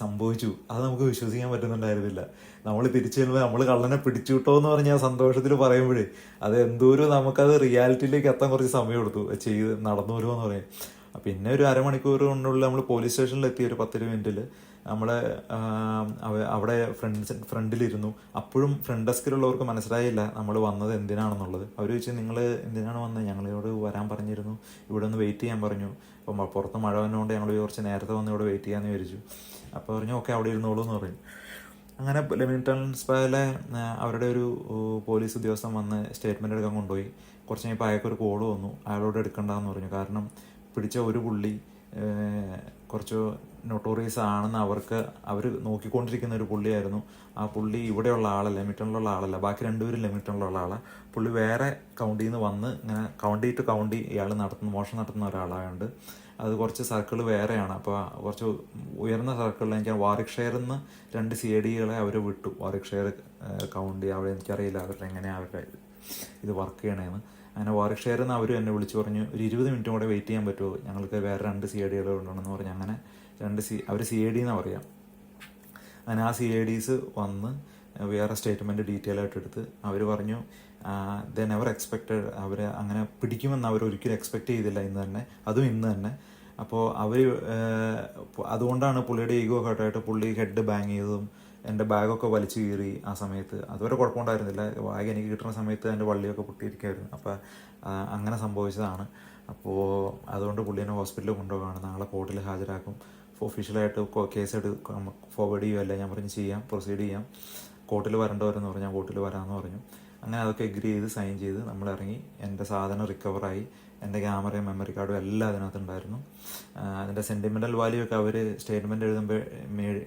സംഭവിച്ചു. അത് നമുക്ക് വിശ്വസിക്കാൻ പറ്റുന്നുണ്ടായിരുന്നില്ല. നമ്മൾ തിരിച്ചു ചെല്ലുമ്പോൾ നമ്മൾ കള്ളനെ പിടിച്ചു കിട്ടോ എന്ന് പറഞ്ഞാൽ സന്തോഷത്തിൽ പറയുമ്പോഴേ അത് എന്തോരം നമുക്കത് റിയാലിറ്റിയിലേക്ക് എത്താൻ കുറച്ച് സമയം എടുത്തു നടന്നു വരുമെന്ന് പറയും. പിന്നെ ഒരു അരമണിക്കൂർ കൊണ്ടുള്ള നമ്മൾ പോലീസ് സ്റ്റേഷനിലെത്തി. ഒരു 10 മിനിറ്റിൽ നമ്മൾ അവിടെ ഫ്രണ്ടിലിരുന്നു. അപ്പോഴും ഫ്രണ്ട് ഡെസ്കിലുള്ളവർക്ക് മനസ്സിലായില്ല നമ്മൾ വന്നത് എന്തിനാണെന്നുള്ളത്. അവർ ചോദിച്ചു നിങ്ങൾ എന്തിനാണ് വന്നത്, ഞങ്ങളോട് വരാൻ പറഞ്ഞിരുന്നു, ഇവിടെ ഒന്ന് വെയിറ്റ് ചെയ്യാൻ പറഞ്ഞു. അപ്പം പുറത്ത് മഴ വന്നുകൊണ്ട് ഞങ്ങൾ കുറച്ച് നേരത്തെ വന്ന് ഇവിടെ വെയിറ്റ് ചെയ്യാമെന്ന് വിചാരിച്ചു. അപ്പോൾ പറഞ്ഞു ഓക്കെ അവിടെ ഇരുന്നോളൂ എന്ന് പറഞ്ഞു. അങ്ങനെ ലെമിംഗ്ടൺ സ്പായിലെ അവരുടെ ഒരു പോലീസ് ഉദ്യോഗസ്ഥൻ വന്ന് സ്റ്റേറ്റ്മെൻ്റ് എടുക്കാൻ കൊണ്ടുപോയി. കുറച്ച് കഴിഞ്ഞപ്പോൾ അയാൾക്കൊരു കോൾ വന്നു, അയാളോട് എടുക്കണ്ടെന്ന് പറഞ്ഞു. കാരണം പിടിച്ച ഒരു പുള്ളി കുറച്ച് നൊട്ടോറിയസ് ആണെന്ന് അവർ നോക്കിക്കൊണ്ടിരിക്കുന്ന ഒരു പുള്ളിയായിരുന്നു. ആ പുള്ളി ഇവിടെയുള്ള ആളല്ല, ലെമിറ്റണിലുള്ള ആളല്ല, ബാക്കി രണ്ടുപേരും ലെമിറ്റണിലുള്ള ആളാണ്. പുള്ളി വേറെ കൗണ്ടിയിൽ നിന്ന് വന്ന് ഇങ്ങനെ കൗണ്ടി ടു കൗണ്ടി ഇയാൾ മോഷണം നടത്തുന്ന ഒരാളായതുകൊണ്ട് അത് കുറച്ച് സർക്കിൾ വേറെയാണ്. അപ്പോൾ കുറച്ച് ഉയർന്ന സർക്കിളിൽ എനിക്ക് വാറിക്ഷയറിൽ നിന്ന് 2 CID അവർ വിട്ടു. വാറിക്ഷയർ കൗണ്ടി അവിടെ എനിക്കറിയില്ല അവരുടെ ഇത് വർക്ക് ചെയ്യണേന്ന്. അങ്ങനെ വാറിക്ഷയറിൽ നിന്ന് അവർ എന്നെ വിളിച്ചു പറഞ്ഞു, ഒരു 20 മിനിറ്റും കൂടെ വെയിറ്റ് ചെയ്യാൻ പറ്റുമോ, ഞങ്ങൾക്ക് വേറെ 2 CID ഉണ്ടെന്ന് പറഞ്ഞു. അങ്ങനെ അവർ CID എന്നാണ് പറയാം. അങ്ങനെ ആ CIDs വന്ന് വേറെ സ്റ്റേറ്റ്മെൻറ്റ് ഡീറ്റെയിൽ ആയിട്ട് എടുത്ത് അവർ പറഞ്ഞു ദേ നെവർ എക്സ്പെക്റ്റഡ്, അവർ അങ്ങനെ പിടിക്കുമെന്ന് അവർ ഒരിക്കലും എക്സ്പെക്റ്റ് ചെയ്തില്ല ഇന്ന് തന്നെ. അപ്പോൾ അതുകൊണ്ടാണ് പുള്ളിയുടെ ഈഗോ ഹേർട്ടായിട്ട് പുള്ളി ഹെഡ് ബാങ് ചെയ്തതും എൻ്റെ ബാഗൊക്കെ വലിച്ചു കീറി. ആ സമയത്ത് അതുവരെ കുഴപ്പമുണ്ടായിരുന്നില്ല, ബാഗ് എനിക്ക് കിട്ടുന്ന സമയത്ത് എൻ്റെ വള്ളിയൊക്കെ പൊട്ടിയിരിക്കുമായിരുന്നു. അപ്പോൾ അങ്ങനെ സംഭവിച്ചതാണ്. അപ്പോൾ അതുകൊണ്ട് പുള്ളിനെ ഹോസ്പിറ്റലിൽ കൊണ്ടുപോകുകയാണ്, നാളെ കോർട്ടിൽ ഹാജരാക്കും. ഒഫീഷ്യലായിട്ട് കേസ് ഫോർവേഡ് ചെയ്യുമല്ല, ഞാൻ പറഞ്ഞു ചെയ്യാം, പ്രൊസീഡ് ചെയ്യാം, കോർട്ടിൽ വരേണ്ടവരെന്ന് പറഞ്ഞു. ഞാൻ കോർട്ടിൽ വരാമെന്ന് പറഞ്ഞു. അങ്ങനെ അതൊക്കെ എഗ്രി ചെയ്ത് സൈൻ ചെയ്ത് നമ്മളിറങ്ങി. എൻ്റെ സാധനം റിക്കവറായി, എൻ്റെ ക്യാമറയും മെമ്മറി കാർഡും എല്ലാം അതിനകത്തുണ്ടായിരുന്നു. അതിൻ്റെ സെൻറ്റിമെൻ്റൽ വാല്യൂ ഒക്കെ അവർ സ്റ്റേറ്റ്മെൻറ്റ് എഴുതുമ്പോൾ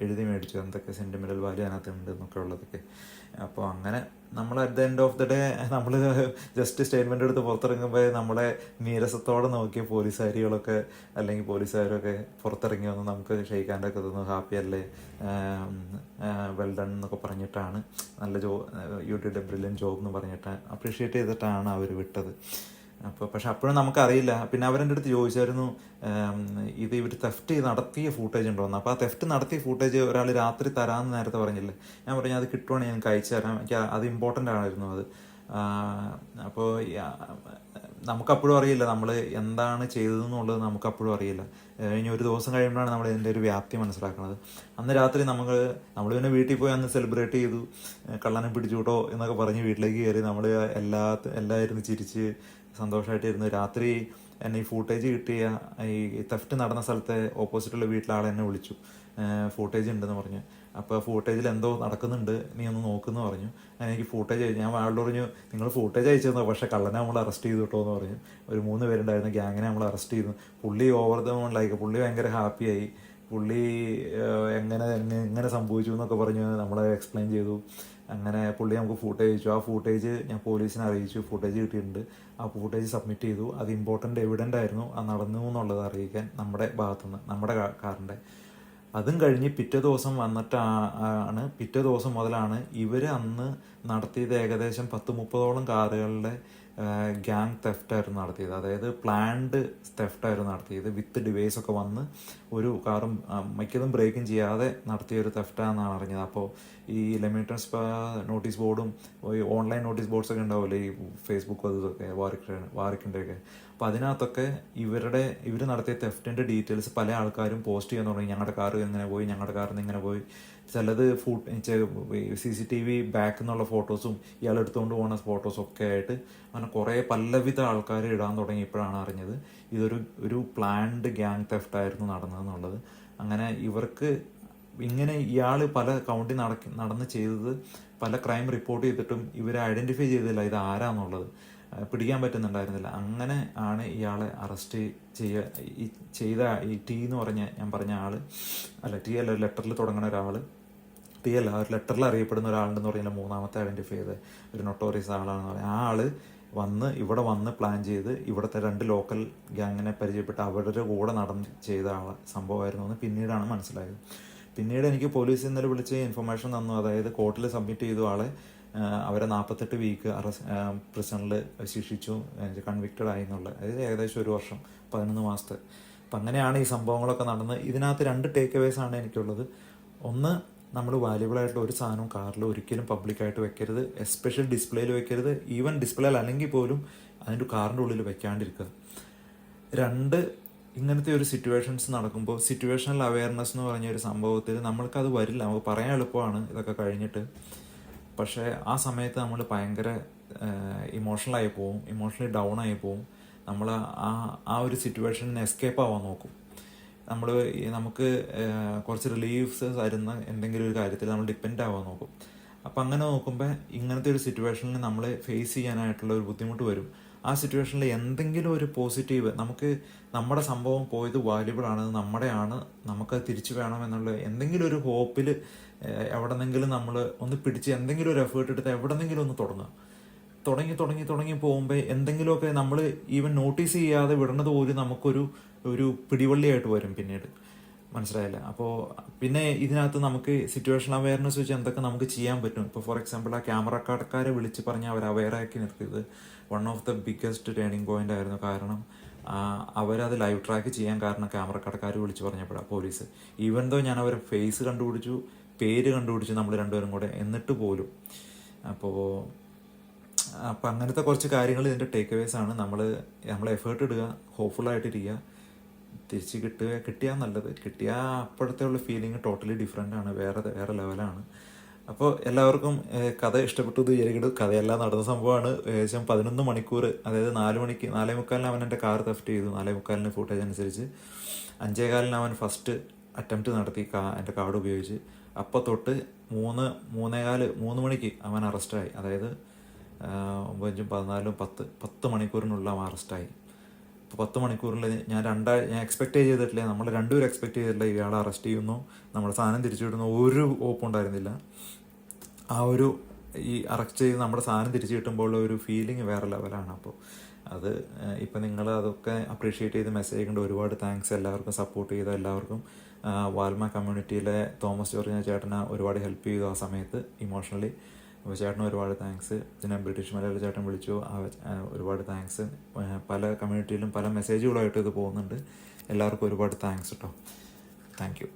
എഴുതി മേടിച്ചു, എന്തൊക്കെ സെൻറ്റിമെൻ്റൽ വാല്യൂ അതിനകത്ത് ഉണ്ട് എന്നൊക്കെ ഉള്ളതൊക്കെ. അപ്പോൾ അങ്ങനെ നമ്മൾ at the end of the day നമ്മൾ ജസ്റ്റ് സ്റ്റേറ്റ്മെൻ്റ് എടുത്ത് പുറത്തിറങ്ങുമ്പോൾ നമ്മളെ നീരസത്തോടെ നോക്കിയ പോലീസുകാരികളൊക്കെ അല്ലെങ്കിൽ പോലീസുകാരൊക്കെ പുറത്തിറങ്ങി വന്ന് നമുക്ക് ഷെയ്ക്കാൻ്റെ ഒക്കെ തന്നു, ഹാപ്പി അല്ലേ, വെൽ ഡൺ എന്നൊക്കെ പറഞ്ഞിട്ടാണ്, നല്ല you did A brilliant job എന്ന് പറഞ്ഞിട്ട് അപ്രീഷിയേറ്റ് ചെയ്തിട്ടാണ് അവർ വിട്ടത്. പക്ഷെ അപ്പോഴും നമുക്കറിയില്ല. പിന്നെ അവരെൻ്റെ അടുത്ത് ചോദിച്ചായിരുന്നു ഇവർ തെഫ്റ്റ് നടത്തിയ ഫൂട്ടേജ് ഉണ്ടോയെന്ന്. അപ്പോൾ ആ തെഫ്റ്റ് നടത്തിയ ഫൂട്ടേജ് ഒരാൾ രാത്രി തരാമെന്ന് നേരത്തെ പറഞ്ഞില്ലേ, ഞാൻ പറഞ്ഞു അത് കിട്ടുവാണെങ്കിൽ ഞങ്ങൾക്ക് അയച്ചു തരാം, എനിക്ക് അത് ഇമ്പോർട്ടൻ്റ് ആയിരുന്നു അത്. അപ്പോൾ നമുക്കപ്പോഴും അറിയില്ല നമ്മൾ എന്താണ് ചെയ്തതെന്നുള്ളത്, നമുക്കപ്പോഴും അറിയില്ല. കഴിഞ്ഞ ഒരു ദിവസം കഴിയുമ്പോഴാണ് നമ്മൾ ഇതിൻ്റെ ഒരു വ്യാപ്തി മനസ്സിലാക്കുന്നത്. അന്ന് രാത്രി നമ്മൾ പിന്നെ വീട്ടിൽ പോയി അന്ന് സെലിബ്രേറ്റ് ചെയ്തു, കള്ളനെ പിടിച്ചുകൂട്ടോ എന്നൊക്കെ പറഞ്ഞ് വീട്ടിലേക്ക് കയറി നമ്മൾ എല്ലാവരും ചിരിച്ച് സന്തോഷമായിട്ടിരുന്നു. രാത്രി എന്നെ ഈ ഫൂട്ടേജ് കിട്ടിയ ഈ തെഫ്റ്റ് നടന്ന സ്ഥലത്തെ ഓപ്പോസിറ്റുള്ള വീട്ടിലെ ആളെ എന്നെ വിളിച്ചു, ഫൂട്ടേജ് ഉണ്ടെന്ന് പറഞ്ഞു. അപ്പോൾ ഫൂട്ടേജിൽ എന്തോ നടക്കുന്നുണ്ട്, നീ ഒന്ന് നോക്കുമെന്ന് പറഞ്ഞു. എനിക്ക് ഫൂട്ടേജ് ഞാൻ ആളോട് പറഞ്ഞു, നിങ്ങൾ ഫൂട്ടേജ് അയച്ചിരുന്നോ, പക്ഷേ കള്ളനെ നമ്മൾ അറസ്റ്റ് ചെയ്തു കേട്ടോ എന്ന് പറഞ്ഞു. ഒരു 3 പേരുണ്ടായിരുന്നു, ഗ്യാങ്ങിനെ നമ്മൾ അറസ്റ്റ് ചെയ്തു. പുള്ളി ഓവർ ദ മൂൺ പുള്ളി ഭയങ്കര ഹാപ്പിയായി. പുള്ളി എങ്ങനെ സംഭവിച്ചു എന്നൊക്കെ പറഞ്ഞ് നമ്മളെ എക്സ്പ്ലെയിൻ ചെയ്തു. അങ്ങനെ പുള്ളി നമുക്ക് ഫൂട്ടേജ് അയച്ചു. ആ ഫൂട്ടേജ് ഞാൻ പോലീസിനെ അറിയിച്ചു, ഫൂട്ടേജ് കിട്ടിയിട്ടുണ്ട്. ആ ഫൂട്ടേജ് സബ്മിറ്റ് ചെയ്തു. അത് ഇമ്പോർട്ടൻ്റ് എവിഡൻ്റ് ആയിരുന്നു, അത് നടന്നു എന്നുള്ളത് അറിയിക്കാൻ നമ്മുടെ ഭാഗത്തുനിന്ന്, നമ്മുടെ കാറിൻ്റെ. അതും കഴിഞ്ഞ് പിറ്റേ ദിവസം മുതലാണ് ഇവർ അന്ന് നടത്തിയത് ഏകദേശം 10-30ഓളം കാറുകളുടെ ഗ്യാങ് തെഫ്റ്റായിരുന്നു നടത്തിയത്. അതായത് പ്ലാൻഡ് തെഫ്റ്റായിരുന്നു നടത്തിയത്. വിത്ത് ഡിവൈസൊക്കെ വന്ന് ഒരു കാറും മിക്കതും ബ്രേക്കും ചെയ്യാതെ നടത്തിയ ഒരു തെഫ്റ്റാണെന്നാണ് അറിഞ്ഞത്. അപ്പോൾ ഈ ലെമിറ്റൻസ് നോട്ടീസ് ബോർഡും ഈ ഓൺലൈൻ നോട്ടീസ് ബോർഡ്സൊക്കെ ഉണ്ടാവില്ലേ, ഈ ഫേസ്ബുക്കും അതൊക്കെ വാറിക്കിൻ്റെയൊക്കെ. അപ്പോൾ അതിനകത്തൊക്കെ ഇവർ നടത്തിയ തെഫ്റ്റിൻ്റെ ഡീറ്റെയിൽസ് പല ആൾക്കാരും പോസ്റ്റ് ചെയ്യാൻ തുടങ്ങി. ഞങ്ങളുടെ കാർ ഇങ്ങനെ പോയി, ഞങ്ങളുടെ കാറിൽ നിന്ന് ഇങ്ങനെ പോയി. ചിലത് CCTV ബാക്ക് എന്നുള്ള ഫോട്ടോസും ഇയാൾ എടുത്തുകൊണ്ട് പോകുന്ന ഫോട്ടോസും ഒക്കെ ആയിട്ട് അങ്ങനെ കുറേ പലവിധ ആൾക്കാർ ഇടാൻ തുടങ്ങിയപ്പോഴാണ് അറിഞ്ഞത് ഇതൊരു പ്ലാൻഡ് ഗ്യാങ് തെഫ്റ്റ് ആയിരുന്നു നടന്നതെന്നുള്ളത്. അങ്ങനെ ഇങ്ങനെ ഇയാൾ പല കൗണ്ടി നടന്ന് ചെയ്തത്, പല ക്രൈം റിപ്പോർട്ട് ചെയ്തിട്ടും ഇവരെ ഐഡൻറ്റിഫൈ ചെയ്തില്ല ഇത് ആരാന്നുള്ളത്, പിടിക്കാൻ പറ്റുന്നുണ്ടായിരുന്നില്ല. അങ്ങനെ ആണ് ഇയാളെ അറസ്റ്റ് ചെയ്ത ഈ ടി എന്ന് ഞാൻ പറഞ്ഞ ആൾ, ടി അല്ല, ലെറ്ററിൽ തുടങ്ങുന്ന ഒരാൾ, ടി അല്ല, ഒരു ലെറ്ററിൽ അറിയപ്പെടുന്ന ഒരാളുണ്ടെന്ന് പറഞ്ഞാൽ 3ാമത്തെ ഐഡൻറ്റിഫൈ ചെയ്ത് ഒരു നൊട്ടോറിയസ് ആളാണെന്ന് പറയാം. ആ ആൾ ഇവിടെ വന്ന് പ്ലാൻ ചെയ്ത് ഇവിടുത്തെ 2 ലോക്കൽ ഗ്യാങ്ങിനെ പരിചയപ്പെട്ട് അവരുടെ കൂടെ ചെയ്ത സംഭവമായിരുന്നു എന്ന് പിന്നീടാണ് മനസ്സിലായത്. പിന്നീട് എനിക്ക് പോലീസ് ഇന്നലെ വിളിച്ച് ഇൻഫർമേഷൻ തന്നു, അതായത് കോർട്ടിൽ സബ്മിറ്റ് ചെയ്തു ആളെ, അവരെ 48 വീക്ക് പ്രിസണിൽ ശിക്ഷിച്ചു, കൺവിക്റ്റഡ് ആയി എന്നുള്ളത്. അതായത് ഏകദേശം 1 വർഷം 11 മാസത്തെ. അപ്പം അങ്ങനെയാണ് ഈ സംഭവങ്ങളൊക്കെ നടന്നത്. ഇതിനകത്ത് 2 ടേക്ക് അവേസ് ആണ് എനിക്കുള്ളത്. ഒന്ന്, നമ്മൾ വാല്യുബിളായിട്ടുള്ള ഒരു സാധനവും കാറിൽ ഒരിക്കലും പബ്ലിക്കായിട്ട് വെക്കരുത്, എസ്പെഷ്യൽ ഡിസ്പ്ലേയിൽ വെക്കരുത്. ഈവൻ ഡിസ്പ്ലേയിൽ അല്ലെങ്കിൽ പോലും അതിൻ്റെ കാറിൻ്റെ ഉള്ളിൽ വെക്കാണ്ടിരിക്കുക. 2, ഇങ്ങനത്തെ ഒരു സിറ്റുവേഷൻസ് നടക്കുമ്പോൾ സിറ്റുവേഷണൽ അവയർനെസ് എന്ന് പറഞ്ഞ ഒരു സംഭവത്തിൽ നമ്മൾക്കത് വരില്ല, നമുക്ക് പറയാൻ എളുപ്പമാണ് ഇതൊക്കെ കഴിഞ്ഞിട്ട്. പക്ഷേ ആ സമയത്ത് നമ്മൾ ഭയങ്കര ഇമോഷണലായി പോവും, ഇമോഷണലി ഡൗൺ ആയി പോവും. നമ്മൾ ആ ഒരു സിറ്റുവേഷനിൽ എസ്കേപ്പ് ആവാൻ നോക്കും. നമുക്ക് കുറച്ച് റിലീഫ്സ് തരുന്ന എന്തെങ്കിലും ഒരു കാര്യത്തിൽ നമ്മൾ ഡിപ്പെൻഡ് ആവാൻ നോക്കും. അപ്പം അങ്ങനെ നോക്കുമ്പോൾ ഇങ്ങനത്തെ ഒരു സിറ്റുവേഷനിൽ നമ്മൾ ഫേസ് ചെയ്യാനായിട്ടുള്ള ഒരു ബുദ്ധിമുട്ട് വരും. ആ സിറ്റുവേഷനിൽ എന്തെങ്കിലും ഒരു പോസിറ്റീവ്, നമുക്ക് നമ്മുടെ സംഭവം പോയത് വാല്യുബിൾ ആണ്, നമ്മുടെയാണ്, നമുക്കത് തിരിച്ചു വേണമെന്നുള്ള എന്തെങ്കിലും ഒരു ഹോപ്പിൽ എവിടെന്നെങ്കിലും നമ്മൾ ഒന്ന് പിടിച്ച് എന്തെങ്കിലും ഒരു എഫേർട്ട് എടുത്ത് എവിടെന്നെങ്കിലും ഒന്ന് തുടങ്ങി പോകുമ്പോൾ എന്തെങ്കിലുമൊക്കെ നമ്മൾ ഈവൻ നോട്ടീസ് ചെയ്യാതെ വിടുന്നത് പോലും നമുക്കൊരു പിടിവള്ളിയായിട്ട് വരും പിന്നീട്. മനസ്സിലായില്ല? അപ്പോൾ പിന്നെ ഇതിനകത്ത് നമുക്ക് സിറ്റുവേഷൻ അവയർനെസ് വെച്ച് എന്തൊക്കെ നമുക്ക് ചെയ്യാൻ പറ്റും. ഇപ്പോൾ ഫോർ എക്സാമ്പിൾ ആ ക്യാമറക്കാരെ വിളിച്ച് പറഞ്ഞ് അവർ അവെയറാക്കി നിർത്തിയത് one of the biggest turning point ആയിരുന്നു. കാരണം അവരത് ലൈവ് ട്രാക്ക് ചെയ്യാൻ കാരണം ക്യാമറക്കാർ വിളിച്ച് പറഞ്ഞപ്പോഴാണ് പോലീസ്. ഈവൻ ദോ ഞാൻ അവരെ ഫേസ് കണ്ടുപിടിച്ചു, പേര് കണ്ടുപിടിച്ചു നമ്മൾ രണ്ടുപേരും കൂടെ, എന്നിട്ട് പോലും. അപ്പോൾ അങ്ങനത്തെ കുറച്ച് കാര്യങ്ങൾ ഇതിൻ്റെ ടേക്ക് അവേസ് ആണ്. നമ്മൾ എഫേർട്ട് ഇടുക, ഹോപ്പ്ഫുള്ളായിട്ടിരിക്കുക, തിരിച്ച് കിട്ടിയാൽ നല്ലത്. കിട്ടിയാൽ അപ്പോഴത്തെ ഉള്ള ഫീലിംഗ് ടോട്ടലി ഡിഫറെൻ്റ് ആണ്, വേറെ ലെവലാണ്. അപ്പോൾ എല്ലാവർക്കും കഥ ഇഷ്ടപ്പെട്ടു എന്ന് വിചാരിക്കുന്നത്. കഥയെല്ലാം നടന്ന സംഭവമാണ്. ഏകദേശം 11 മണിക്കൂർ, അതായത് 4:45 അവൻ എൻ്റെ കാർ തെഫ്റ്റ് ചെയ്തു. 4:45 ഫുട്ടേജ് അനുസരിച്ച് 5:15 അവൻ ഫസ്റ്റ് അറ്റംപ്റ്റ് നടത്തി എൻ്റെ കാർഡ് ഉപയോഗിച്ച്. അപ്പോൾ തൊട്ട് 3 മണിക്ക് അവൻ അറസ്റ്റായി. അതായത് 9, 14, 10 മണിക്കൂറിനുള്ള അവൻ അറസ്റ്റായി. അപ്പോൾ 10 മണിക്കൂറിൽ ഞാൻ എക്സ്പെക്ട് ചെയ്തിട്ടില്ല, നമ്മൾ രണ്ടുപേരും എക്സ്പെക്ട് ചെയ്തിട്ടില്ല ഇയാളെ അറസ്റ്റ് ചെയ്യുന്നു, നമ്മുടെ സാധനം തിരിച്ചു വിടുന്നു, ഒരു ഹോപ്പുണ്ടായിരുന്നില്ല. ഈ അറസ്റ്റ് ചെയ്ത് നമ്മുടെ സാധനം തിരിച്ചു കിട്ടുമ്പോൾ ഒരു ഫീലിംഗ് വേറെ ലെവലാണ്. അപ്പോൾ അത് ഇപ്പം നിങ്ങൾ അതൊക്കെ അപ്രീഷിയേറ്റ് ചെയ്ത് മെസ്സേജ് അയക്കേണ്ട. ഒരുപാട് താങ്ക്സ് എല്ലാവർക്കും, സപ്പോർട്ട് ചെയ്ത എല്ലാവർക്കും. വാൽമ കമ്മ്യൂണിറ്റിയിലെ തോമസ് ജോർജ് ചേട്ടനെ ഒരുപാട് ഹെൽപ്പ് ചെയ്തു ആ സമയത്ത് ഇമോഷണലി. അപ്പോൾ ചേട്ടന് ഒരുപാട് താങ്ക്സ്. പിന്നെ ബ്രിട്ടീഷ് മലയാളി ചേട്ടൻ വിളിച്ചു, ഒരുപാട് താങ്ക്സ്. പല കമ്മ്യൂണിറ്റിയിലും പല മെസ്സേജുകളായിട്ട് ഇത് പോകുന്നുണ്ട്. എല്ലാവർക്കും ഒരുപാട് താങ്ക്സ് കേട്ടോ. Thank you.